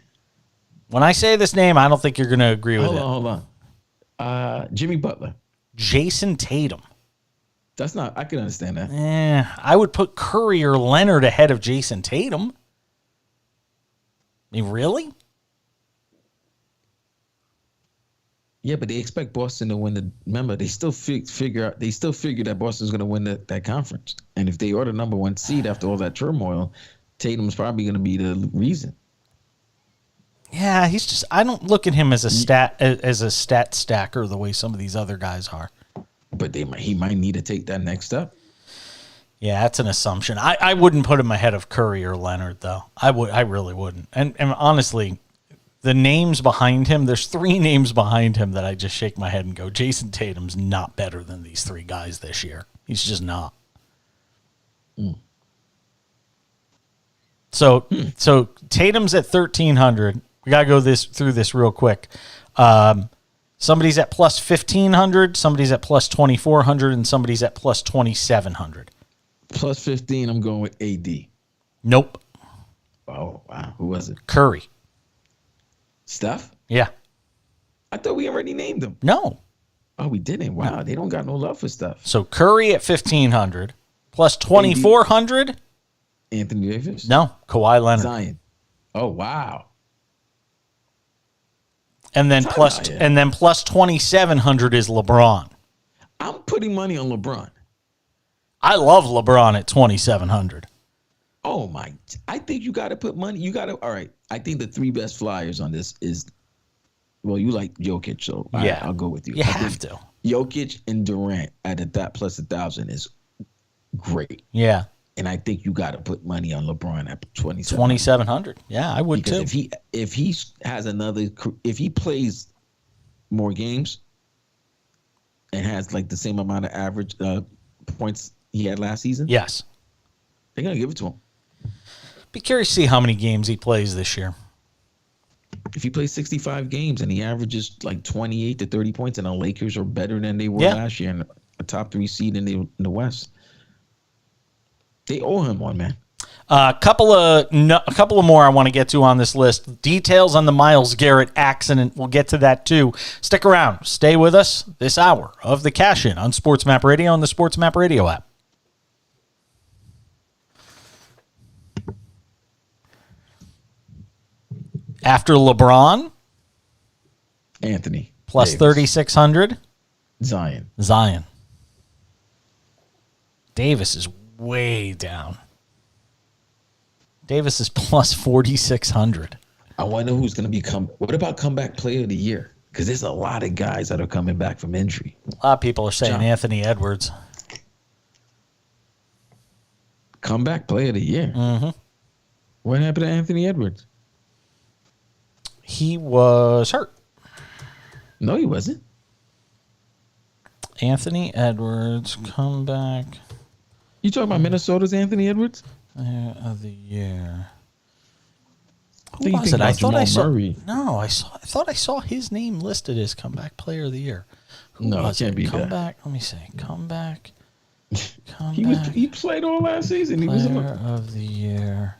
[SPEAKER 7] When I say this name, I don't think you're going to agree with it.
[SPEAKER 2] Hold on. Jimmy Butler.
[SPEAKER 7] Jason Tatum.
[SPEAKER 2] That's not. I can understand that.
[SPEAKER 7] I would put Curry or Leonard ahead of Jason Tatum. I mean, really?
[SPEAKER 2] Yeah, but they expect Boston to win remember, they still figure that Boston's going to win that conference. And if they are the number one seed after all that turmoil, Tatum's probably going to be the reason.
[SPEAKER 7] Yeah, he's just. I don't look at him as a stat stacker the way some of these other guys are.
[SPEAKER 2] But he might need to take that next step.
[SPEAKER 7] Yeah, that's an assumption. I wouldn't put him ahead of Curry or Leonard though. I really wouldn't. And honestly, the names behind him, there's three names behind him that I just shake my head and go, Jason Tatum's not better than these three guys this year. He's just not. So Tatum's at 1,300. We got to go through this real quick. Somebody's at plus 1,500, somebody's at plus 2,400, and somebody's at plus 2,700.
[SPEAKER 2] Plus 15, I'm going with AD.
[SPEAKER 7] Nope.
[SPEAKER 2] Oh, wow. Who was it?
[SPEAKER 7] Curry.
[SPEAKER 2] Steph?
[SPEAKER 7] Yeah.
[SPEAKER 2] I thought we already named them.
[SPEAKER 7] No.
[SPEAKER 2] Oh, we didn't. Wow, they don't got no love for Steph.
[SPEAKER 7] So Curry at 1,500, plus 2,400.
[SPEAKER 2] Anthony Davis?
[SPEAKER 7] No, Kawhi Leonard.
[SPEAKER 2] Zion. Oh, wow.
[SPEAKER 7] And then plus 2,700 is LeBron.
[SPEAKER 2] I'm putting money on LeBron.
[SPEAKER 7] I love LeBron at 2,700.
[SPEAKER 2] Oh my! I think you got to put money. You got to. All right. I think the three best flyers on this is. Well, you like Jokic, so
[SPEAKER 7] Yeah.
[SPEAKER 2] I'll go with you.
[SPEAKER 7] You
[SPEAKER 2] I
[SPEAKER 7] have
[SPEAKER 2] think
[SPEAKER 7] to.
[SPEAKER 2] Jokic and Durant at that plus 1,000 is great.
[SPEAKER 7] Yeah.
[SPEAKER 2] And I think you got to put money on LeBron at 27.
[SPEAKER 7] 2,700. Yeah, I would
[SPEAKER 2] Because
[SPEAKER 7] too.
[SPEAKER 2] if he has if he plays more games and has like the same amount of average points he had last season,
[SPEAKER 7] Yes.
[SPEAKER 2] they're gonna give it to him.
[SPEAKER 7] Be curious to see how many games he plays this year.
[SPEAKER 2] If he plays 65 games and he averages like 28 to 30 points, and the Lakers are better than they were
[SPEAKER 7] Yeah.
[SPEAKER 2] last year and a top 3 seed in the West, they owe him one, man.
[SPEAKER 7] A couple of more I want to get to on this list. Details on the Myles Garrett accident. We'll get to that too. Stick around. Stay with us this hour of the Cash In on Sports Map Radio and the Sports Map Radio app. After LeBron,
[SPEAKER 2] Anthony
[SPEAKER 7] plus
[SPEAKER 2] Davis.
[SPEAKER 7] 3,600.
[SPEAKER 2] Zion.
[SPEAKER 7] Davis is way down. Davis is plus 4,600.
[SPEAKER 2] I wonder who's going to become. What about comeback player of the year? Because there's a lot of guys that are coming back from injury.
[SPEAKER 7] A lot of people are saying
[SPEAKER 2] John.
[SPEAKER 7] Anthony Edwards.
[SPEAKER 2] Comeback player of the year.
[SPEAKER 7] Mm-hmm.
[SPEAKER 2] What happened to Anthony Edwards?
[SPEAKER 7] He was hurt.
[SPEAKER 2] No, he wasn't.
[SPEAKER 7] Anthony Edwards, comeback
[SPEAKER 2] You talking about Minnesota's Anthony Edwards?
[SPEAKER 7] player of the year. Who
[SPEAKER 2] think you
[SPEAKER 7] was
[SPEAKER 2] think
[SPEAKER 7] it? I
[SPEAKER 2] about
[SPEAKER 7] thought I
[SPEAKER 2] Jamal
[SPEAKER 7] saw.
[SPEAKER 2] Murray.
[SPEAKER 7] No, I thought I saw his name listed as comeback player of the year. Who
[SPEAKER 2] No, it
[SPEAKER 7] was
[SPEAKER 2] can't be that.
[SPEAKER 7] comeback? Let me see. Comeback. Comeback.
[SPEAKER 2] He played all last season. He was
[SPEAKER 7] Player of the year,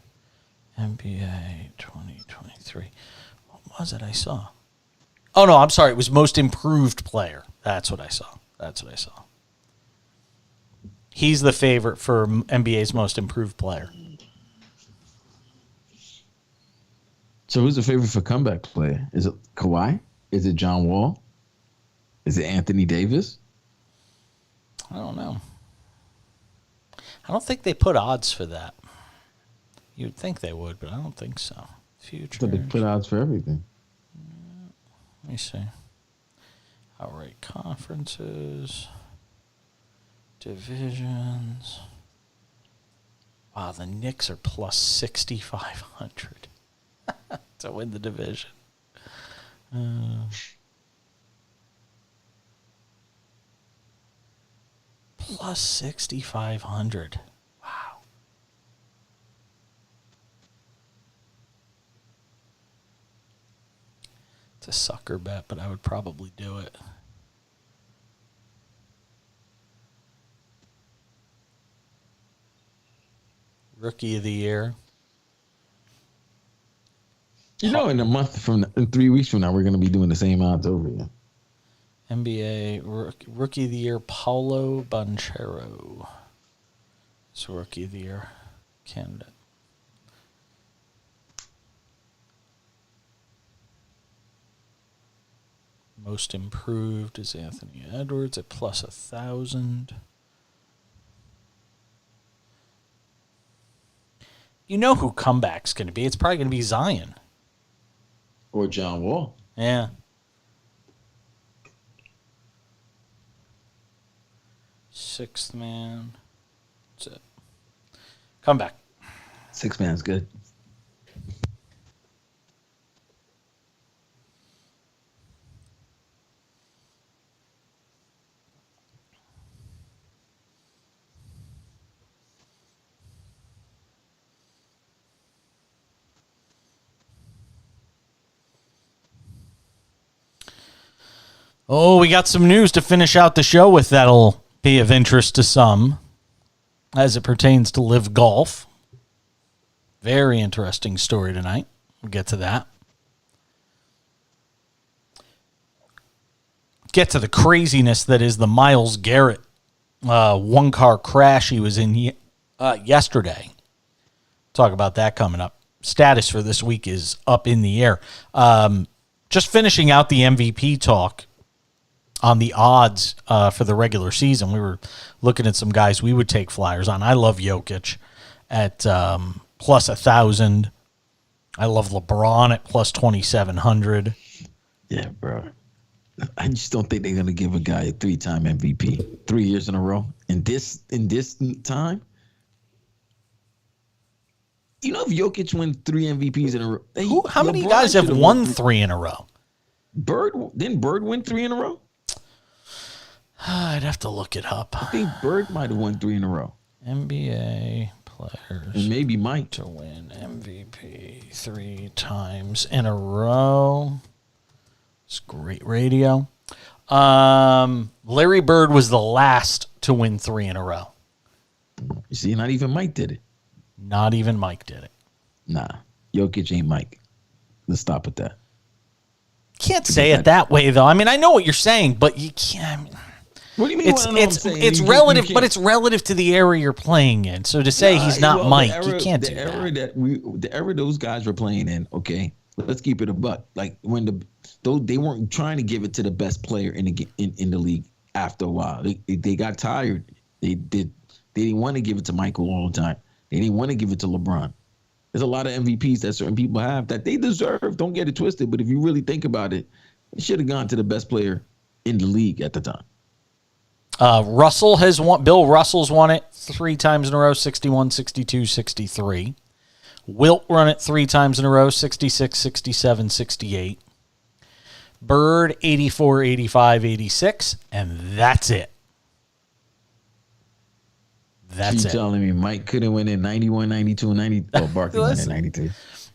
[SPEAKER 7] NBA 2023. What was it I saw? Oh, no, I'm sorry. It was most improved player. That's what I saw. He's the favorite for NBA's most improved player.
[SPEAKER 2] So who's the favorite for comeback player? Is it Kawhi? Is it John Wall? Is it Anthony Davis?
[SPEAKER 7] I don't know. I don't think they put odds for that. You'd think they would, but I don't think so. Future.
[SPEAKER 2] So they put odds for everything.
[SPEAKER 7] Let me see. Outright conferences. Divisions. Wow, the Knicks are plus 6,500 to win the division. Plus 6,500. Wow. It's a sucker bet, but I would probably do it. Rookie of the year.
[SPEAKER 2] You know, in 3 weeks from now, we're going to be doing the same odds over again.
[SPEAKER 7] NBA Rookie of the Year, Paulo Banchero. It's Rookie of the Year candidate. Most improved is Anthony Edwards at plus 1,000. You know who comeback's going to be. It's probably going to be Zion.
[SPEAKER 2] Or John Wall.
[SPEAKER 7] Yeah. Sixth man. That's it. Comeback.
[SPEAKER 2] Six man's good.
[SPEAKER 7] Oh, we got some news to finish out the show with that'll be of interest to some as it pertains to Live Golf. Very interesting story tonight. We'll get to that. Get to the craziness that is the Myles Garrett one-car crash he was in yesterday. Talk about that coming up. Status for this week is up in the air. Just finishing out the MVP talk on the odds for the regular season. We were looking at some guys we would take flyers on. I love Jokic at plus 1,000. I love LeBron at plus 2,700.
[SPEAKER 2] Yeah, bro. I just don't think they're gonna give a guy a 3-time MVP 3 years in a row. In this time, you know, if Jokic wins 3 MVPs in a row,
[SPEAKER 7] how many guys have won 3 in a row?
[SPEAKER 2] Didn't Bird win 3 in a row?
[SPEAKER 7] I'd have to look it up.
[SPEAKER 2] I think Bird might have won 3 in a row.
[SPEAKER 7] NBA players
[SPEAKER 2] and maybe Mike
[SPEAKER 7] to win MVP 3 times in a row. It's great radio. Larry Bird was the last to win 3 in a row.
[SPEAKER 2] You see, not even Mike did it.
[SPEAKER 7] Not even Mike did it.
[SPEAKER 2] Nah, Jokic ain't Mike. Let's stop with that.
[SPEAKER 7] Can't say it that way, though. I mean, I know what you're saying, but you can't.
[SPEAKER 2] What do you mean?
[SPEAKER 7] It's relative, but it's relative to the era you're playing in. So to say he's not Mike, you can't do that.
[SPEAKER 2] The era those guys were playing in. Okay, let's keep it a buck. Like when they weren't trying to give it to the best player in the league. After a while, they got tired. They didn't want to give it to Michael all the time. They didn't want to give it to LeBron. There's a lot of MVPs that certain people have that they deserve. Don't get it twisted. But if you really think about it, it should have gone to the best player in the league at the time.
[SPEAKER 7] Russell has won. Bill Russell's won it 3 times in a row, 61, 62, 63. Wilt run it 3 times in a row, 66, 67, 68. Bird, 84, 85, 86. And that's it. That's it.
[SPEAKER 2] Telling me Mike couldn't win in 91, 92, 90. Oh, Barkley won in 92.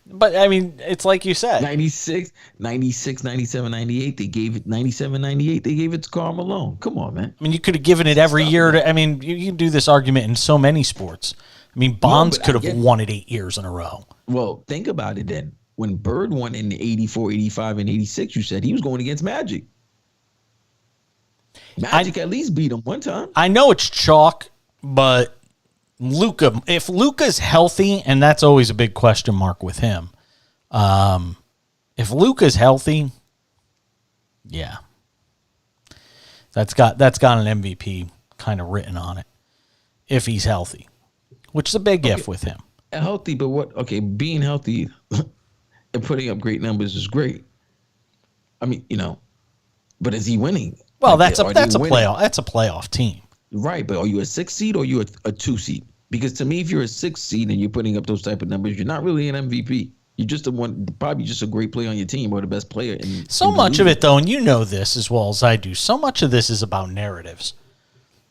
[SPEAKER 7] But, I mean, it's like you said.
[SPEAKER 2] 96, 97, 98. They gave it 97, 98. They gave it to Karl Malone. Come on, man.
[SPEAKER 7] I mean, you could have given it every year. I mean, you can do this argument in so many sports. I mean, Bonds could have won it 8 years in a row.
[SPEAKER 2] Well, think about it then. When Bird won in the 84, 85, and 86, you said he was going against Magic. Magic at least beat him one time.
[SPEAKER 7] I know it's chalk, but Luka, if Luka's healthy, and that's always a big question mark with him. If Luka's healthy, yeah, that's got an MVP kind of written on it. If he's healthy, which is a big if with him.
[SPEAKER 2] Healthy, but what? Okay, being healthy and putting up great numbers is great. I mean, but is he winning?
[SPEAKER 7] Well, that's a playoff. That's a playoff team.
[SPEAKER 2] Right, but are you a 6 seed or are you a 2 seed? Because to me, if you're a 6 seed and you're putting up those type of numbers, you're not really an MVP. You're just probably just a great player on your team or the best player.
[SPEAKER 7] So much of it, though, and you know this as well as I do, so much of this is about narratives.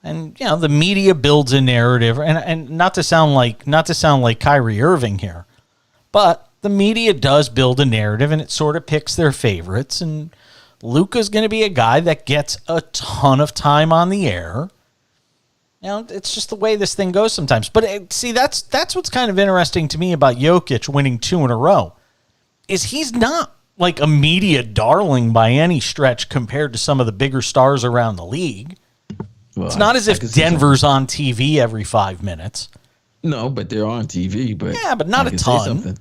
[SPEAKER 7] And the media builds a narrative, and not to sound like Kyrie Irving here, but the media does build a narrative, and it sort of picks their favorites. And Luka's going to be a guy that gets a ton of time on the air. It's just the way this thing goes sometimes. But see, that's what's kind of interesting to me about Jokic winning 2 in a row, is he's not like a media darling by any stretch compared to some of the bigger stars around the league. Well, it's not as if Denver's on TV every 5 minutes.
[SPEAKER 2] No, but they're on TV. But
[SPEAKER 7] yeah, but not a ton.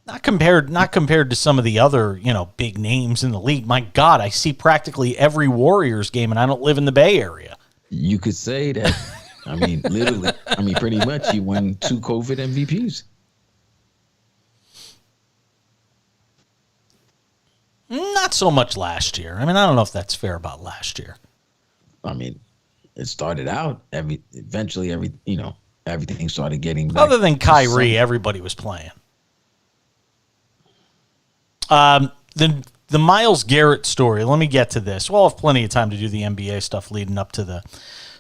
[SPEAKER 7] Not compared to some of the other big names in the league. My God, I see practically every Warriors game, and I don't live in the Bay Area.
[SPEAKER 2] You could say that. I mean, literally. I mean, pretty much he won 2 COVID MVPs.
[SPEAKER 7] Not so much last year. I mean, I don't know if that's fair about last year.
[SPEAKER 2] I mean, it started out eventually everything started getting back.
[SPEAKER 7] Other than Kyrie, everybody was playing. The Myles Garrett story, let me get to this. We'll have plenty of time to do the NBA stuff leading up to the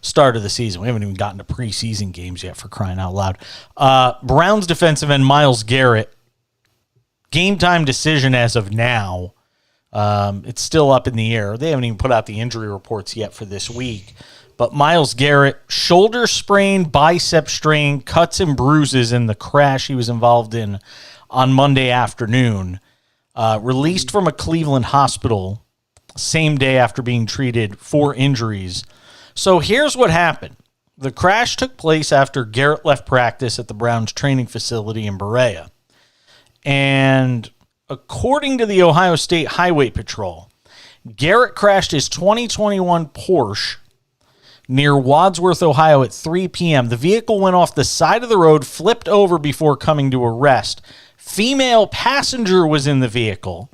[SPEAKER 7] start of the season. We haven't even gotten to preseason games yet, for crying out loud. Browns defensive end Myles Garrett, game time decision as of now. It's still up in the air. They haven't even put out the injury reports yet for this week. But Myles Garrett, shoulder sprain, bicep strain, cuts and bruises in the crash he was involved in on Monday afternoon. Released from a Cleveland hospital same day after being treated for injuries. So here's what happened. The crash took place after Garrett left practice at the Browns training facility in Berea. And according to the Ohio State Highway Patrol, Garrett crashed his 2021 Porsche near Wadsworth, Ohio at 3 p.m. The vehicle went off the side of the road, flipped over before coming to a rest. Female passenger was in the vehicle,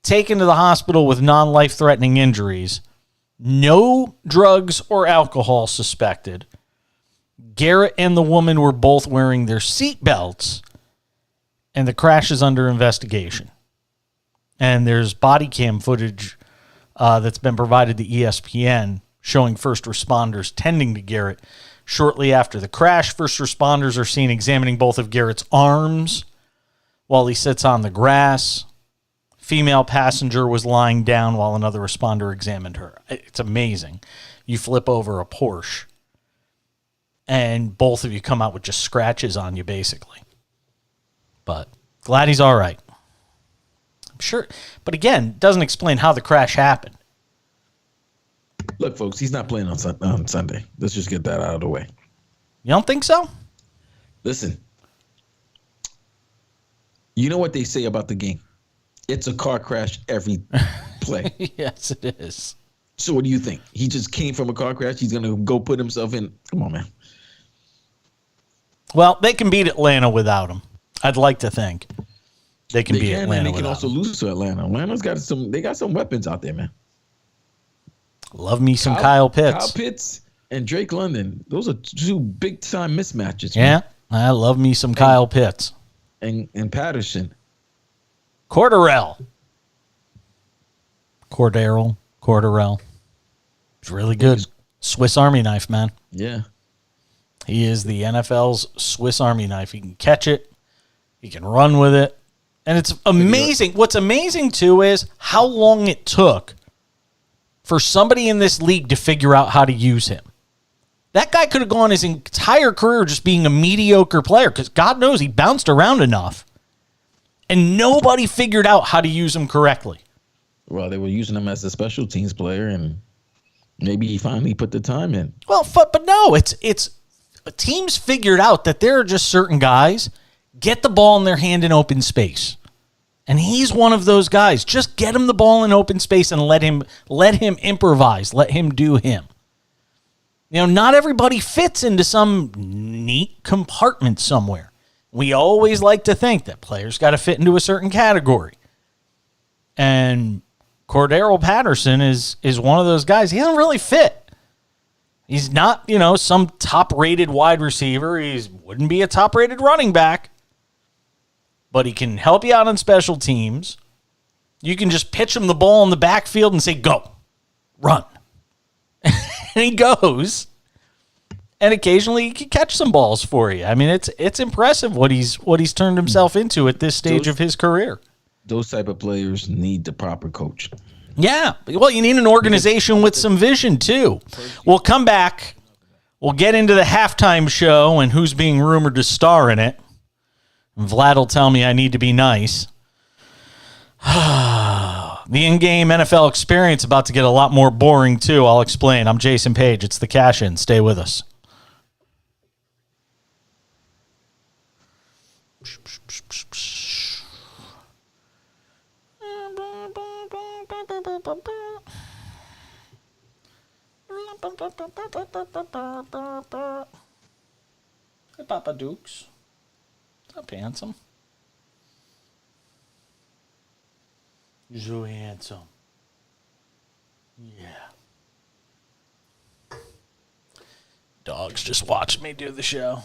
[SPEAKER 7] taken to the hospital with non-life-threatening injuries. No drugs or alcohol suspected. Garrett and the woman were both wearing their seat belts, and the crash is under investigation. And there's body cam footage that's been provided to ESPN showing first responders tending to Garrett shortly after the crash. First responders are seen examining both of Garrett's arms while he sits on the grass. Female passenger was lying down while another responder examined her. It's amazing. You flip over a Porsche, and both of you come out with just scratches on you, basically. But glad he's all right. I'm sure. But again, doesn't explain how the crash happened.
[SPEAKER 2] Look, folks, he's not playing on Sunday. Let's just get that out of the way.
[SPEAKER 7] You don't think so?
[SPEAKER 2] Listen, you know what they say about the game? It's a car crash every play.
[SPEAKER 7] Yes, it is.
[SPEAKER 2] So what do you think? He just came from a car crash? He's going to go put himself in? Come on, man.
[SPEAKER 7] Well, they can beat Atlanta without him. I'd like to think they can beat Atlanta.
[SPEAKER 2] And they can also lose to Atlanta. Atlanta's got some weapons out there, man.
[SPEAKER 7] Love me some Kyle Pitts.
[SPEAKER 2] Kyle Pitts and Drake London. Those are two big-time mismatches.
[SPEAKER 7] Yeah, man. I love me some Kyle Pitts.
[SPEAKER 2] And Patterson.
[SPEAKER 7] Cordell. He's really good. Swiss Army knife, man.
[SPEAKER 2] Yeah.
[SPEAKER 7] He is the NFL's Swiss Army knife. He can catch it. He can run with it. And it's amazing. What's amazing, too, is how long it took for somebody in this league to figure out how to use him. That guy could have gone his entire career just being a mediocre player because God knows he bounced around enough. And nobody figured out how to use him correctly.
[SPEAKER 2] Well, they were using him as a special teams player, and maybe he finally put the time in.
[SPEAKER 7] Well, but no, it's teams figured out that there are just certain guys get the ball in their hand in open space. And he's one of those guys. Just get him the ball in open space and let him improvise. Let him do him. You know, not everybody fits into some neat compartment somewhere. We always like to think that players got to fit into a certain category. And Cordero Patterson is one of those guys. He doesn't really fit. He's not, some top-rated wide receiver. He wouldn't be a top-rated running back. But he can help you out on special teams. You can just pitch him the ball in the backfield and say, go, run. And he goes. And occasionally he can catch some balls for you. I mean, it's impressive what he's turned himself into at this stage of his career.
[SPEAKER 2] Those type of players need the proper coach.
[SPEAKER 7] Yeah. Well, you need an organization with some vision, too. We'll come back. We'll get into the halftime show and who's being rumored to star in it. Vlad will tell me I need to be nice. The in-game NFL experience about to get a lot more boring, too. I'll explain. I'm Jason Page. It's the Cash-In. Stay with us. Hey, Papa Dukes. What's up, handsome? You're so handsome. Yeah. Dog's just watching me do the show.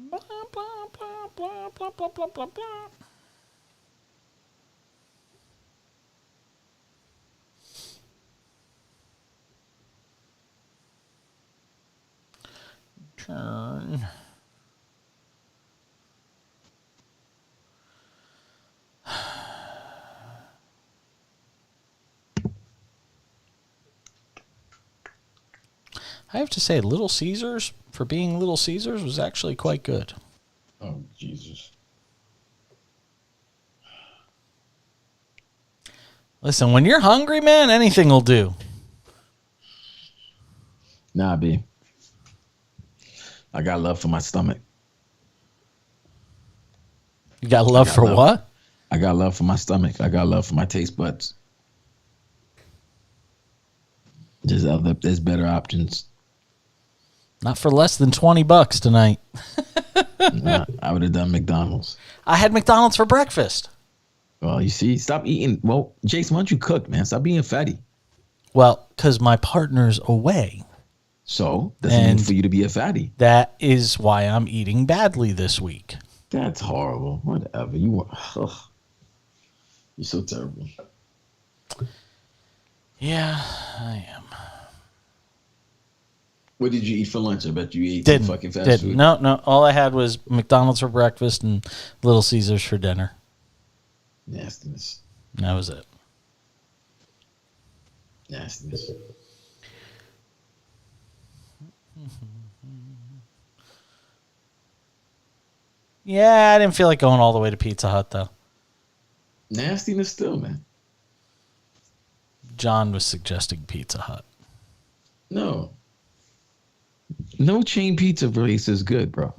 [SPEAKER 7] Blah, blah, blah, blah, blah, blah, blah, blah, blah. Turn. I have to say, Little Caesars, for being Little Caesars, was actually quite good.
[SPEAKER 2] Oh, Jesus.
[SPEAKER 7] Listen, when you're hungry, man, anything will do.
[SPEAKER 2] Nah, B. I got love for my stomach.
[SPEAKER 7] You got love for
[SPEAKER 2] love.
[SPEAKER 7] what?
[SPEAKER 2] I got love for my stomach. I got love for my taste buds. There's better options.
[SPEAKER 7] Not for less than $20 tonight.
[SPEAKER 2] Nah, I would have done McDonald's.
[SPEAKER 7] I had McDonald's for breakfast.
[SPEAKER 2] Well, you see, stop eating. Well, Jason, why don't you cook, man? Stop being fatty.
[SPEAKER 7] Well, because my partner's away.
[SPEAKER 2] So, doesn't mean for you to be a fatty.
[SPEAKER 7] That is why I'm eating badly this week.
[SPEAKER 2] That's horrible. Whatever. You're so terrible.
[SPEAKER 7] Yeah, I am.
[SPEAKER 2] What did you eat for lunch? I bet you ate some fucking fast food.
[SPEAKER 7] No. All I had was McDonald's for breakfast and Little Caesars for dinner.
[SPEAKER 2] Nastiness.
[SPEAKER 7] That was it.
[SPEAKER 2] Nastiness.
[SPEAKER 7] Yeah, I didn't feel like going all the way to Pizza Hut, though.
[SPEAKER 2] Nastiness still, man.
[SPEAKER 7] John was suggesting Pizza Hut.
[SPEAKER 2] No. No chain pizza place is good, bro.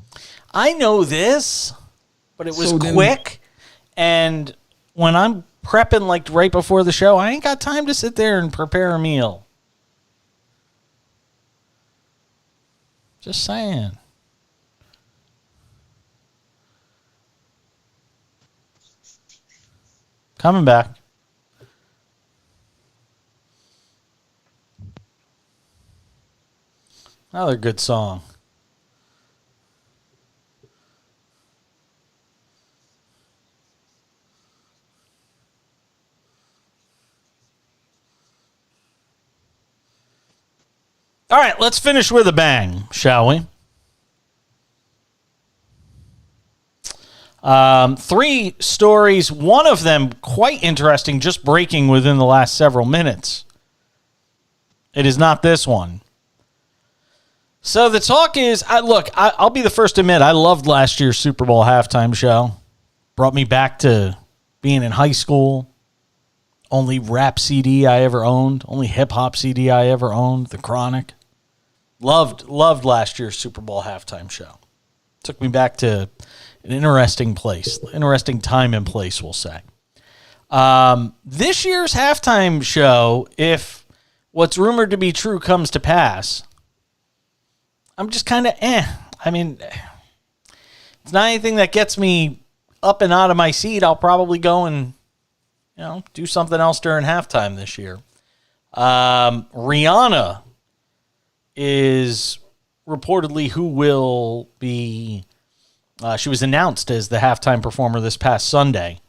[SPEAKER 7] I know this, but it was
[SPEAKER 2] So then-
[SPEAKER 7] quick. And when I'm prepping like right before the show, I ain't got time to sit there and prepare a meal. Just saying. Coming back. Another good song. All right, let's finish with a bang, shall we? 3 stories, one of them quite interesting, just breaking within the last several minutes. It is not this one. So the talk is, I'll be the first to admit, I loved last year's Super Bowl halftime show. Brought me back to being in high school. Only rap CD I ever owned. Only hip-hop CD I ever owned, The Chronic. Loved last year's Super Bowl halftime show. Took me back to an interesting place. Interesting time and place, we'll say. This year's halftime show, if what's rumored to be true comes to pass, I'm just kind of I mean, it's not anything that gets me up and out of my seat. I'll probably go and, do something else during halftime this year. Rihanna is reportedly who will be, she was announced as the halftime performer this past Sunday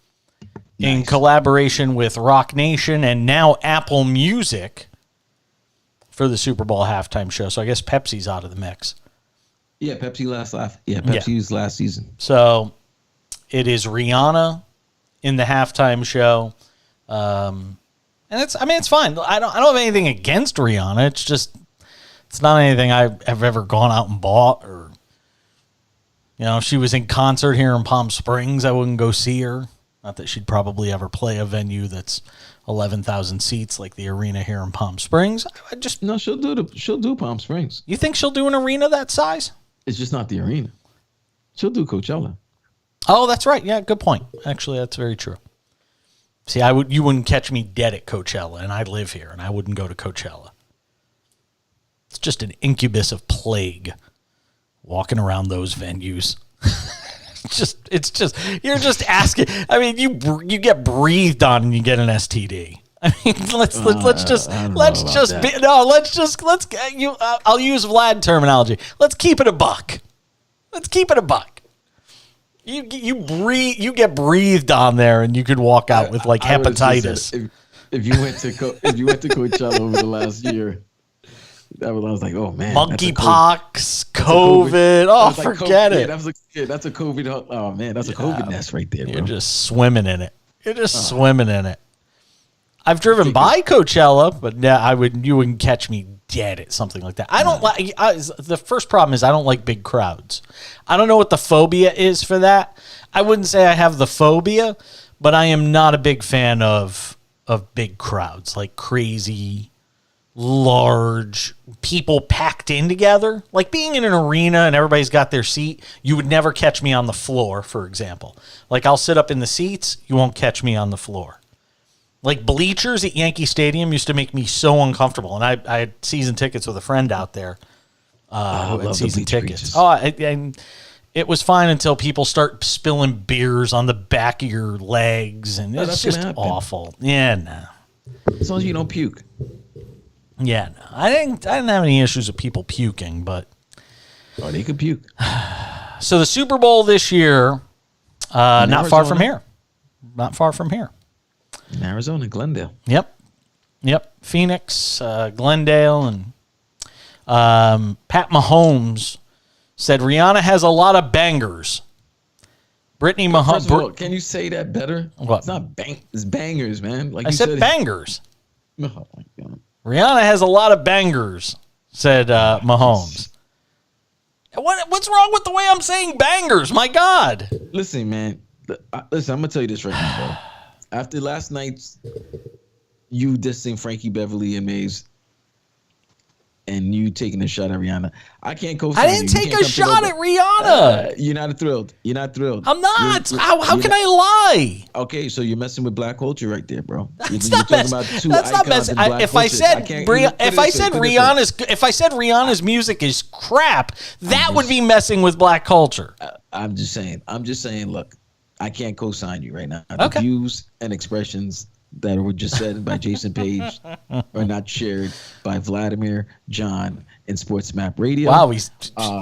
[SPEAKER 7] in collaboration with Rock Nation and now Apple Music for the Super Bowl halftime show. So I guess Pepsi's out of the mix.
[SPEAKER 2] Yeah, Pepsi was last season.
[SPEAKER 7] So it is Rihanna in the halftime show. And it's fine. I don't have anything against Rihanna. It's just, it's not anything I have ever gone out and bought, or, if she was in concert here in Palm Springs, I wouldn't go see her. Not that she'd probably ever play a venue that's 11,000 seats like the arena here in Palm Springs.
[SPEAKER 2] No, she'll do Palm Springs.
[SPEAKER 7] You think she'll do an arena that size?
[SPEAKER 2] It's just not the arena. She'll do Coachella.
[SPEAKER 7] Oh, that's right. Yeah, good point. Actually, that's very true. See, you wouldn't catch me dead at Coachella, and I live here, and I wouldn't go to Coachella. It's just an incubus of plague walking around those venues. It's just you're just asking. I mean, you get breathed on and you get an STD. I mean, I'll use Vlad terminology. Let's keep it a buck. You get breathed on there, and you could walk out with like hepatitis.
[SPEAKER 2] If you went to Coachella over the last year, I was like, oh man,
[SPEAKER 7] monkeypox, COVID. Oh,
[SPEAKER 2] That's like
[SPEAKER 7] forget
[SPEAKER 2] COVID.
[SPEAKER 7] it.
[SPEAKER 2] That's a COVID. Oh man, that's a COVID nest right there, bro.
[SPEAKER 7] You're just swimming in it. Swimming in it. I've driven by Coachella, but you wouldn't catch me dead at something like that. I don't like. The first problem is I don't like big crowds. I don't know what the phobia is for that. I wouldn't say I have the phobia, but I am not a big fan of big crowds, like crazy, large people packed in together. Like being in an arena and everybody's got their seat. You would never catch me on the floor, for example. Like I'll sit up in the seats. You won't catch me on the floor. Like bleachers at Yankee Stadium used to make me so uncomfortable. And I had season tickets with a friend out there who had season tickets. And it was fine until people start spilling beers on the back of your legs. And it's just awful. Yeah, no.
[SPEAKER 2] As long as you don't puke.
[SPEAKER 7] Yeah, no. I didn't have any issues with people puking, but...
[SPEAKER 2] Oh, they could puke.
[SPEAKER 7] So the Super Bowl this year, not far from here. Not far from here.
[SPEAKER 2] In Arizona, Glendale.
[SPEAKER 7] Yep. Phoenix, Glendale, and Pat Mahomes said Rihanna has a lot of bangers. Brittany Mahomes.
[SPEAKER 2] First of all, can you say that better?
[SPEAKER 7] What?
[SPEAKER 2] It's not it's bangers, man. Like
[SPEAKER 7] I
[SPEAKER 2] you
[SPEAKER 7] said bangers.
[SPEAKER 2] Oh my God.
[SPEAKER 7] Rihanna has a lot of bangers, said Mahomes. What's wrong with the way I'm saying bangers? My God.
[SPEAKER 2] Listen, man. Listen, I'm going to tell you this right now, bro. After last night's you dissing Frankie Beverly and Maze and you taking a shot at Rihanna, I can't co-sign
[SPEAKER 7] I didn't take a shot at Rihanna.
[SPEAKER 2] You're not thrilled. You're not thrilled.
[SPEAKER 7] I'm not. How can I lie?
[SPEAKER 2] Okay, so you're messing with black culture right there, bro.
[SPEAKER 7] That's not messing. That's not messing. If I said Rihanna's music is crap, that would be messing with black culture.
[SPEAKER 2] I'm just saying. Look, I can't co-sign you right now.
[SPEAKER 7] Okay.
[SPEAKER 2] The views and expressions that were just said by Jason Page are not shared by Vladimir, John, and Sports Map Radio.
[SPEAKER 7] Wow, he's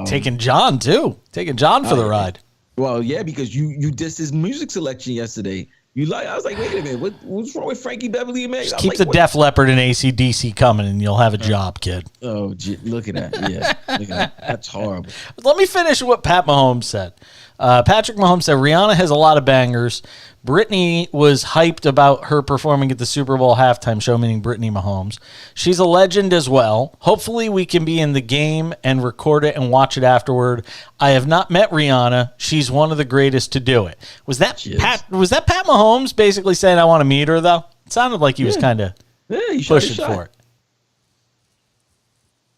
[SPEAKER 7] taking John too. Taking John for the ride.
[SPEAKER 2] Well, yeah, because you dissed his music selection yesterday. I was like, wait a minute, what's wrong with Frankie Beverly and Meg?
[SPEAKER 7] Just keep the Def Leppard and AC/DC coming, and you'll have a job, kid.
[SPEAKER 2] Oh, look at that! Yeah, look at that. That's horrible.
[SPEAKER 7] Let me finish what Pat Mahomes said. Patrick Mahomes said Rihanna has a lot of bangers. Brittany was hyped about her performing at the Super Bowl halftime show, meaning Brittany Mahomes. She's a legend as well. Hopefully we can be in the game and record it and watch it afterward. I have not met Rihanna. She's one of the greatest to do it. Was that Pat Mahomes basically saying I want to meet her, though? It sounded like he was kind of pushing for it.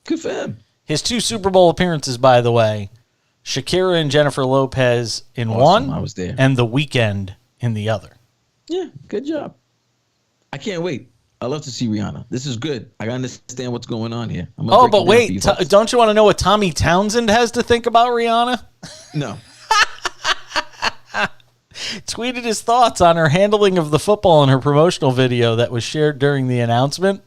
[SPEAKER 2] Good for him.
[SPEAKER 7] His 2 Super Bowl appearances, by the way, Shakira and Jennifer Lopez in one,
[SPEAKER 2] I was there,
[SPEAKER 7] and The Weeknd in the other.
[SPEAKER 2] Yeah, good job. I can't wait. I love to see Rihanna. This is good. I understand what's going on here.
[SPEAKER 7] But wait, don't you want to know what Tommy Townsend has to think about Rihanna?
[SPEAKER 2] No.
[SPEAKER 7] Tweeted his thoughts on her handling of the football in her promotional video that was shared during the announcement.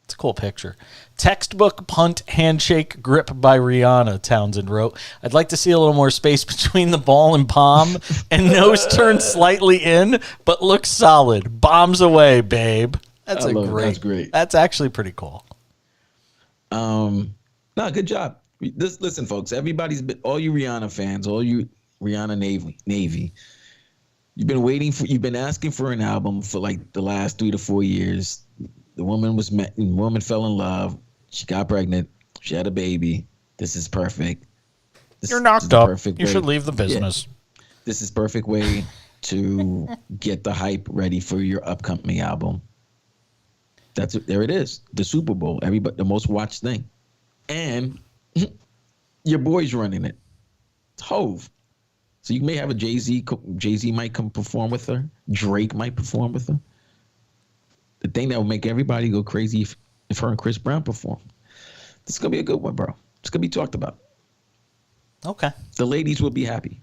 [SPEAKER 7] It's a cool picture. Textbook punt handshake grip by Rihanna, Townsend wrote. I'd like to see a little more space between the ball and palm and nose turned slightly in, but looks solid. Bombs away, babe. That's great. That's actually pretty cool.
[SPEAKER 2] No, good job. Listen, folks, all you Rihanna fans, all you Rihanna Navy, you've been asking for an album for like the last 3 to 4 years. The woman fell in love. She got pregnant. She had a baby. This is perfect.
[SPEAKER 7] You're knocked up. You should leave the business.
[SPEAKER 2] Yeah. This is perfect way to get the hype ready for your upcoming album. There it is. The Super Bowl. The most watched thing. And your boy's running it. It's Hove. So you may have a Jay-Z. Jay-Z might come perform with her. Drake might perform with her. The thing that will make everybody go crazy if her and Chris Brown perform. This is going to be a good one, bro. It's going to be talked about.
[SPEAKER 7] Okay.
[SPEAKER 2] The ladies will be happy.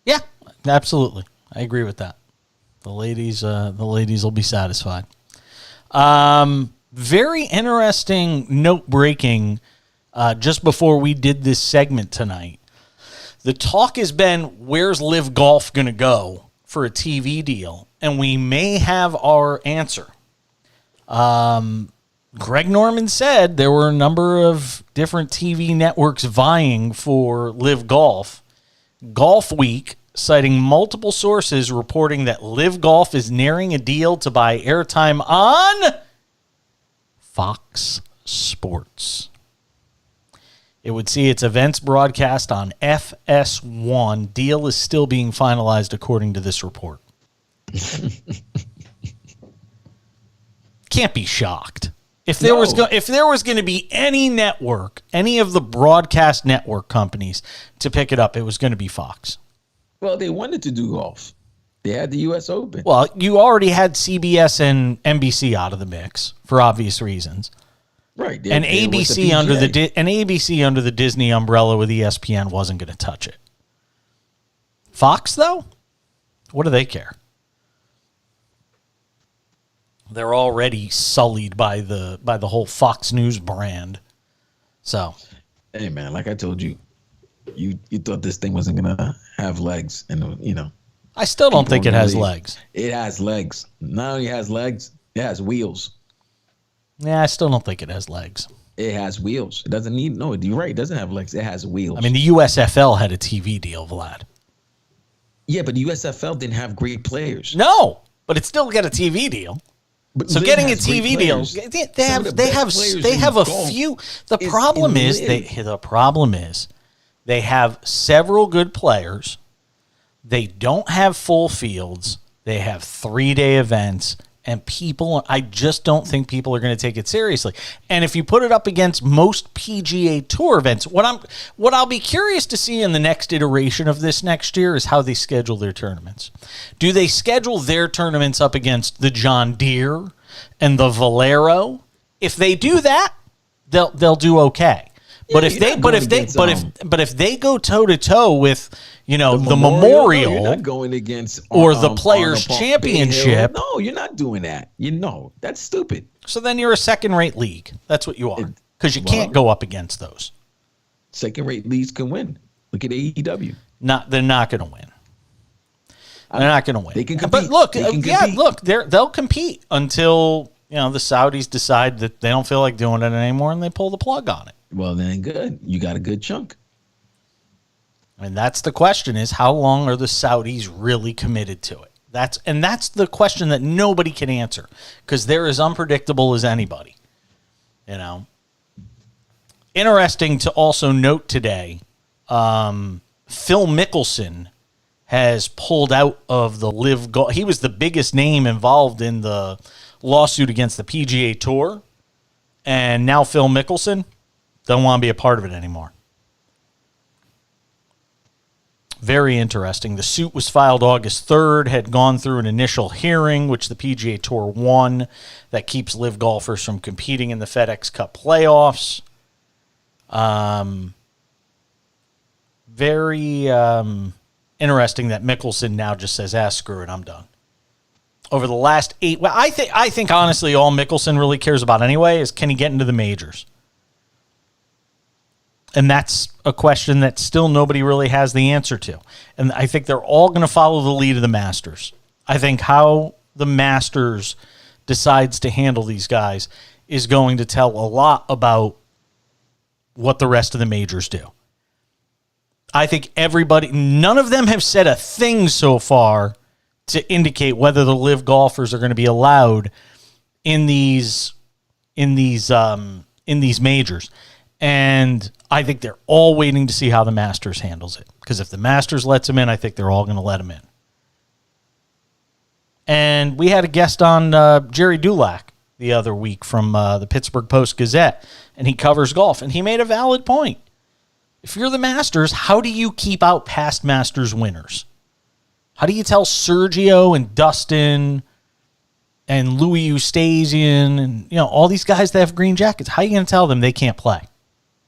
[SPEAKER 7] Yeah, absolutely. I agree with that. The ladies will be satisfied. Very interesting note breaking just before we did this segment tonight. The talk has been, where's Live Golf going to go for a TV deal? And we may have our answer. Greg Norman said there were a number of different TV networks vying for Live Golf. Golf Week, citing multiple sources reporting that Live Golf is nearing a deal to buy airtime on Fox Sports. It would see its events broadcast on FS1. Deal is still being finalized according to this report. Can't be shocked. If there was going to be any network, any of the broadcast network companies to pick it up, it was going to be Fox.
[SPEAKER 2] Well, they wanted to do golf. They had the U.S. Open.
[SPEAKER 7] Well, you already had CBS and NBC out of the mix for obvious reasons.
[SPEAKER 2] Right.
[SPEAKER 7] And ABC under the Disney umbrella with ESPN wasn't going to touch it. Fox, though, what do they care? They're already sullied by the whole Fox News brand. So,
[SPEAKER 2] hey man, like I told you, you thought this thing wasn't gonna have legs, and
[SPEAKER 7] I still don't think it has legs.
[SPEAKER 2] It has legs. Not only has legs, it has wheels.
[SPEAKER 7] Yeah, I still don't think it has legs.
[SPEAKER 2] It has wheels. It doesn't need no. You're right. It doesn't have legs. It has wheels.
[SPEAKER 7] I mean, the USFL had a TV deal, Vlad.
[SPEAKER 2] Yeah, but the USFL didn't have great players.
[SPEAKER 7] No, but it still got a TV deal.
[SPEAKER 2] But
[SPEAKER 7] so
[SPEAKER 2] Liv
[SPEAKER 7] getting a
[SPEAKER 2] has great
[SPEAKER 7] TV deal,
[SPEAKER 2] players.
[SPEAKER 7] they have a few. The problem is they have several good players. They don't have full fields. They have 3-day events, and I just don't think people are going to take it seriously. And if you put it up against most PGA Tour events, what I'll be curious to see in the next iteration of this next year is how they schedule their tournaments. Do they schedule their tournaments up against the John Deere and the Valero? If they do that, they'll do okay. But if they go toe to toe with the Memorial,
[SPEAKER 2] you're not going against
[SPEAKER 7] or the Players Championship.
[SPEAKER 2] No, you're not doing that. That's stupid.
[SPEAKER 7] So then you're a second-rate league. That's what you are, because you can't go up against those.
[SPEAKER 2] Second-rate leagues can win. Look at AEW.
[SPEAKER 7] They're not going to win. They're not going to win.
[SPEAKER 2] They can compete.
[SPEAKER 7] But look, they'll compete until the Saudis decide that they don't feel like doing it anymore and they pull the plug on it.
[SPEAKER 2] Well, then good. You got a good chunk.
[SPEAKER 7] And that's the question: is how long are the Saudis really committed to it? That's the question that nobody can answer, because they're as unpredictable as anybody. Interesting to also note today, Phil Mickelson has pulled out of the Live Golf. He was the biggest name involved in the lawsuit against the PGA Tour, and now Phil Mickelson don't want to be a part of it anymore. Very interesting. The suit was filed August 3rd, had gone through an initial hearing, which the PGA Tour won, that keeps Live golfers from competing in the FedEx Cup playoffs. Very interesting that Mickelson now just says, screw it, I'm done. Over the last 8, well, I think honestly all Mickelson really cares about anyway is, can he get into the majors? And that's a question that still nobody really has the answer to. And I think they're all going to follow the lead of the Masters. I think how the Masters decides to handle these guys is going to tell a lot about what the rest of the majors do. I think none of them have said a thing so far to indicate whether the Live golfers are going to be allowed in these majors. And I think they're all waiting to see how the Masters handles it. Because if the Masters lets them in, I think they're all going to let them in. And we had a guest on Jerry Dulac the other week from the Pittsburgh Post-Gazette, and he covers golf. And he made a valid point. If you're the Masters, how do you keep out past Masters winners? How do you tell Sergio and Dustin and Louis Oosthuizen and all these guys that have green jackets, how are you going to tell them they can't play?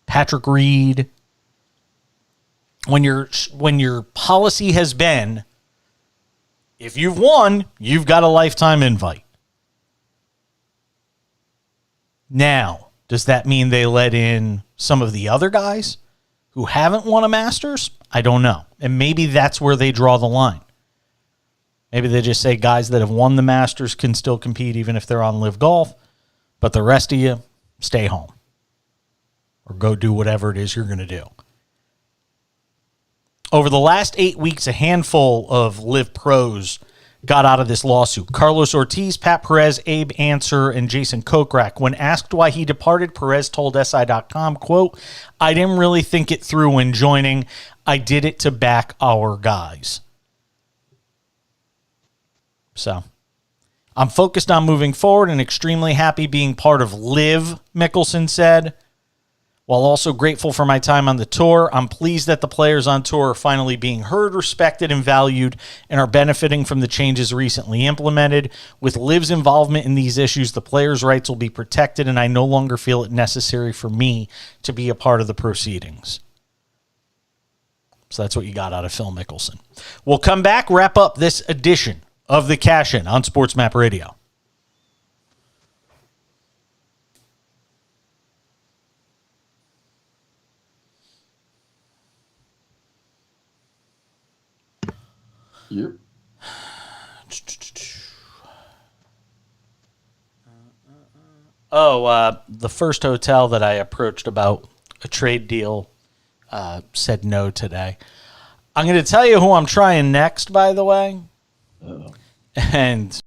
[SPEAKER 7] Patrick Reed. When your policy has been, if you've won, you've got a lifetime invite. Now, does that mean they let in some of the other guys who haven't won a Masters? I don't know. And maybe that's where they draw the line. Maybe they just say guys that have won the Masters can still compete even if they're on Live Golf. But the rest of you, stay home. Or go do whatever it is you're going to do. Over the last 8 weeks, a handful of Live pros got out of this lawsuit. Carlos Ortiz, Pat Perez, Abe Answer, and Jason Kokrak. When asked why he departed, Perez told SI.com, quote, "I didn't really think it through when joining. I did it to back our guys." So, I'm focused on moving forward and extremely happy being part of Live, Mickelson said. While also grateful for my time on the tour, I'm pleased that the players on tour are finally being heard, respected, and valued and are benefiting from the changes recently implemented. With Liv's involvement in these issues, the players' rights will be protected, and I no longer feel it necessary for me to be a part of the proceedings. So that's what you got out of Phil Mickelson. We'll come back, wrap up this edition of the Cash In on Sports Map Radio.
[SPEAKER 2] Yep.
[SPEAKER 7] The first hotel that I approached about a trade deal said no today. I'm going to tell you who I'm trying next, by the way. And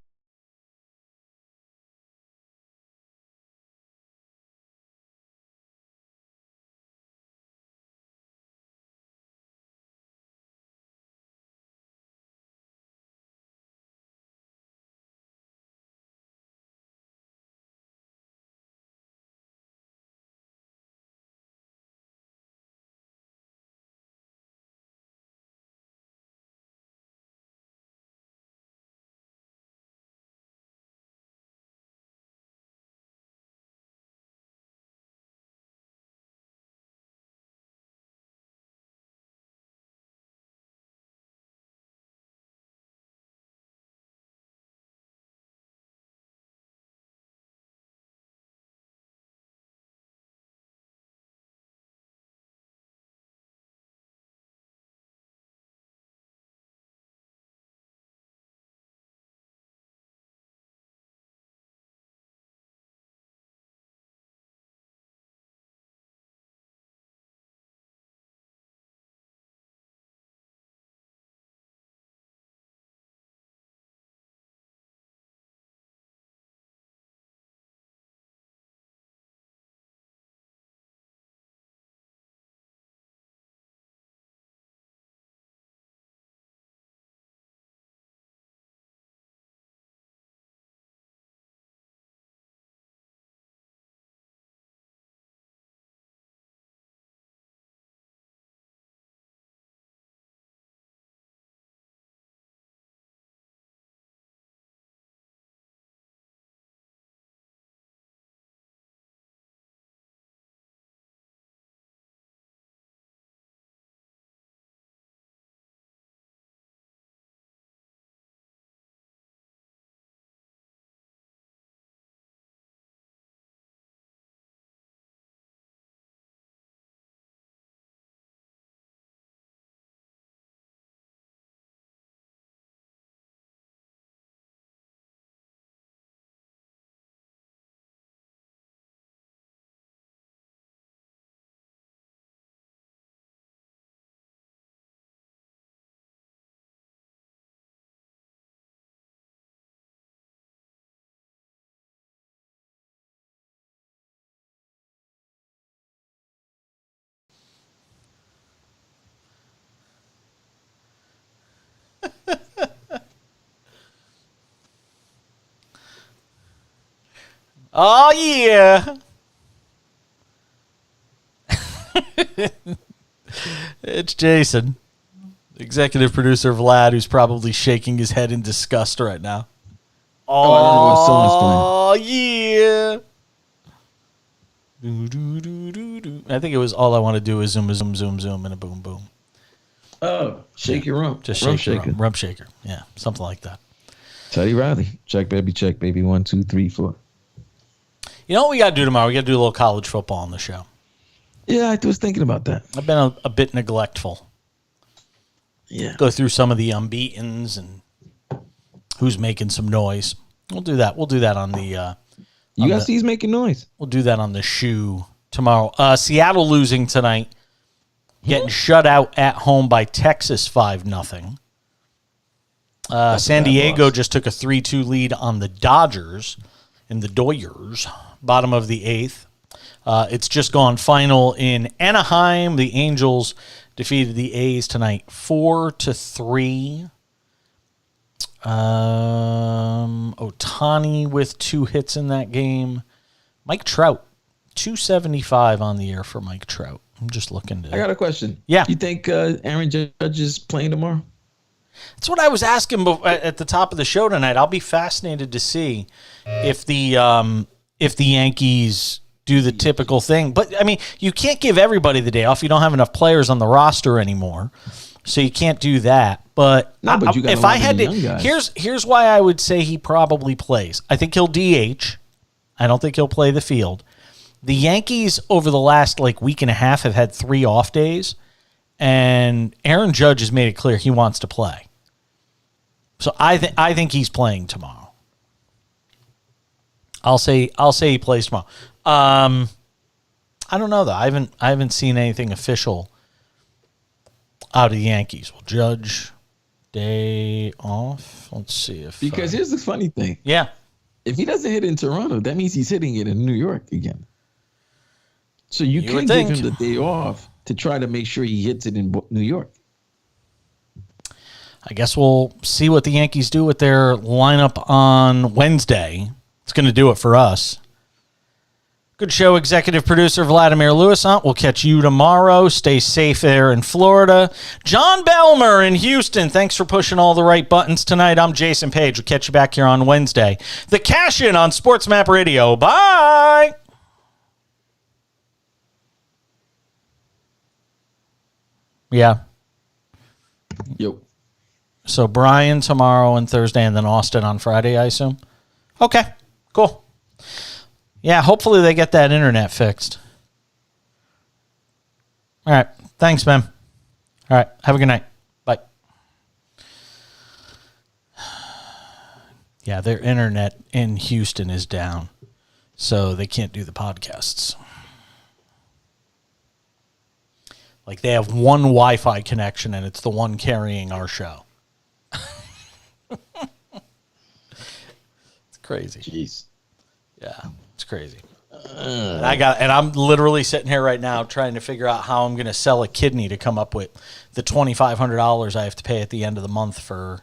[SPEAKER 7] oh, yeah. It's Jason, executive producer Vlad, who's probably shaking his head in disgust right now.
[SPEAKER 2] Oh, I don't know what song
[SPEAKER 7] yeah. I think it was All I Want to Do Is Zoom, Zoom, Zoom, Zoom, and a boom, boom.
[SPEAKER 2] Oh, shake your rump.
[SPEAKER 7] Just
[SPEAKER 2] rump
[SPEAKER 7] shake your
[SPEAKER 2] shaker.
[SPEAKER 7] rump shaker. Yeah, something like that.
[SPEAKER 2] Teddy Riley. Check, baby. 1, 2, 3, 4.
[SPEAKER 7] You know what we got to do tomorrow? We got to do a little college football on the show.
[SPEAKER 2] Yeah, I was thinking about that.
[SPEAKER 7] I've been a bit neglectful.
[SPEAKER 2] Yeah.
[SPEAKER 7] Go through some of the unbeatens and who's making some noise. We'll do that. We'll do that on
[SPEAKER 2] USC's making noise.
[SPEAKER 7] We'll do that on the shoe tomorrow. Seattle losing tonight, getting shut out at home by Texas 5-0. San Diego just took a 3-2 lead on the Dodgers in the Doyers, bottom of the 8th. It's just gone final in Anaheim. The Angels defeated the A's tonight 4-3. Ohtani with 2 hits in that game. Mike Trout, 275 on the year for Mike Trout. I'm just looking to.
[SPEAKER 2] I got a question.
[SPEAKER 7] Yeah.
[SPEAKER 2] You think Aaron Judge is playing tomorrow?
[SPEAKER 7] That's what I was asking at the top of the show tonight. I'll be fascinated to see if the Yankees do the typical thing. But I mean, you can't give everybody the day off. You don't have enough players on the roster anymore, so you can't do that. But,
[SPEAKER 2] No, but you got
[SPEAKER 7] if
[SPEAKER 2] a lot
[SPEAKER 7] I
[SPEAKER 2] of
[SPEAKER 7] had
[SPEAKER 2] young
[SPEAKER 7] to,
[SPEAKER 2] guys.
[SPEAKER 7] here's why I would say he probably plays. I think he'll DH. I don't think he'll play the field. The Yankees over the last week and a half have had 3 off days, and Aaron Judge has made it clear he wants to play. So I think he's playing tomorrow. I'll say he plays tomorrow. I don't know though. I haven't seen anything official out of the Yankees. Well, Judge day off. Let's see if
[SPEAKER 2] Because here's the funny thing.
[SPEAKER 7] yeah.
[SPEAKER 2] If he doesn't hit in Toronto, that means he's hitting it in New York again. So you can
[SPEAKER 7] would
[SPEAKER 2] give
[SPEAKER 7] think.
[SPEAKER 2] him the day off to try to make sure he hits it in New York.
[SPEAKER 7] I guess we'll see what the Yankees do with their lineup on Wednesday. It's going to do it for us. Good show, executive producer Vladimir Lewis. We'll catch you tomorrow. Stay safe there in Florida. John Belmer in Houston, thanks for pushing all the right buttons tonight. I'm Jason Page. We'll catch you back here on Wednesday. The Cash In on Sports Map Radio. Bye. Yeah.
[SPEAKER 2] Yo.
[SPEAKER 7] So Brian tomorrow and Thursday, and then Austin on Friday, I assume? Okay, cool. Yeah, hopefully they get that internet fixed. All right. Thanks, man. All right. Have a good night. Bye. Yeah, their internet in Houston is down, so they can't do the podcasts. They have one Wi-Fi connection, and it's the one carrying our show. It's crazy.
[SPEAKER 2] Jeez.
[SPEAKER 7] Yeah, it's crazy. And I'm literally sitting here right now trying to figure out how I'm going to sell a kidney to come up with the $2,500 I have to pay at the end of the month for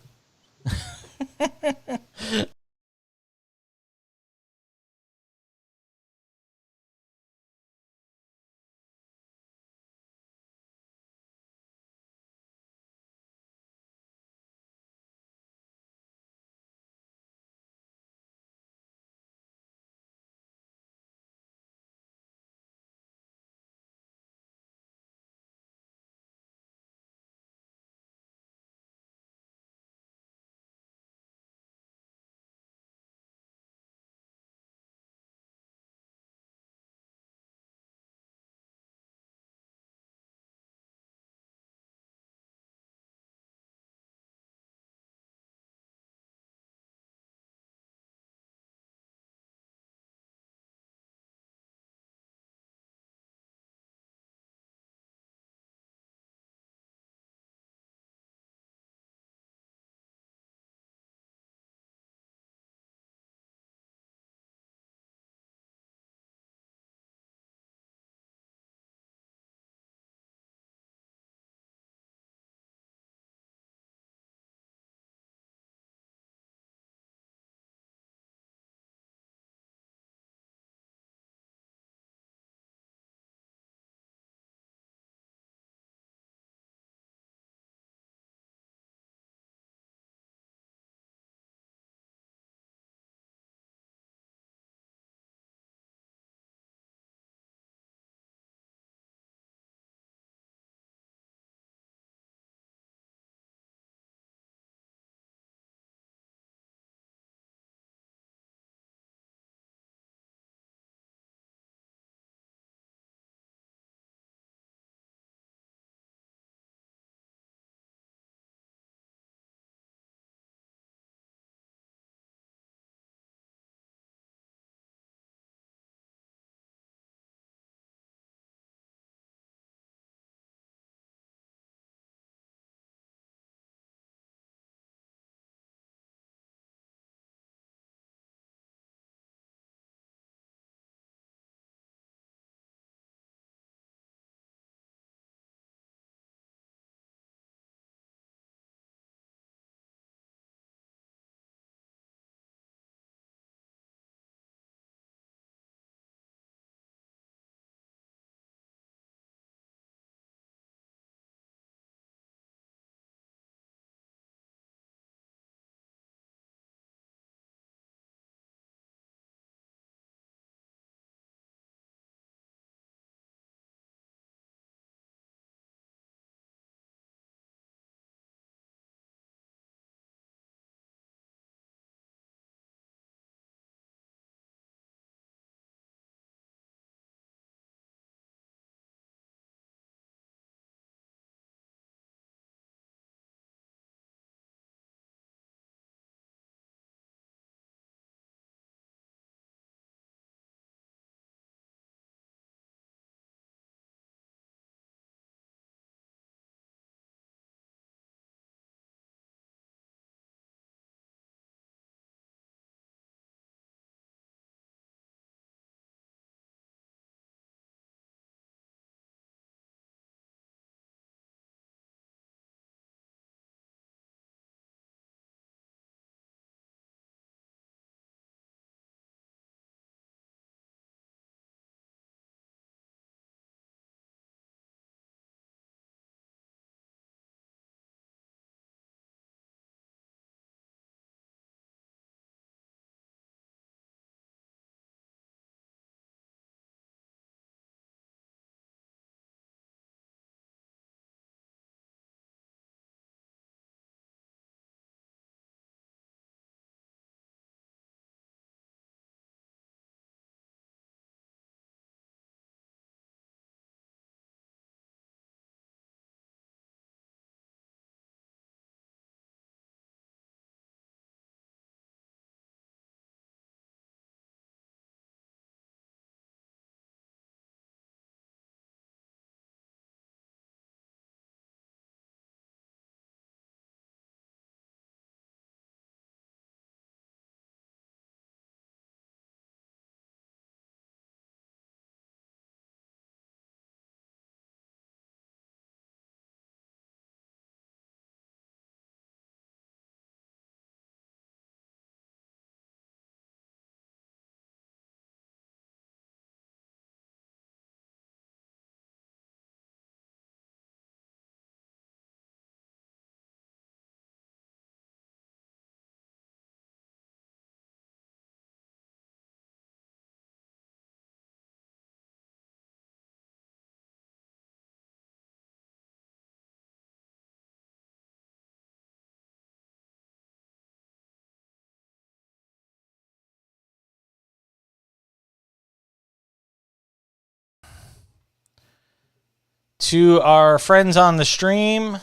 [SPEAKER 7] To our friends on the stream,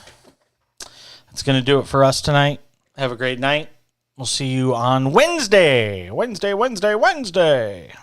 [SPEAKER 7] that's going to do it for us tonight. Have a great night. We'll see you on Wednesday. Wednesday.